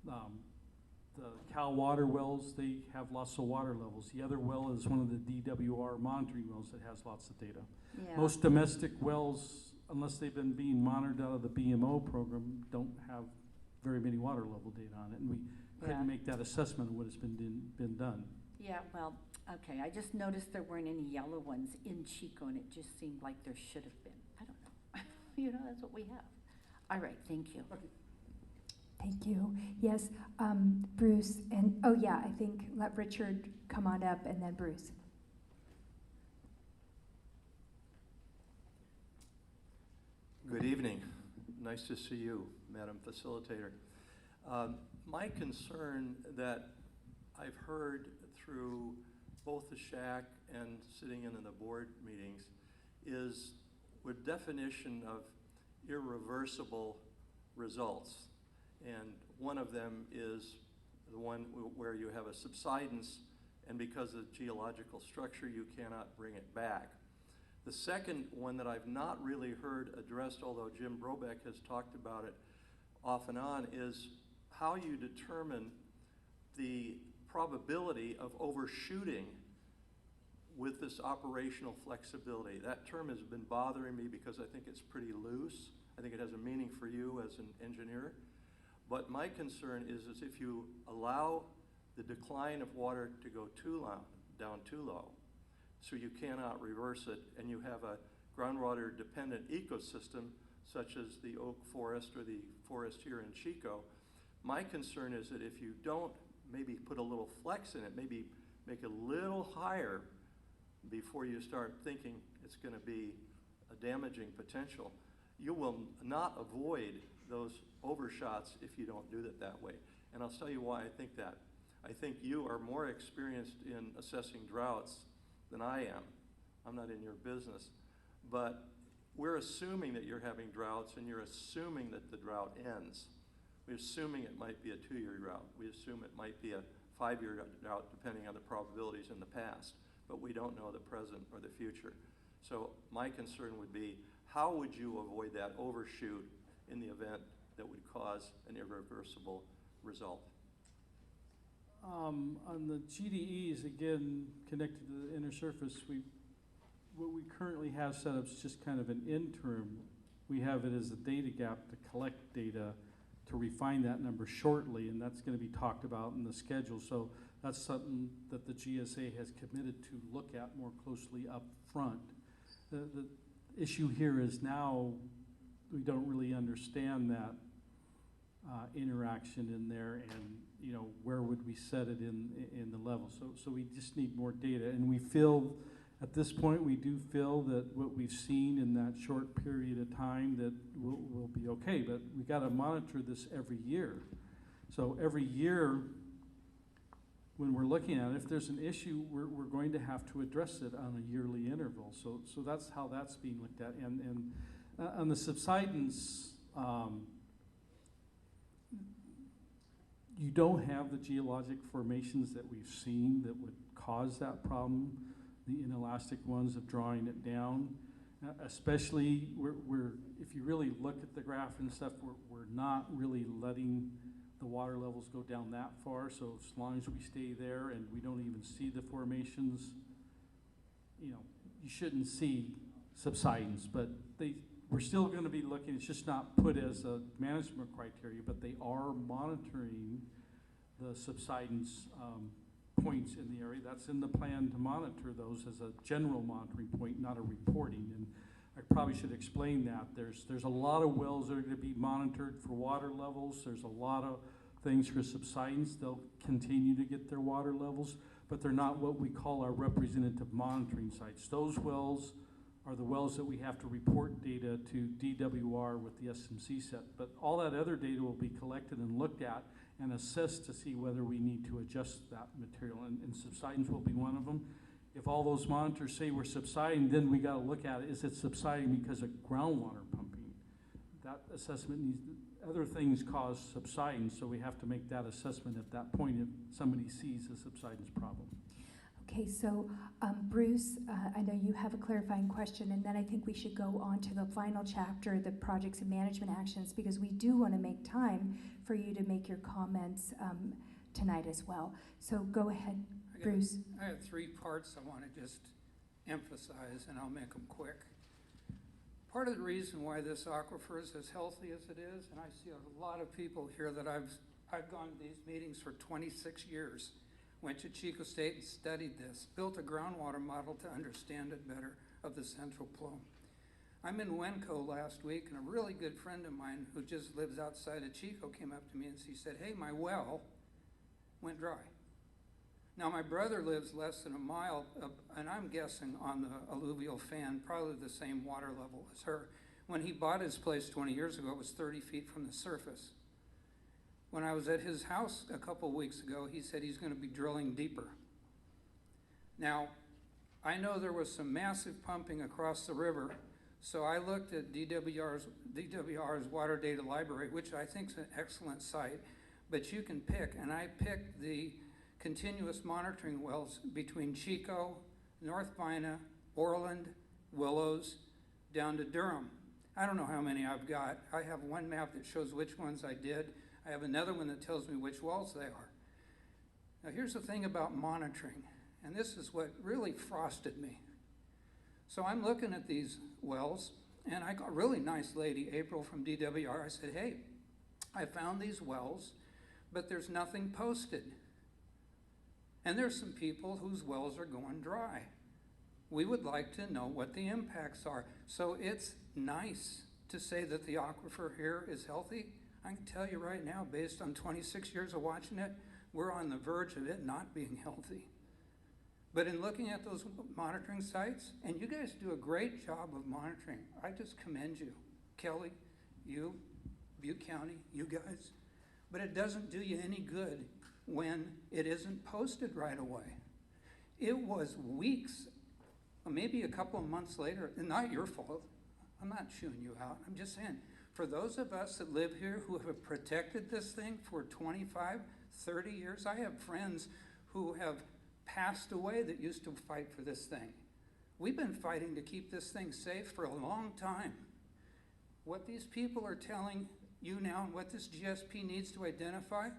The Cal Water wells, they have lots of water levels. The other well is one of the DWR monitoring wells that has lots of data. Yeah. Most domestic wells, unless they've been being monitored out of the BMO program, don't have very many water level data on it, and we couldn't make that assessment of what has been done. Yeah, well, okay, I just noticed there weren't any yellow ones in Chico, and it just seemed like there should have been. I don't know. You know, that's what we have. All right, thank you. Okay. Thank you. Yes, Bruce, and oh yeah, I think let Richard come on up and then Bruce. Good evening. Nice to see you, Madam Facilitator. My concern that I've heard through both the SHAC and sitting in the board meetings is with definition of irreversible results. And one of them is the one where you have a subsidence, and because of geological structure, you cannot bring it back. The second one that I've not really heard addressed, although Jim Brobeck has talked about it off and on, is how you determine the probability of overshooting with this operational flexibility. That term has been bothering me because I think it's pretty loose. I think it has a meaning for you as an engineer. But my concern is if you allow the decline of water to go down too low, so you cannot reverse it, and you have a groundwater dependent ecosystem such as the oak forest or the forest here in Chico, my concern is that if you don't maybe put a little flex in it, maybe make it a little higher before you start thinking it's going to be a damaging potential, you will not avoid those overshots if you don't do it that way. And I'll tell you why I think that. I think you are more experienced in assessing droughts than I am. I'm not in your business. But we're assuming that you're having droughts, and you're assuming that the drought ends. We're assuming it might be a 2-year drought. We assume it might be a 5-year drought, depending on the probabilities in the past. but we don't know the present or the future. So my concern would be, how would you avoid that overshoot in the event that would cause an irreversible result? On the GDEs, again, connected to the inner surface, what we currently have set up is just kind of an interim. We have it as a data gap to collect data to refine that number shortly, and that's going to be talked about in the schedule. So that's something that the GSA has committed to look at more closely up front. The issue here is now we don't really understand that interaction in there, and where would we set it in the level. So we just need more data, and we feel at this point we do feel that what we've seen in that short period of time that will be okay, but we got to monitor this every year. So every year when we're looking at it, if there's an issue, we're going to have to address it on a yearly interval. So that's how that's being looked at. And on the subsidence, you don't have the geologic formations that we've seen that would cause that problem, the inelastic ones of drawing it down. Especially, if you really look at the graph and stuff, we're not really letting the water levels go down that far. So as long as we stay there and we don't even see the formations, you shouldn't see subsidence. But we're still going to be looking. It's just not put as a management criteria, but they are monitoring the subsidence points in the area. That's in the plan to monitor those as a general monitoring point, not a reporting. And I probably should explain that. There's a lot of wells that are going to be monitored for water levels. There's a lot of things for subsidence. They'll continue to get their water levels, but they're not what we call our representative monitoring sites. Those wells are the wells that we have to report data to DWR with the SMC set. But all that other data will be collected and looked at and assessed to see whether we need to adjust that material. And subsidence will be one of them. If all those monitors say we're subsiding, then we got to look at it. Is it subsiding because of groundwater pumping? That assessment needs, other things cause subsidence, so we have to make that assessment at that point if somebody sees a subsidence problem. Okay, so Bruce, I know you have a clarifying question, and then I think we should go on to the final chapter, the projects and management actions, because we do want to make time for you to make your comments tonight as well. So go ahead, Bruce. I have 3 parts I want to just emphasize, and I'll make them quick. Part of the reason why this aquifer is as healthy as it is, and I see a lot of people here that I've gone to these meetings for 26 years. Went to Chico State and studied this, built a groundwater model to understand it better of the central plume. I'm in Wenco last week, and a really good friend of mine who just lives outside of Chico came up to me and he said, hey, my well went dry. Now, my brother lives less than a mile, and I'm guessing on the alluvial fan, probably the same water level as her. When he bought his place 20 years ago, it was 30 feet from the surface. When I was at his house a couple weeks ago, he said he's going to be drilling deeper. Now, I know there was some massive pumping across the river, so I looked at DWR's Water Data Library, which I think is an excellent site, but you can pick, and I picked the continuous monitoring wells between Chico, North VINA, Orland, Willows, down to Durham. I don't know how many I've got. I have one map that shows which ones I did. I have another one that tells me which wells they are. Now here's the thing about monitoring, and this is what really frosted me. So I'm looking at these wells, and I got a really nice lady, April from DWR. I said, hey, I found these wells, but there's nothing posted. And there's some people whose wells are going dry. We would like to know what the impacts are. So it's nice to say that the aquifer here is healthy. I can tell you right now, based on 26 years of watching it, we're on the verge of it not being healthy. But in looking at those monitoring sites, and you guys do a great job of monitoring, I just commend you. Kelly, you, Butte County, you guys. But it doesn't do you any good when it isn't posted right away. It was weeks, or maybe a couple of months later, and not your fault. I'm not chewing you out. I'm just saying, for those of us that live here who have protected this thing for 25, 30 years, I have friends who have passed away that used to fight for this thing. We've been fighting to keep this thing safe for a long time. What these people are telling you now and what this GSP needs to identify,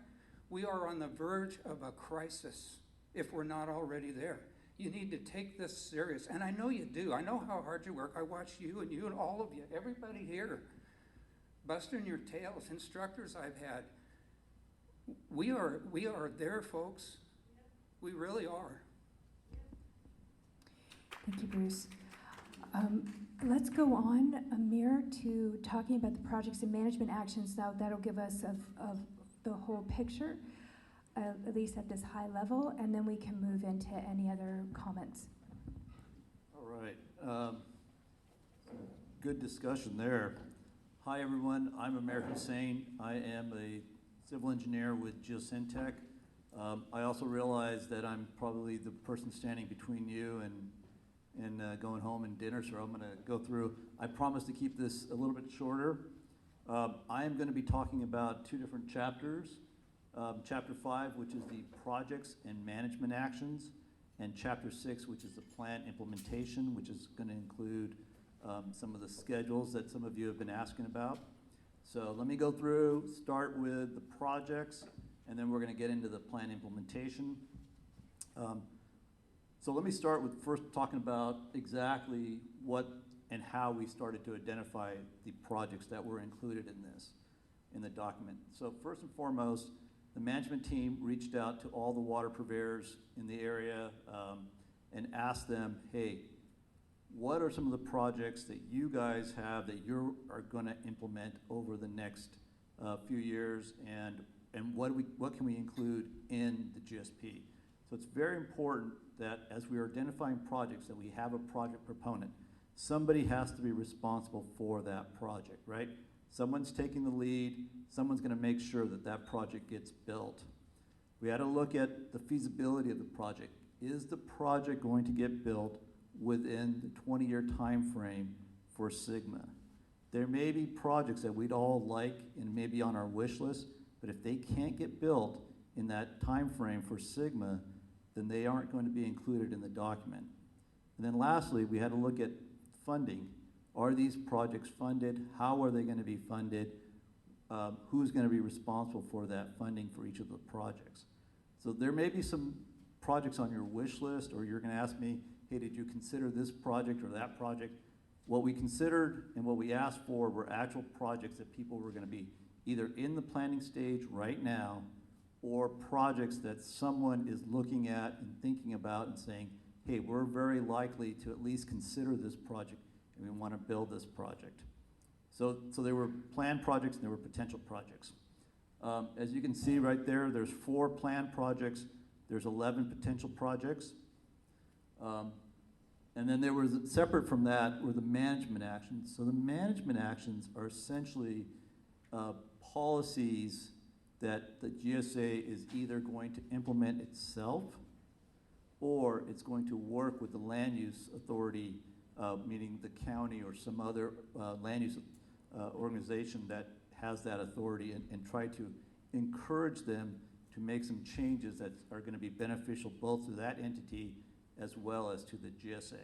we are on the verge of a crisis if we're not already there. You need to take this serious, and I know you do. I know how hard you work. I watch you and all of you, everybody here, busting your tails, instructors I've had. We are there, folks. We really are. Thank you, Bruce. Let's go on, Amir, to talking about the projects and management actions. Now that'll give us of the whole picture, at least at this high level, and then we can move into any other comments. All right. Good discussion there. Hi, everyone. I'm Amir Hussain. I am a civil engineer with Geosyntek. I also realize that I'm probably the person standing between you and going home and dinner, so I'm going to go through. I promise to keep this a little bit shorter. I am going to be talking about two different chapters. Chapter 5, which is the projects and management actions, and Chapter 6, which is the plan implementation, which is going to include some of the schedules that some of you have been asking about. So let me go through, start with the projects, and then we're going to get into the plan implementation. So let me start with first talking about exactly what and how we started to identify the projects that were included in the document. So first and foremost, the management team reached out to all the water purveyors in the area and asked them, hey, what are some of the projects that you guys have that you are going to implement over the next few years, and what can we include in the GSP? So it's very important that as we are identifying projects that we have a project proponent. Somebody has to be responsible for that project, right? Someone's taking the lead, someone's going to make sure that that project gets built. We had to look at the feasibility of the project. Is the project going to get built within the 20-year time frame for Sigma? There may be projects that we'd all like and maybe on our wish list, but if they can't get built in that time frame for Sigma, then they aren't going to be included in the document. And then lastly, we had to look at funding. Are these projects funded? How are they going to be funded? Who's going to be responsible for that funding for each of the projects? So there may be some projects on your wish list, or you're going to ask me, hey, did you consider this project or that project? What we considered and what we asked for were actual projects that people were going to be either in the planning stage right now, or projects that someone is looking at and thinking about and saying, hey, we're very likely to at least consider this project and we want to build this project. So there were planned projects and there were potential projects. As you can see right there, there's 4 planned projects, there's 11 potential projects. And then there was, separate from that, were the management actions. So the management actions are essentially policies that the GSA is either going to implement itself or it's going to work with the land use authority, meaning the county or some other land use organization that has that authority, and try to encourage them to make some changes that are going to be beneficial both to that entity as well as to the GSA.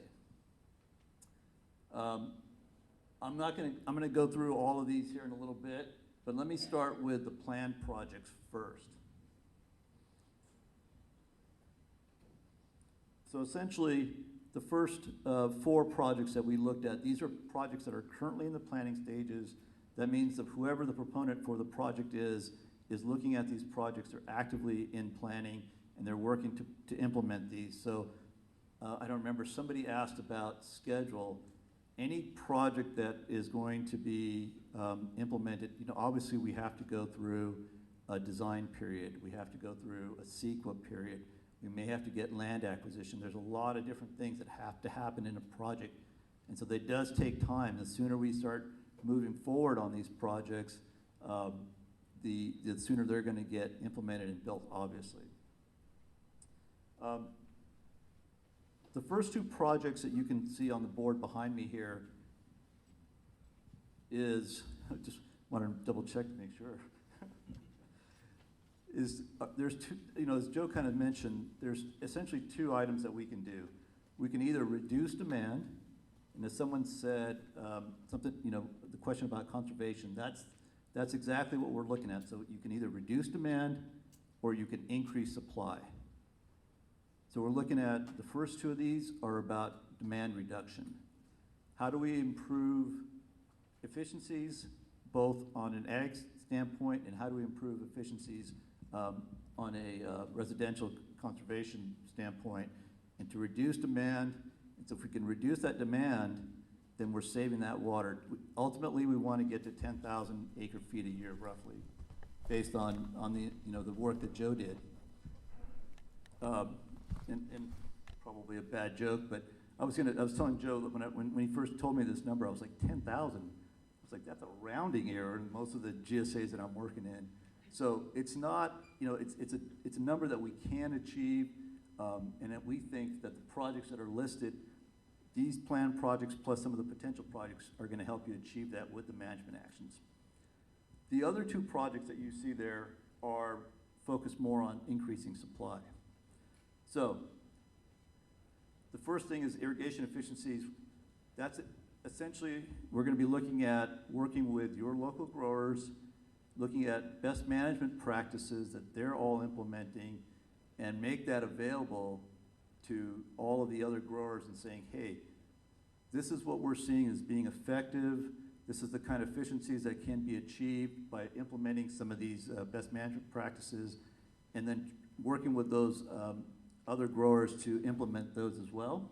I'm going to go through all of these here in a little bit, but let me start with the planned projects first. So essentially, the first 4 projects that we looked at, these are projects that are currently in the planning stages. That means that whoever the proponent for the project is looking at these projects. They're actively in planning and they're working to implement these. So I don't remember, somebody asked about schedule. Any project that is going to be implemented, obviously we have to go through a design period. We have to go through a CEQA period. We may have to get land acquisition. There's a lot of different things that have to happen in a project. And so it does take time. The sooner we start moving forward on these projects, the sooner they're going to get implemented and built, obviously. The first 2 projects that you can see on the board behind me here I just want to double check to make sure, is there's two, as Joe kind of mentioned, there's essentially two items that we can do. We can either reduce demand, and as someone said, something, the question about conservation, that's exactly what we're looking at. So you can either reduce demand or you can increase supply. So we're looking at the first two of these are about demand reduction. How do we improve efficiencies, both on an ag standpoint, and how do we improve efficiencies on a residential conservation standpoint? And to reduce demand, and so if we can reduce that demand, then we're saving that water. Ultimately, we want to get to 10,000 acre feet a year, roughly, based on the the work that Joe did. And probably a bad joke, but I was telling Joe that when he first told me this number, I was like 10,000. I was like, that's a rounding error in most of the GSAs that I'm working in. So it's not, it's a number that we can achieve, and that we think that the projects that are listed, these planned projects plus some of the potential projects are going to help you achieve that with the management actions. The other two projects that you see there are focused more on increasing supply. So the first thing is irrigation efficiencies. That's essentially, we're going to be looking at working with your local growers, looking at best management practices that they're all implementing, and make that available to all of the other growers and saying, hey, this is what we're seeing as being effective. This is the kind of efficiencies that can be achieved by implementing some of these best management practices, and then working with those other growers to implement those as well.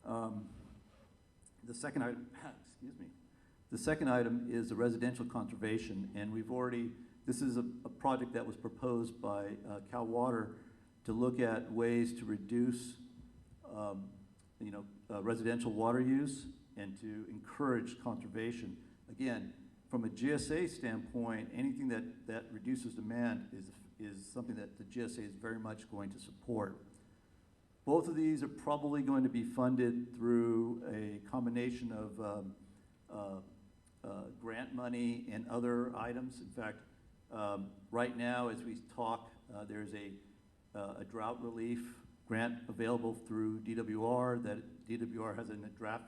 The second item, excuse me, the second item is the residential conservation, and this is a project that was proposed by Cal Water to look at ways to reduce residential water use and to encourage conservation. Again, from a GSA standpoint, anything that reduces demand is something that the GSA is very much going to support. Both of these are probably going to be funded through a combination of grant money and other items. In fact, right now as we talk, there's a drought relief grant available through DWR that DWR has in a draft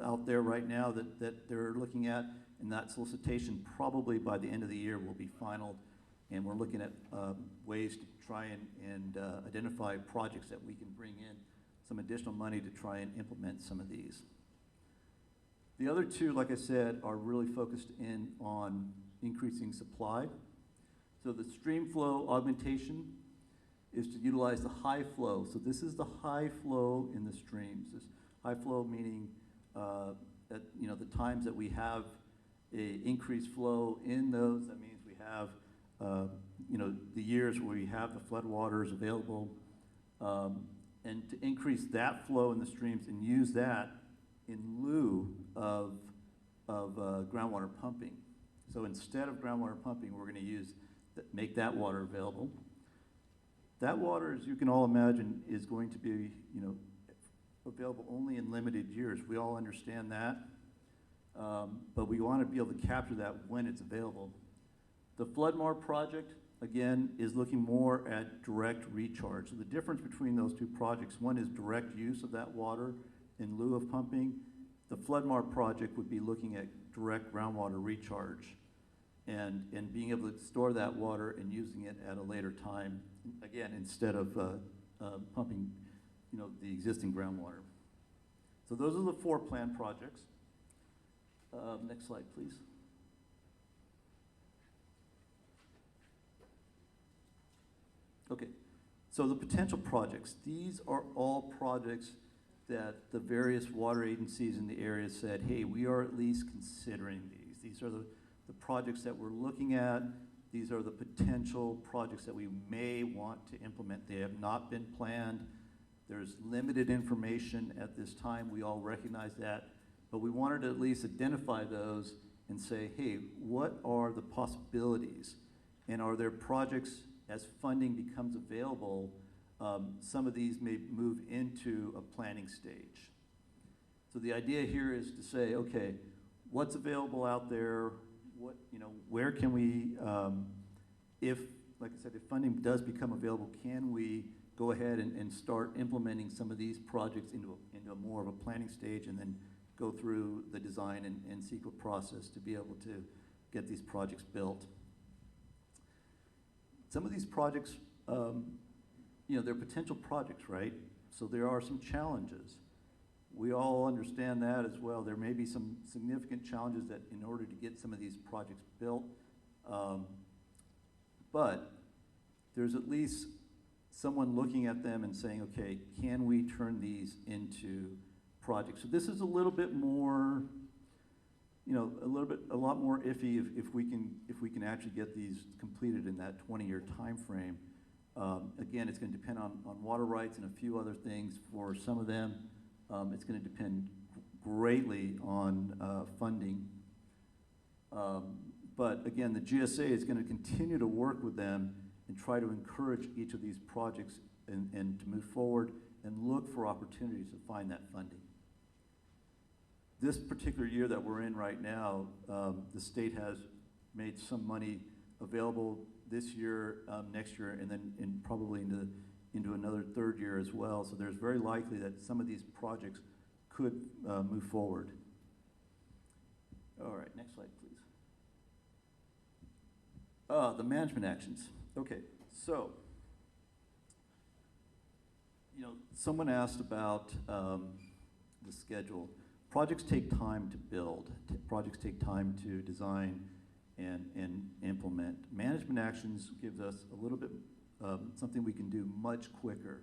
out there right now that they're looking at, and that solicitation probably by the end of the year will be finalized, and we're looking at ways to try and identify projects that we can bring in some additional money to try and implement some of these. The other two, like I said, are really focused in on increasing supply. So the stream flow augmentation is to utilize the high flow. So this is the high flow in the streams. This high flow meaning that the times that we have a increased flow in those, that means we have the years where we have the floodwaters available, and to increase that flow in the streams and use that in lieu of groundwater pumping. So instead of groundwater pumping, we're going to make that water available. That water, as you can all imagine, is going to be available only in limited years. We all understand that, but we want to be able to capture that when it's available. The Floodmar project, again, is looking more at direct recharge. So the difference between those two projects, one is direct use of that water in lieu of pumping. The Floodmar project would be looking at direct groundwater recharge and being able to store that water and using it at a later time, again, instead of pumping the existing groundwater. So those are the 4 planned projects. Next slide, please. Okay, so the potential projects. These are all projects that the various water agencies in the area said, hey, we are at least considering these. These are the projects that we're looking at. These are the potential projects that we may want to implement. They have not been planned. There's limited information at this time. We all recognize that. But we wanted to at least identify those and say, hey, what are the possibilities? And are there projects, as funding becomes available, some of these may move into a planning stage. So the idea here is to say, okay, what's available out there? where can we, if, like I said, if funding does become available, can we go ahead and start implementing some of these projects into a more of a planning stage, and then go through the design and CEQA process to be able to get these projects built. Some of these projects, they're potential projects, right? So there are some challenges. We all understand that as well. There may be some significant challenges that in order to get some of these projects built, but there's at least someone looking at them and saying, okay, can we turn these into projects? So this is a little bit more, a lot more iffy if we can actually get these completed in that 20-year time frame. Again, it's going to depend on water rights and a few other things for some of them. It's going to depend greatly on funding. But again, the GSA is going to continue to work with them and try to encourage each of these projects and to move forward and look for opportunities to find that funding. This particular year that we're in right now, the state has made some money available this year, next year, and then probably into another third year as well. So there's very likely that some of these projects could move forward. All right, next slide, please. The management actions. Okay, so, someone asked about the schedule. Projects take time to build. Projects take time to design and implement. Management actions gives us a little bit something we can do much quicker.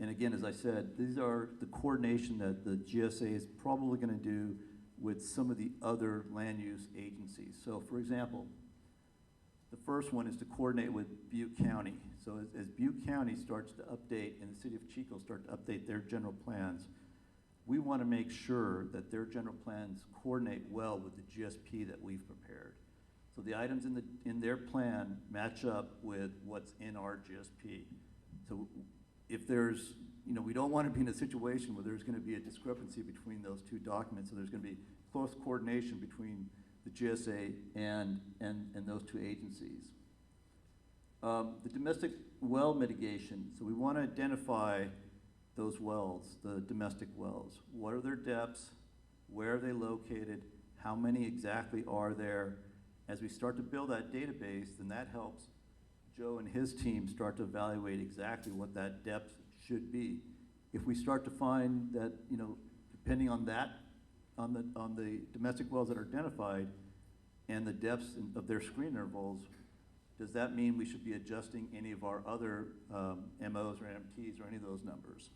And again, as I said, these are the coordination that the GSA is probably going to do with some of the other land use agencies. So for example, the first one is to coordinate with Butte County. So as Butte County starts to update and the city of Chico start to update their general plans, we want to make sure that their general plans coordinate well with the GSP that we've prepared. So the items in their plan match up with what's in our GSP. So if there's, we don't want to be in a situation where there's going to be a discrepancy between those two documents. So there's going to be close coordination between the GSA and those two agencies. The domestic well mitigation. So we want to identify those wells, the domestic wells. What are their depths? Where are they located? How many exactly are there? As we start to build that database, then that helps Joe and his team start to evaluate exactly what that depth should be. If we start to find that, depending on that, on the domestic wells that are identified and the depths of their screen intervals, does that mean we should be adjusting any of our other MOs or MTs or any of those numbers?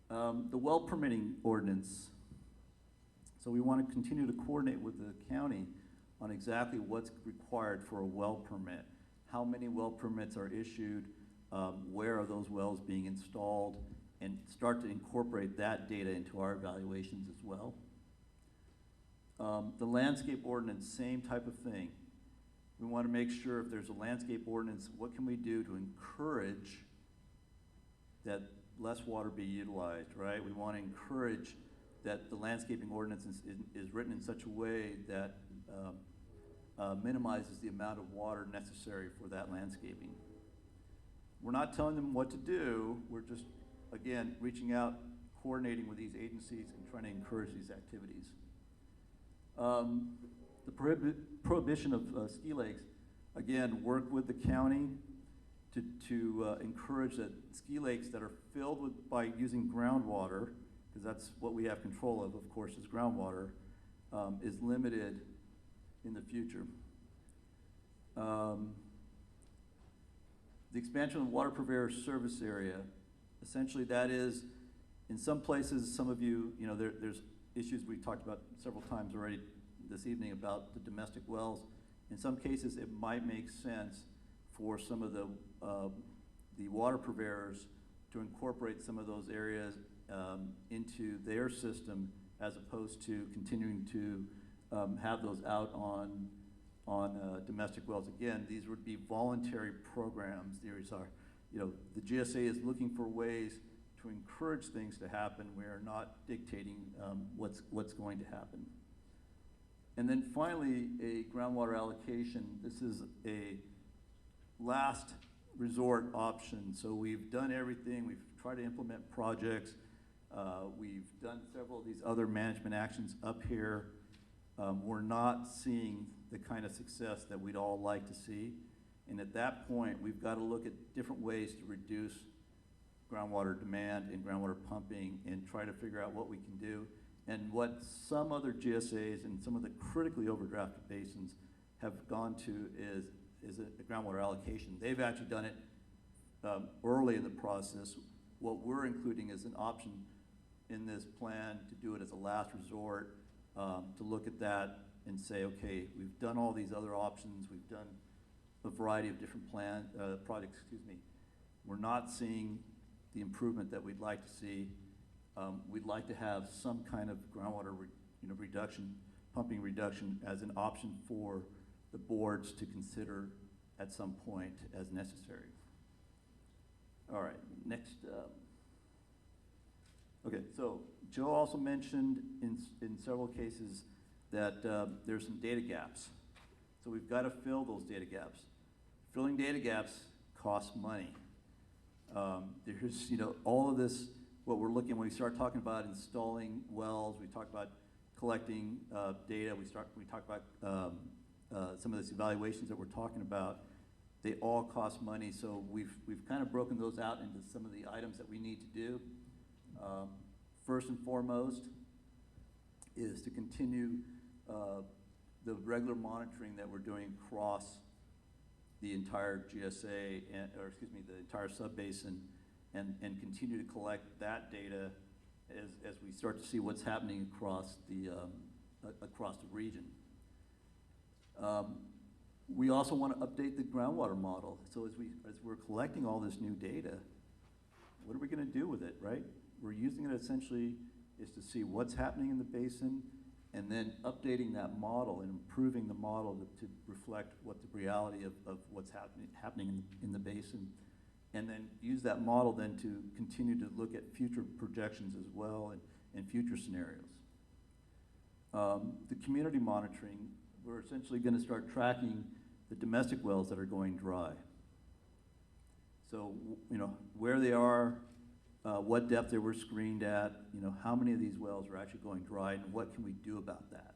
The well permitting ordinance. So we want to continue to coordinate with the county on exactly what's required for a well permit. How many well permits are issued? Where are those wells being installed? And start to incorporate that data into our evaluations as well. The landscape ordinance, same type of thing. We want to make sure if there's a landscape ordinance, what can we do to encourage that less water be utilized, right? We want to encourage that the landscaping ordinance is written in such a way that minimizes the amount of water necessary for that landscaping. We're not telling them what to do. We're just, again, reaching out, coordinating with these agencies and trying to encourage these activities. The prohibition of ski lakes, again, work with the county to encourage that ski lakes that are filled by using groundwater, because that's what we have control of course, is groundwater, is limited in the future. The expansion of water purveyor service area, essentially that is, in some places, some of you, there's issues we talked about several times already this evening about the domestic wells. In some cases, it might make sense for some of the water purveyors to incorporate some of those areas into their system, as opposed to continuing to have those out on domestic wells. Again, these would be voluntary programs. These are, the GSA is looking for ways to encourage things to happen. We are not dictating what's going to happen. And then finally, a groundwater allocation. This is a last resort option. So we've done everything. We've tried to implement projects. We've done several of these other management actions up here. We're not seeing the kind of success that we'd all like to see. And at that point, we've got to look at different ways to reduce groundwater demand and groundwater pumping and try to figure out what we can do. And what some other GSAs and some of the critically overdrafted basins have gone to is a groundwater allocation. They've actually done it early in the process. What we're including is an option in this plan to do it as a last resort, to look at that and say, okay, we've done all these other options, we've done a variety of different projects, We're not seeing the improvement that we'd like to see. We'd like to have some kind of groundwater reduction, pumping reduction as an option for the boards to consider at some point as necessary. All right, next. Okay, so Joe also mentioned in several cases that there's some data gaps. So we've got to fill those data gaps. Filling data gaps costs money. There's, all of this, what we're looking, when we start talking about installing wells, we talk about collecting data, we talk about some of these evaluations that we're talking about, they all cost money. So we've kind of broken those out into some of the items that we need to do. First and foremost is to continue the regular monitoring that we're doing across the entire GSA, the entire subbasin, and continue to collect that data as we start to see what's happening across the region. We also want to update the groundwater model. So as we're collecting all this new data, what are we going to do with it, right? We're using it essentially is to see what's happening in the basin, and then updating that model and improving the model to reflect what the reality of what's happening in the basin. And then use that model then to continue to look at future projections as well and future scenarios. The community monitoring, we're essentially going to start tracking the domestic wells that are going dry. So, where they are, what depth they were screened at, how many of these wells are actually going dry, and what can we do about that?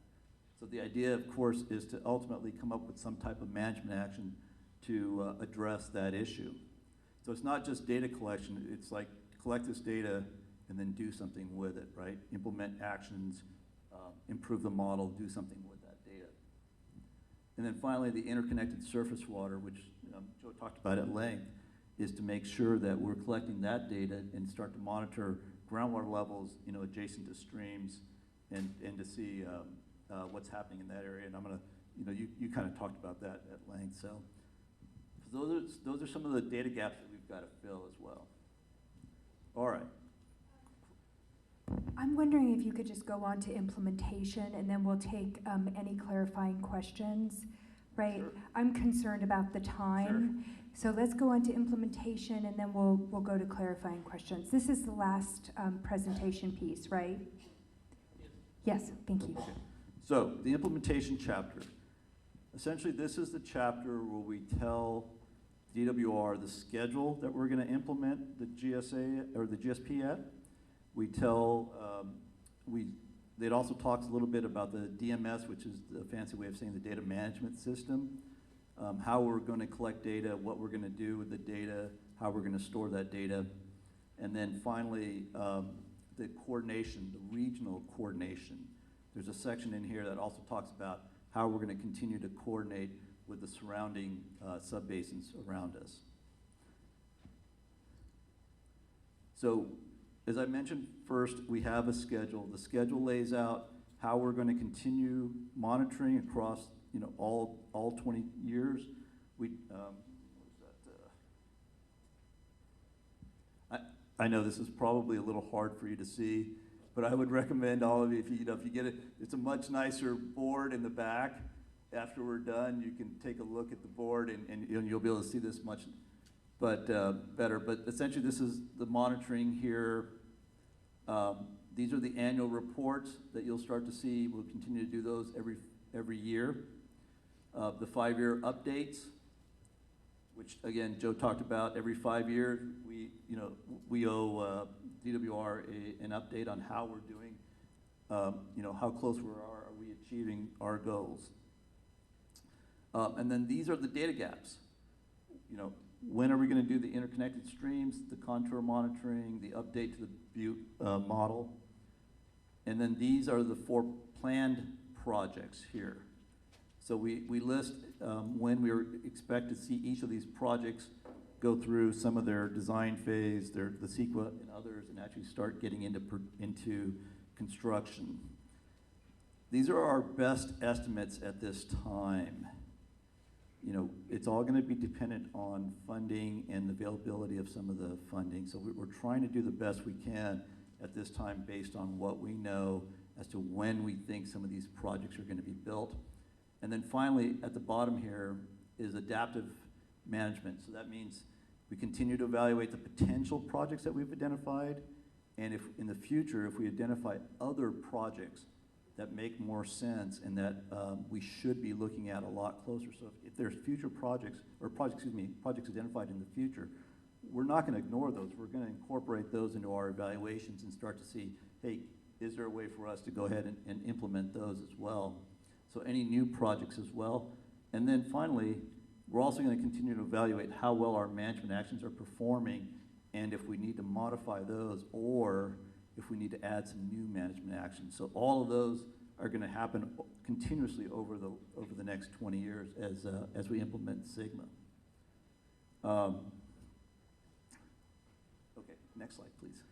So the idea, of course, is to ultimately come up with some type of management action to address that issue. So it's not just data collection, it's like collect this data and then do something with it, right? Implement actions, improve the model, do something with that data. And then finally, the interconnected surface water, which Joe talked about at length, is to make sure that we're collecting that data and start to monitor groundwater levels, adjacent to streams, and to see what's happening in that area. And I'm gonna, you kind of talked about that at length. So those are some of the data gaps that we've got to fill as well. All right. I'm wondering if you could just go on to implementation, and then we'll take any clarifying questions, right? Sure. I'm concerned about the time. Sure. So let's go on to implementation, and then we'll go to clarifying questions. This is the last presentation piece, right? Yes, thank you. Okay. So the implementation chapter. Essentially, this is the chapter where we tell DWR the schedule that we're going to implement the GSA or the GSP at. We tell, it also talks a little bit about the DMS, which is the fancy way of saying the data management system, how we're going to collect data, what we're going to do with the data, how we're going to store that data, and then finally, the coordination, the regional coordination. There's a section in here that also talks about how we're going to continue to coordinate with the surrounding subbasins around us. So, as I mentioned first, we have a schedule. The schedule lays out how we're going to continue monitoring across, all 20 years. I know this is probably a little hard for you to see, but I would recommend all of you, if you get it, it's a much nicer board in the back. After we're done, you can take a look at the board, and you'll be able to see this much better. But essentially, this is the monitoring here. These are the annual reports that you'll start to see. We'll continue to do those every year. The 5-year updates, which again, Joe talked about, every 5 years, we owe DWR an update on how we're doing, how close are we achieving our goals. And then these are the data gaps. When are we going to do the interconnected streams, the contour monitoring, the update to the Butte model? And then these are the 4 planned projects here. So we list when we expect to see each of these projects go through some of their design phase, the CEQA and others, and actually start getting into construction. These are our best estimates at this time. It's all going to be dependent on funding and the availability of some of the funding. So we're trying to do the best we can at this time based on what we know as to when we think some of these projects are going to be built. And then finally, at the bottom here is adaptive management. So that means we continue to evaluate the potential projects that we've identified, and if in the future, if we identify other projects that make more sense and that we should be looking at a lot closer. So if there's future projects, or projects identified in the future, we're not going to ignore those. We're going to incorporate those into our evaluations and start to see, hey, is there a way for us to go ahead and implement those as well? So any new projects as well. And then finally, we're also going to continue to evaluate how well our management actions are performing and if we need to modify those or if we need to add some new management actions. So all of those are going to happen continuously over the next 20 years as we implement Sigma. Okay, next slide, please.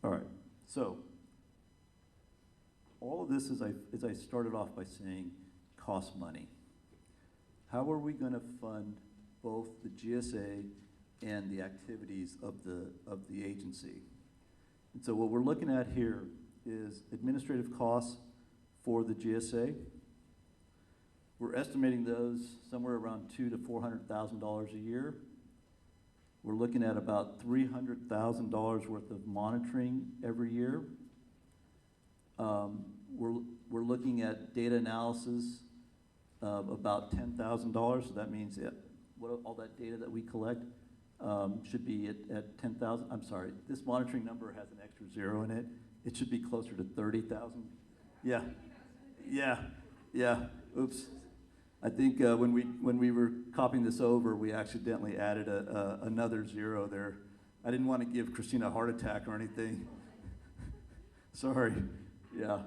All right, so all of this, as I started off by saying, costs money. How are we going to fund both the GSA and the activities of the agency? And so what we're looking at here is administrative costs for the GSA. We're estimating those somewhere around $200,000 to $400,000 a year. We're looking at about $300,000 worth of monitoring every year. We're looking at data analysis of about $10,000. So that means all that data that we collect should be at 10,000. I'm sorry, this monitoring number has an extra 0 in it. It should be closer to 30,000. Yeah. Oops. I think when we were copying this over, we accidentally added another 0 there. I didn't want to give Christina a heart attack or anything. Sorry. Yeah.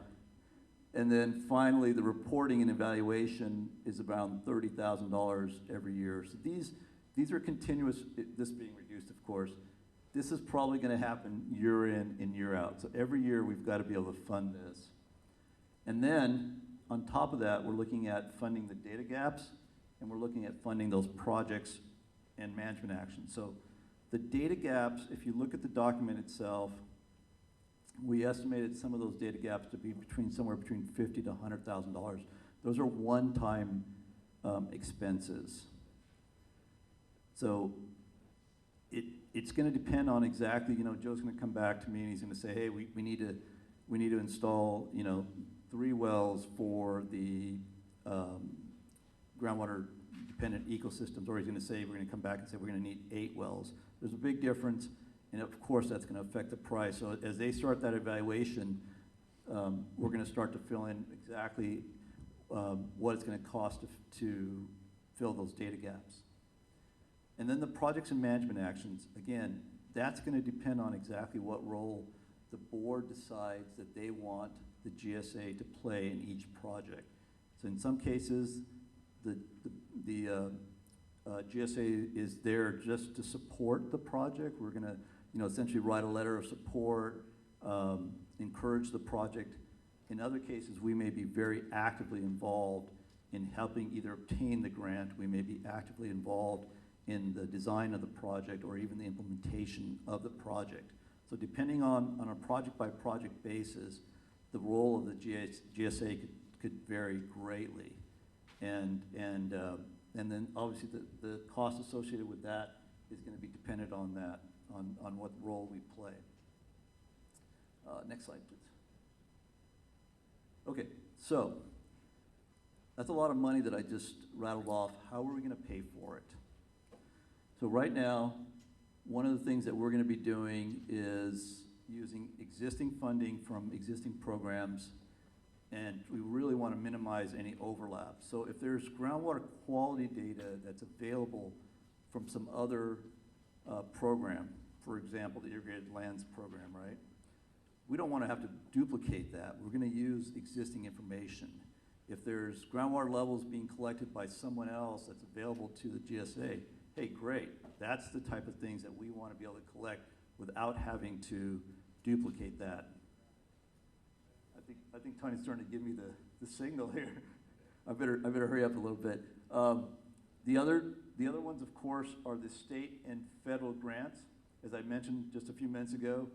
And then finally, the reporting and evaluation is around $30,000 every year. So these are continuous, this being reduced, of course. This is probably going to happen year in and year out. So every year, we've got to be able to fund this. And then, on top of that, we're looking at funding the data gaps, and we're looking at funding those projects and management actions. So the data gaps, if you look at the document itself, we estimated some of those data gaps to be somewhere between $50,000 to $100,000. Those are one-time expenses. So it's going to depend on exactly, Joe's going to come back to me and he's going to say, hey, we need to install, 3 wells for the groundwater dependent ecosystems, or he's going to say, we're going to come back and say we're going to need 8 wells. There's a big difference. And of course, that's going to affect the price. So as they start that evaluation, we're going to start to fill in exactly what it's going to cost to fill those data gaps. And then the projects and management actions, again, that's going to depend on exactly what role the board decides that they want the GSA to play in each project. So in some cases, the GSA is there just to support the project. We're going to essentially write a letter of support, encourage the project. In other cases, we may be very actively involved in helping either obtain the grant, we may be actively involved in the design of the project or even the implementation of the project. So depending on a project-by-project basis, the role of the GSA could vary greatly. And then obviously the cost associated with that is going to be dependent on that. On what role we play. Next slide, please. Okay, so that's a lot of money that I just rattled off. How are we gonna pay for it? So right now, one of the things that we're gonna be doing is using existing funding from existing programs, and we really wanna minimize any overlap. So if there's groundwater quality data that's available from some other program, for example, the Irrigated Lands Program, right? We don't wanna have to duplicate that. We're gonna use existing information. If there's groundwater levels being collected by someone else that's available to the GSA, hey, great. That's the type of things that we want to be able to collect without having to duplicate that. I think Tony's starting to give me the signal here. I better hurry up a little bit. The other ones, of course, are the state and federal grants. As I mentioned just a few minutes ago,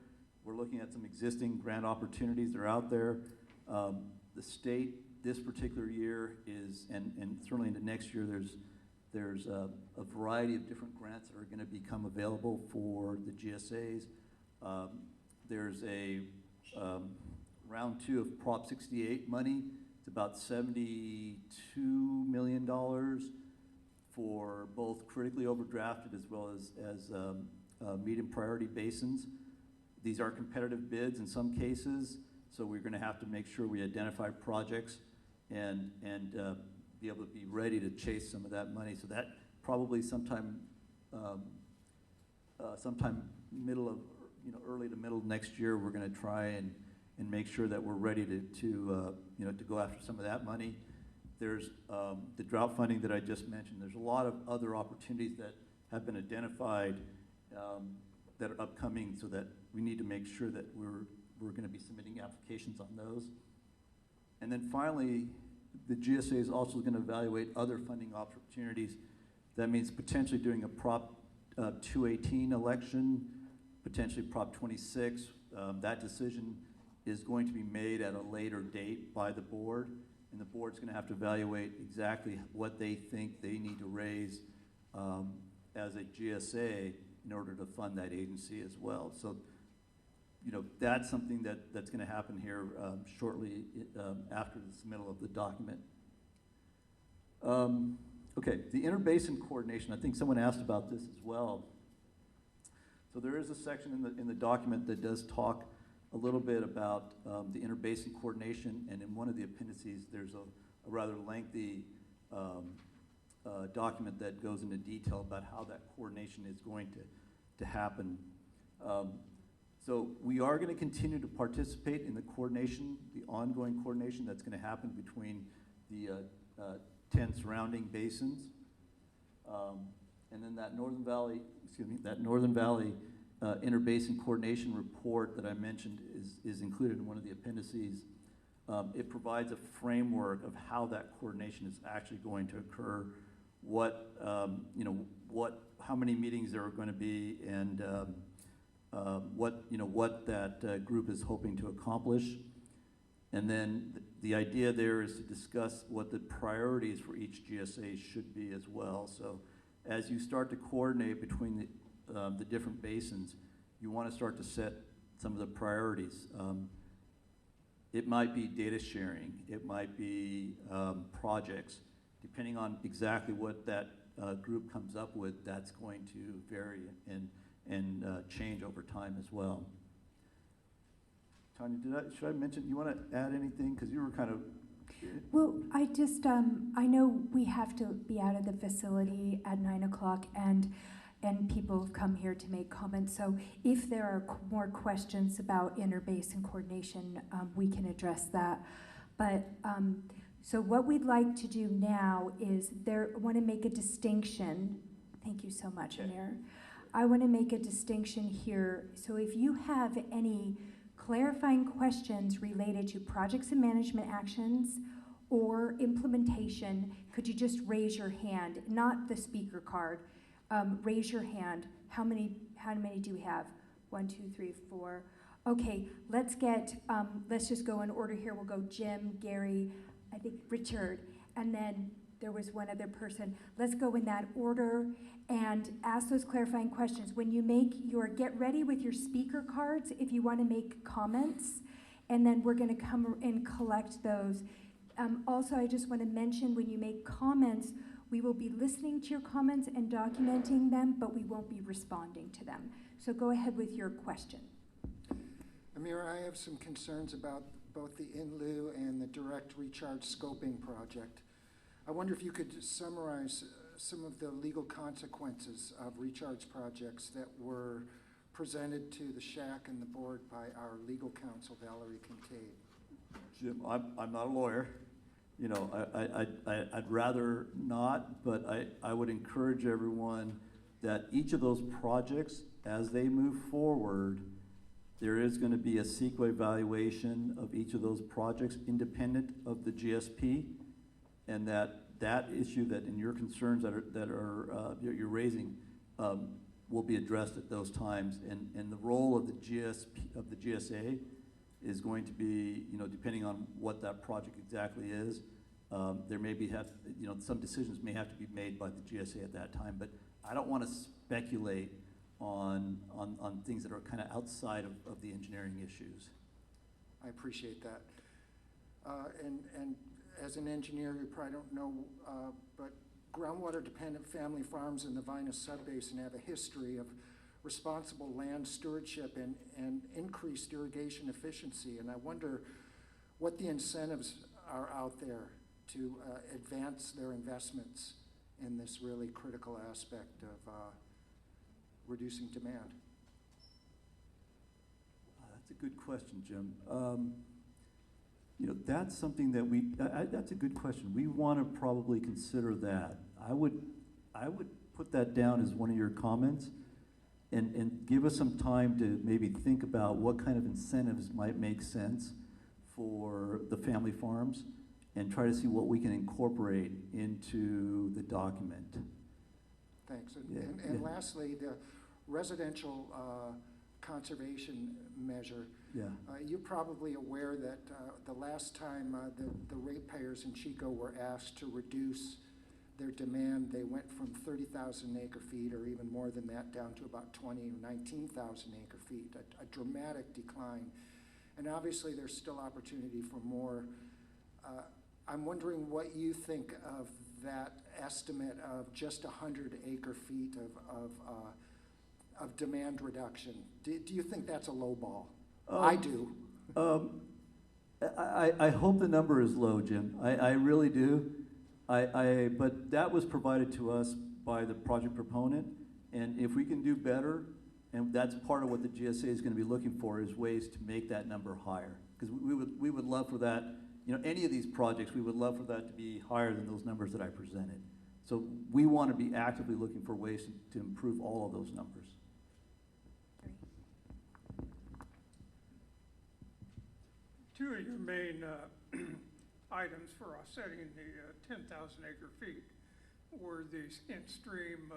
we're looking at some existing grant opportunities that are out there. The state this particular year is, and certainly into next year, there's a variety of different grants that are going to become available for the GSAs. There's a round 2 of Prop 68 money. It's about $72 million for both critically overdrafted as well as medium priority basins. These are competitive bids in some cases, so we're going to have to make sure we identify projects and be able to be ready to chase some of that money. So that probably sometime middle of, early to middle of next year, we're going to try and make sure that we're ready to go after some of that money. There's the drought funding that I just mentioned. There's a lot of other opportunities that have been identified that are upcoming, so that we need to make sure that we're going to be submitting applications on those. And then finally, the GSA is also going to evaluate other funding opportunities. That means potentially doing a Prop 218 election, potentially Prop 26. That decision is going to be made at a later date by the board, and the board's going to have to evaluate exactly what they think they need to raise as a GSA in order to fund that agency as well. So, that's something that's going to happen here shortly after the submittal of the document. Okay, the interbasin coordination. I think someone asked about this as well. So there is a section in the document that does talk a little bit about the interbasin coordination, and in one of the appendices, there's a rather lengthy document that goes into detail about how that coordination is going to happen. So we are going to continue to participate in the coordination, the ongoing coordination that's going to happen between the 10 surrounding basins. And then that Northern Valley interbasin coordination report that I mentioned is included in one of the appendices. It provides a framework of how that coordination is actually going to occur, how many meetings there are going to be, and what that group is hoping to accomplish. And then the idea there is to discuss what the priorities for each GSA should be as well. So as you start to coordinate between the different basins, you want to start to set some of the priorities. It might be data sharing, it might be projects. Depending on exactly what that group comes up with, that's going to vary and change over time as well. Tanya, should I mention, you want to add anything? Because you were kind of... Well, I just, I know we have to be out of the facility at 9 o'clock, and people have come here to make comments. So if there are more questions about interbasin coordination, we can address that. But so what we'd like to do now is want to make a distinction. Thank you so much, Amir. I want to make a distinction here. So if you have any clarifying questions related to projects and management actions or implementation, could you just raise your hand? Not the speaker card. Raise your hand. How many do we have? 1, 2, 3, 4. Okay, let's just go in order here. We'll go Jim, Gary, I think Richard, and then there was one other person. Let's go in that order and ask those clarifying questions. When you get ready with your speaker cards if you want to make comments, and then we're going to come and collect those. Also, I just want to mention, when you make comments, we will be listening to your comments and documenting them, but we won't be responding to them. So go ahead with your question. Amira, I have some concerns about both the in lieu and the direct recharge scoping project. I wonder if you could summarize some of the legal consequences of recharge projects that were presented to the SHAC and the board by our legal counsel, Valerie Kincaid. Jim, I'm not a lawyer. You know, I'd rather not, but I would encourage everyone that each of those projects, as they move forward, there is going to be a CEQA evaluation of each of those projects independent of the GSP, and that issue that in your concerns you're raising will be addressed at those times, and the role of the GSA is going to be, you know, depending on what that project exactly is, there may be some decisions may have to be made by the GSA at that time, but I don't want to speculate on things that are kind of outside of the engineering issues. I appreciate that. And as an engineer, you probably don't know, but groundwater-dependent family farms in the VINA subbasin have a history of responsible land stewardship and increased irrigation efficiency. And I wonder what the incentives are out there to advance their investments in this really critical aspect of reducing demand. That's a good question, Jim. You know, that's something that that's a good question. We want to probably consider that. I would put that down as one of your comments, and give us some time to maybe think about what kind of incentives might make sense for the family farms, and try to see what we can incorporate into the document. Thanks. And lastly, the residential conservation measure. Yeah. You're probably aware that the last time the ratepayers in Chico were asked to reduce their demand, they went from 30,000 acre feet or even more than that down to about 20 or 19,000 acre feet, a dramatic decline. And obviously there's still opportunity for more. I'm wondering what you think of that estimate of just 100 acre feet of demand reduction. Do you think that's a low ball? I do. I hope the number is low, Jim. I really do. But that was provided to us by the project proponent, and if we can do better, and that's part of what the GSA is going to be looking for, is ways to make that number higher. Because we would love for that, you know, any of these projects, we would love for that to be higher than those numbers that I presented. So we want to be actively looking for ways to improve all of those numbers. Two of your main items for offsetting the 10,000 acre feet were these in-stream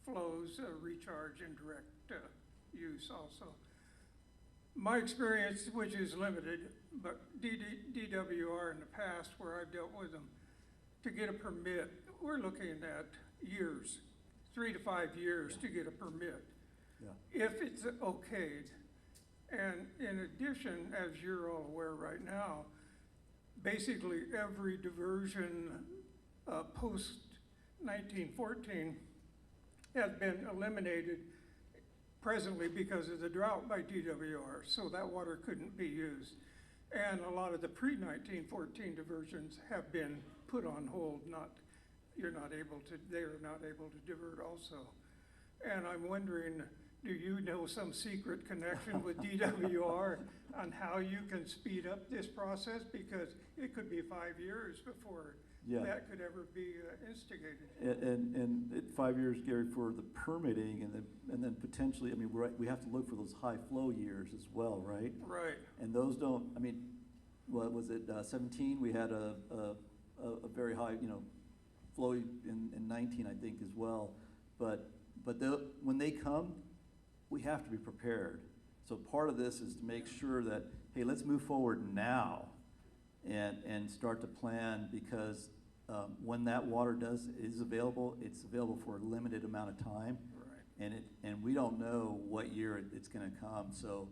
flows, recharge, and direct use also. My experience, which is limited, but DWR in the past where I've dealt with them, to get a permit, we're looking at years, 3 to 5 years to get a permit. Yeah. If it's okayed. And in addition, as you're all aware right now, basically every diversion post 1914 has been eliminated presently because of the drought by DWR, so that water couldn't be used. And a lot of the pre-1914 diversions have been put on hold, they're not able to divert also. And I'm wondering, do you know some secret connection with DWR on how you can speed up this process? Because it could be 5 years before that could ever be instigated. And 5 years, Gary, for the permitting, and then potentially, I mean, we have to look for those high flow years as well, right? Right. And those don't, I mean, what was it, 17? We had a very high, you know, flow in 19, I think, as well. But when they come, we have to be prepared. So part of this is to make sure that, hey, let's move forward now and start to plan, because when that water is available, it's available for a limited amount of time. Right. And we don't know what year it's going to come. So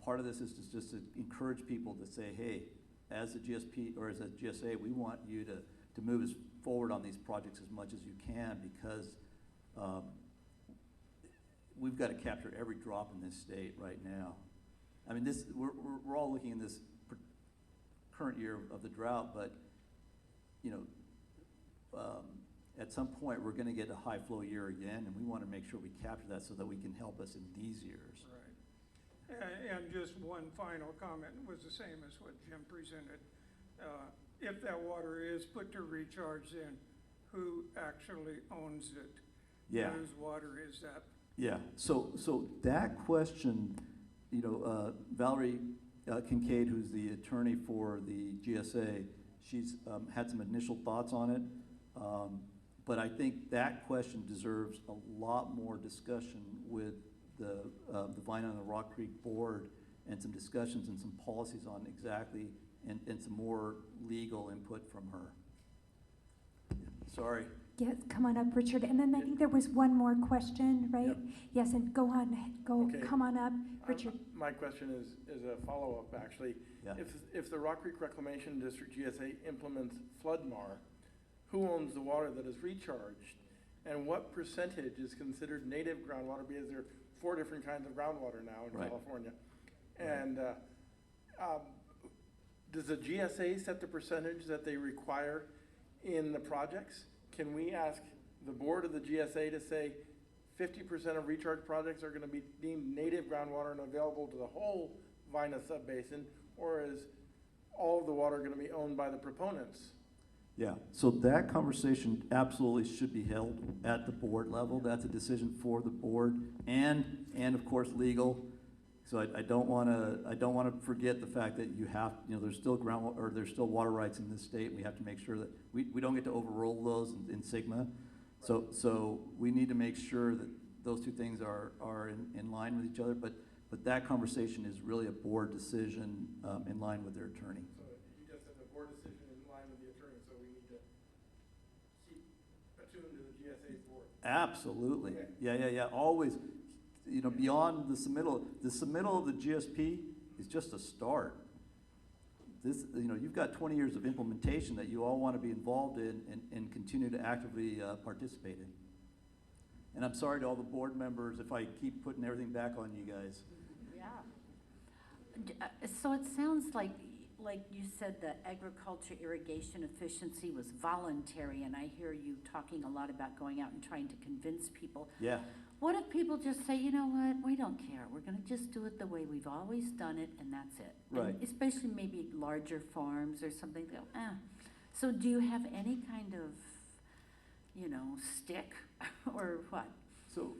Part of this is just to encourage people to say, hey, as a GSP or as a GSA, we want you to move us forward on these projects as much as you can, because we've got to capture every drop in this state right now. I mean, we're all looking in this current year of the drought, but you know, at some point we're going to get a high flow year again, and we want to make sure we capture that so that we can help us in these years. Right. And just one final comment was the same as what Jim presented. If that water is put to recharge, then who actually owns it? Yeah. Whose water is that? Yeah. So that question, you know, Valerie Kincaid, who's the attorney for the GSA, she's had some initial thoughts on it. But I think that question deserves a lot more discussion with the VINA and the Rock Creek Board, and some discussions and some policies on exactly, and some more legal input from her. Sorry. Yes, come on up, Richard. And then I think there was one more question, right? Yep. Yes, and go on, Okay. come on up, Richard. My question is a follow-up, actually. Yeah. If the Rock Creek Reclamation District GSA implements FloodMAR, who owns the water that is recharged? And what percentage is considered native groundwater? Because there are 4 different kinds of groundwater now in Right. California. And does the GSA set the percentage that they require in the projects? Can we ask the board of the GSA to say 50% of recharge projects are going to be deemed native groundwater and available to the whole VINA subbasin, or is all of the water going to be owned by the proponents? Yeah, so that conversation absolutely should be held at the board level. That's a decision for the board and of course legal. So I don't want to forget the fact that you have, you know, there's still there's still water rights in this state. We have to make sure that we don't get to overrule those in Sigma. So we need to make sure that those two things are in line with each other. But that conversation is really a board decision in line with their attorney. So you just said the board decision in line with the attorney, so we need to keep attuned to the GSA's board. Absolutely. Okay. Yeah. Always, you know, beyond the submittal of the GSP is just a start. This, you know, you've got 20 years of implementation that you all want to be involved in and continue to actively participate in. And I'm sorry to all the board members if I keep putting everything back on you guys. Yeah. So it sounds like you said that agriculture irrigation efficiency was voluntary, and I hear you talking a lot about going out and trying to convince people. Yeah. What if people just say, you know what, we don't care. We're going to just do it the way we've always done it, and that's it. Right. And especially maybe larger farms or something. They go, So do you have any kind of, you know, stick or what? So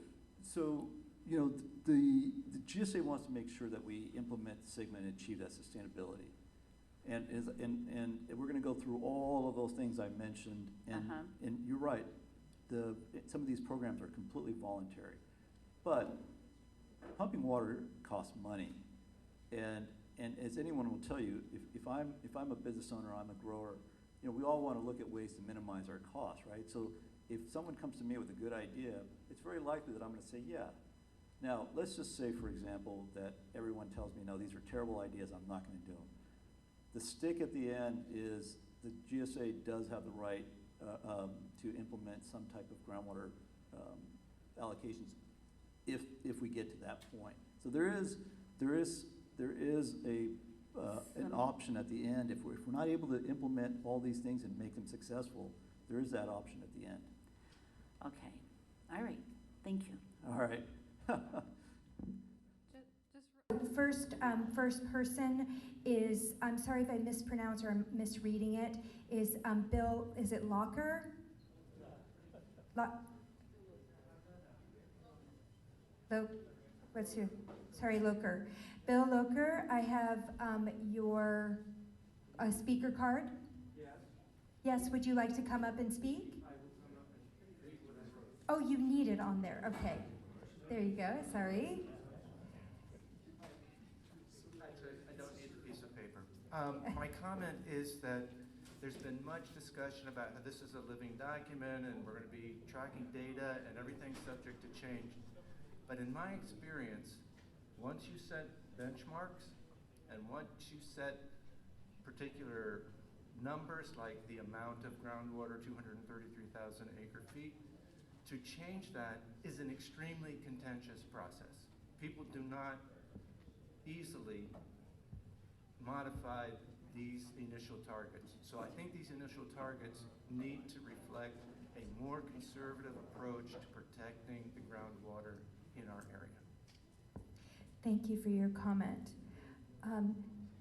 you know, the GSA wants to make sure that we implement Sigma and achieve that sustainability. And we're going to go through all of those things I mentioned. And you're right. Some of these programs are completely voluntary, but pumping water costs money, and as anyone will tell you, if I'm a business owner, I'm a grower, you know, we all want to look at ways to minimize our costs, right? So if someone comes to me with a good idea, it's very likely that I'm going to say yeah. Now let's just say, for example, that everyone tells me no, these are terrible ideas, I'm not going to do them. The stick at the end is the GSA does have the right to implement some type of groundwater allocations if we get to that point. So there is an option at the end. If we're not able to implement all these things and make them successful, there is that option at the end. Okay. All right. Thank you. All right. First person is, I'm sorry if I mispronounce or I'm misreading it, is Bill, is it Locker? Loker. Bill Loker, I have your speaker card. Yes. Yes, would you like to come up and speak? I will come up and speak what I wrote. Oh, you need it on there, okay. There you go, sorry. I don't need the piece of paper. My comment is that there's been much discussion about how this is a living document and we're going to be tracking data and everything's subject to change. But in my experience, Once you set benchmarks and once you set particular numbers like the amount of groundwater, 233,000 acre feet, to change that is an extremely contentious process. People do not easily modify these initial targets. So I think these initial targets need to reflect a more conservative approach to protecting the groundwater in our area. Thank you for your comment.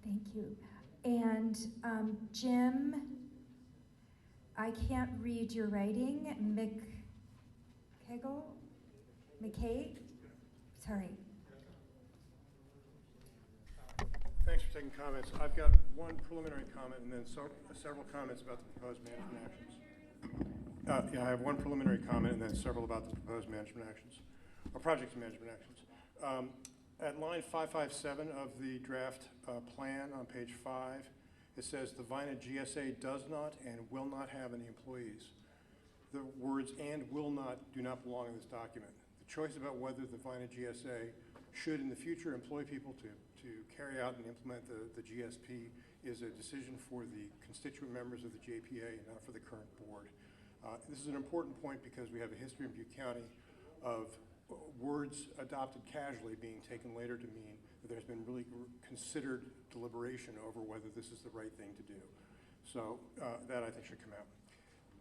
Thank you. And Jim, I can't read your writing. McKay? Sorry. Thanks for taking comments. I've got one preliminary comment and then several comments about the proposed management actions. I have one preliminary comment and then several about the proposed management actions, or project management actions. At line 557 of the draft plan on page 5, it says the VINA GSA does not and will not have any employees. The words "and will not" do not belong in this document. The choice about whether the VINA GSA should in the future employ people to carry out and implement the GSP is a decision for the constituent members of the JPA and not for the current board. This is an important point because we have a history in Butte County of words adopted casually being taken later to mean that there's been really considered deliberation over whether this is the right thing to do. So that I think should come out.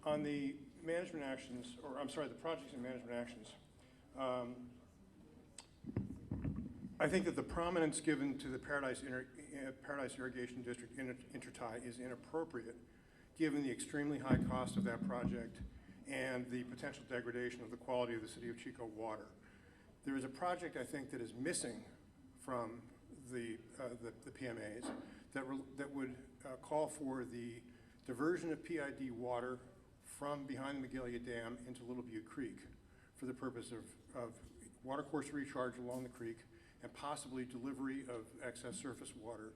On the management actions, or I'm sorry, the projects and management actions, I think that the prominence given to the Paradise Irrigation District intertie is inappropriate given the extremely high cost of that project and the potential degradation of the quality of the city of Chico water. There is a project, I think, that is missing from the PMAs that would call for the diversion of PID water from behind the Magalia Dam into Little Butte Creek for the purpose of watercourse recharge along the creek and possibly delivery of excess surface water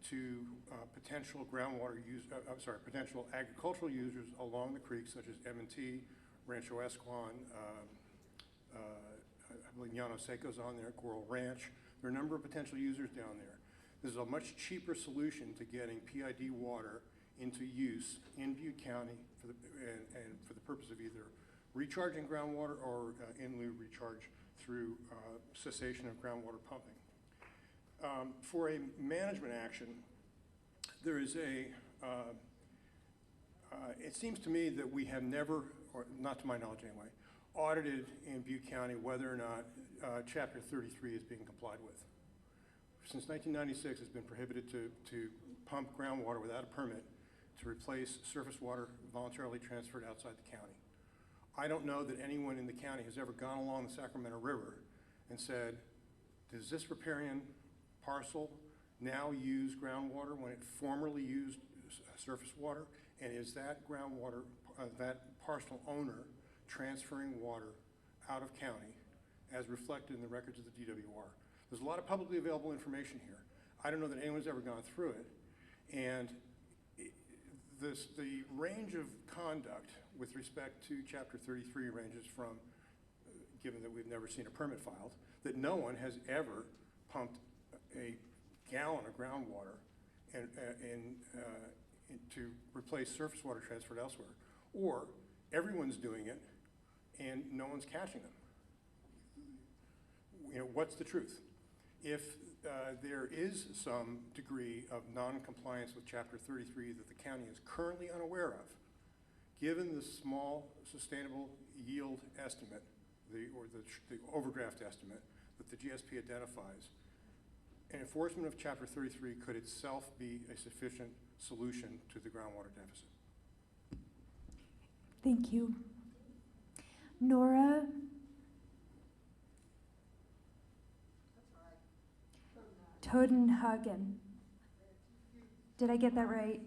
to potential potential agricultural users along the creek, such as M&T, Rancho Esquan, I believe Llano Seco's on there, Coral Ranch. There are a number of potential users down there. This is a much cheaper solution to getting PID water into use in Butte County for the purpose of either recharging groundwater or in lieu recharge through cessation of groundwater pumping. For a management action, there is it seems to me that we have never, or not to my knowledge anyway, audited in Butte County whether or not Chapter 33 is being complied with. Since 1996, it's been prohibited to pump groundwater without a permit to replace surface water voluntarily transferred outside the county. I don't know that anyone in the county has ever gone along the Sacramento River and said, does this riparian parcel now use groundwater when it formerly used surface water? And is that groundwater, that parcel owner transferring water out of county as reflected in the records of the DWR? There's a lot of publicly available information here. I don't know that anyone's ever gone through it. And the range of conduct with respect to Chapter 33 ranges from, given that we've never seen a permit filed, that no one has ever pumped a gallon of groundwater to replace surface water transferred elsewhere, or everyone's doing it and no one's catching them. You know, what's the truth? If there is some degree of non-compliance with Chapter 33 that the county is currently unaware of, given the small sustainable yield estimate, the overdraft estimate that the GSP identifies, an enforcement of Chapter 33 could itself be a sufficient solution to the groundwater deficit. Thank you. Nora? Todenhagen. Did I get that right?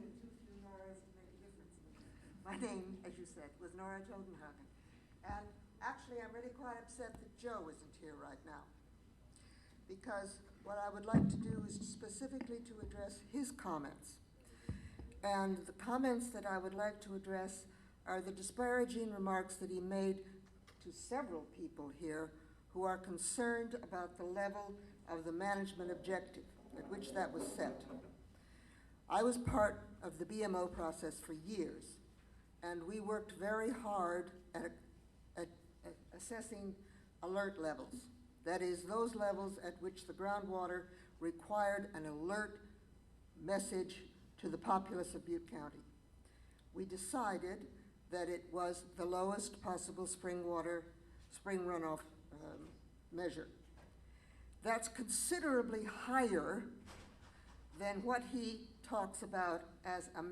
My name, as you said, was Nora Todenhagen. And actually, I'm really quite upset that Joe isn't here right now. Because what I would like to do is specifically to address his comments. And the comments that I would like to address are the disparaging remarks that he made to several people here who are concerned about the level of the management objective at which that was set. I was part of the BMO process for years, and we worked very hard at assessing alert levels. That is, those levels at which the groundwater required an alert message to the populace of Butte County. We decided that it was the lowest possible spring runoff measure. That's considerably higher than what he talks about as a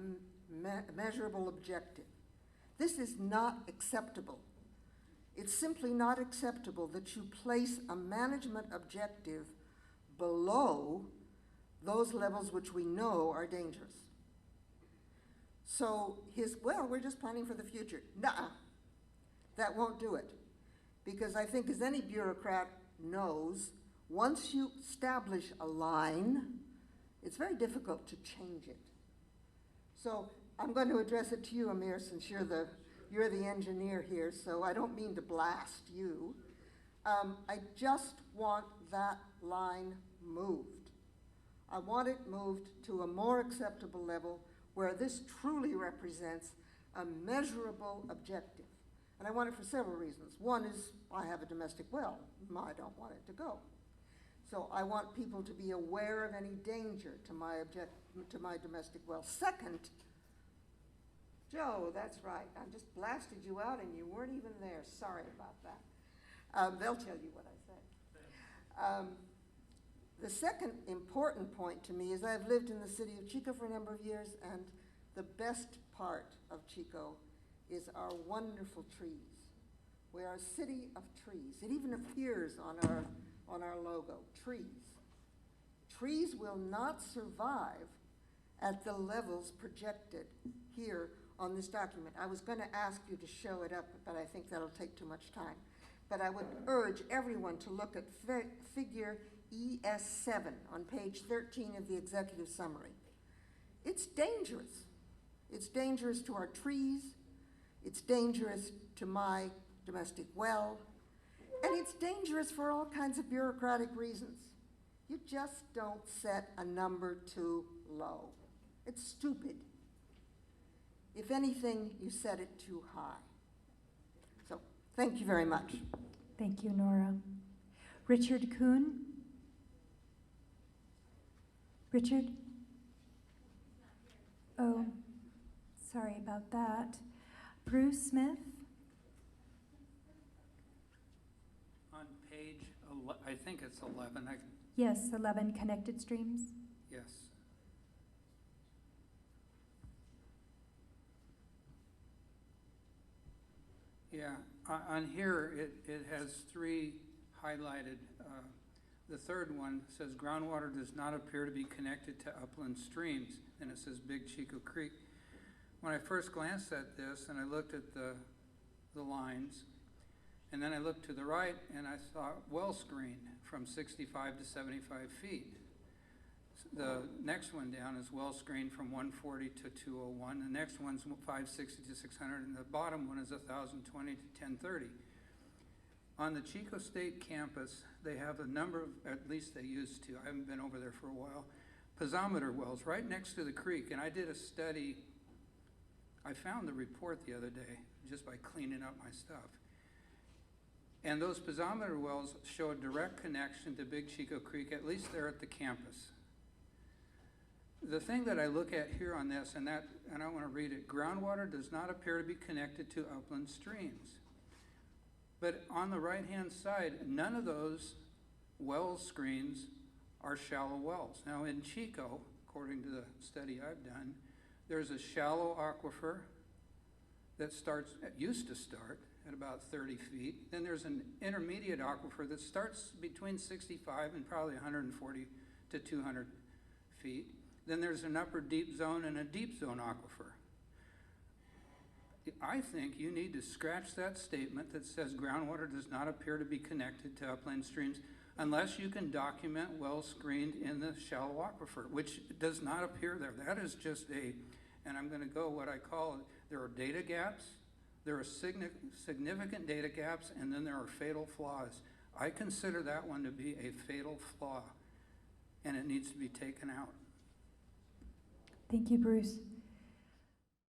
measurable objective. This is not acceptable. It's simply not acceptable that you place a management objective below those levels which we know are dangerous. So well, we're just planning for the future. Nuh-uh. That won't do it. Because I think, as any bureaucrat knows, once you establish a line, it's very difficult to change it. So I'm going to address it to you, Amir, since you're the engineer here, so I don't mean to blast you. I just want that line moved. I want it moved to a more acceptable level where this truly represents a measurable objective. And I want it for several reasons. One is I have a domestic well. I don't want it to go. So I want people to be aware of any danger to my domestic well. Second, Joe, that's right. I just blasted you out and you weren't even there. Sorry about that. They'll tell you what I said. The second important point to me is I've lived in the city of Chico for a number of years, and the best part of Chico is our wonderful trees. We are a city of trees. It even appears on our logo, trees. Trees will not survive at the levels projected here on this document. I was going to ask you to show it up, but I think that'll take too much time. But I would urge everyone to look at figure ES7 on page 13 of the executive summary. It's dangerous. It's dangerous to our trees. It's dangerous to my domestic well. And it's dangerous for all kinds of bureaucratic reasons. You just don't set a number too low. It's stupid. If anything, you set it too high. So, thank you very much. Thank you, Nora. Richard Kuhn? Richard? Oh, sorry about that. Bruce Smith? On page, I think it's 11. Yes, 11, connected streams. Yes. Yeah, on here it has 3 highlighted. The third one says groundwater does not appear to be connected to upland streams, and it says Big Chico Creek. When I first glanced at this and I looked at the lines, and then I looked to the right and I saw well screen from 65 to 75 feet. The next one down is well screen from 140 to 201. The next one's 560 to 600, and the bottom one is 1020 to 1030. On the Chico State campus, they have a number of, at least they used to, I haven't been over there for a while, piezometer wells right next to the creek. And I did a study, I found the report the other day just by cleaning up my stuff. And those piezometer wells show a direct connection to Big Chico Creek, at least there at the campus. The thing that I look at here on this, and I want to read it, groundwater does not appear to be connected to upland streams. But on the right-hand side, none of those well screens are shallow wells. Now in Chico, according to the study I've done, there's a shallow aquifer that used to start at about 30 feet. Then there's an intermediate aquifer that starts between 65 and probably 140 to 200 feet. Then there's an upper deep zone and a deep zone aquifer. I think you need to scratch that statement that says groundwater does not appear to be connected to upland streams unless you can document wells screened in the shallow aquifer, which does not appear there. That is just and I'm going to go what I call it, there are data gaps, there are significant data gaps, and then there are fatal flaws. I consider that one to be a fatal flaw, and it needs to be taken out. Thank you, Bruce.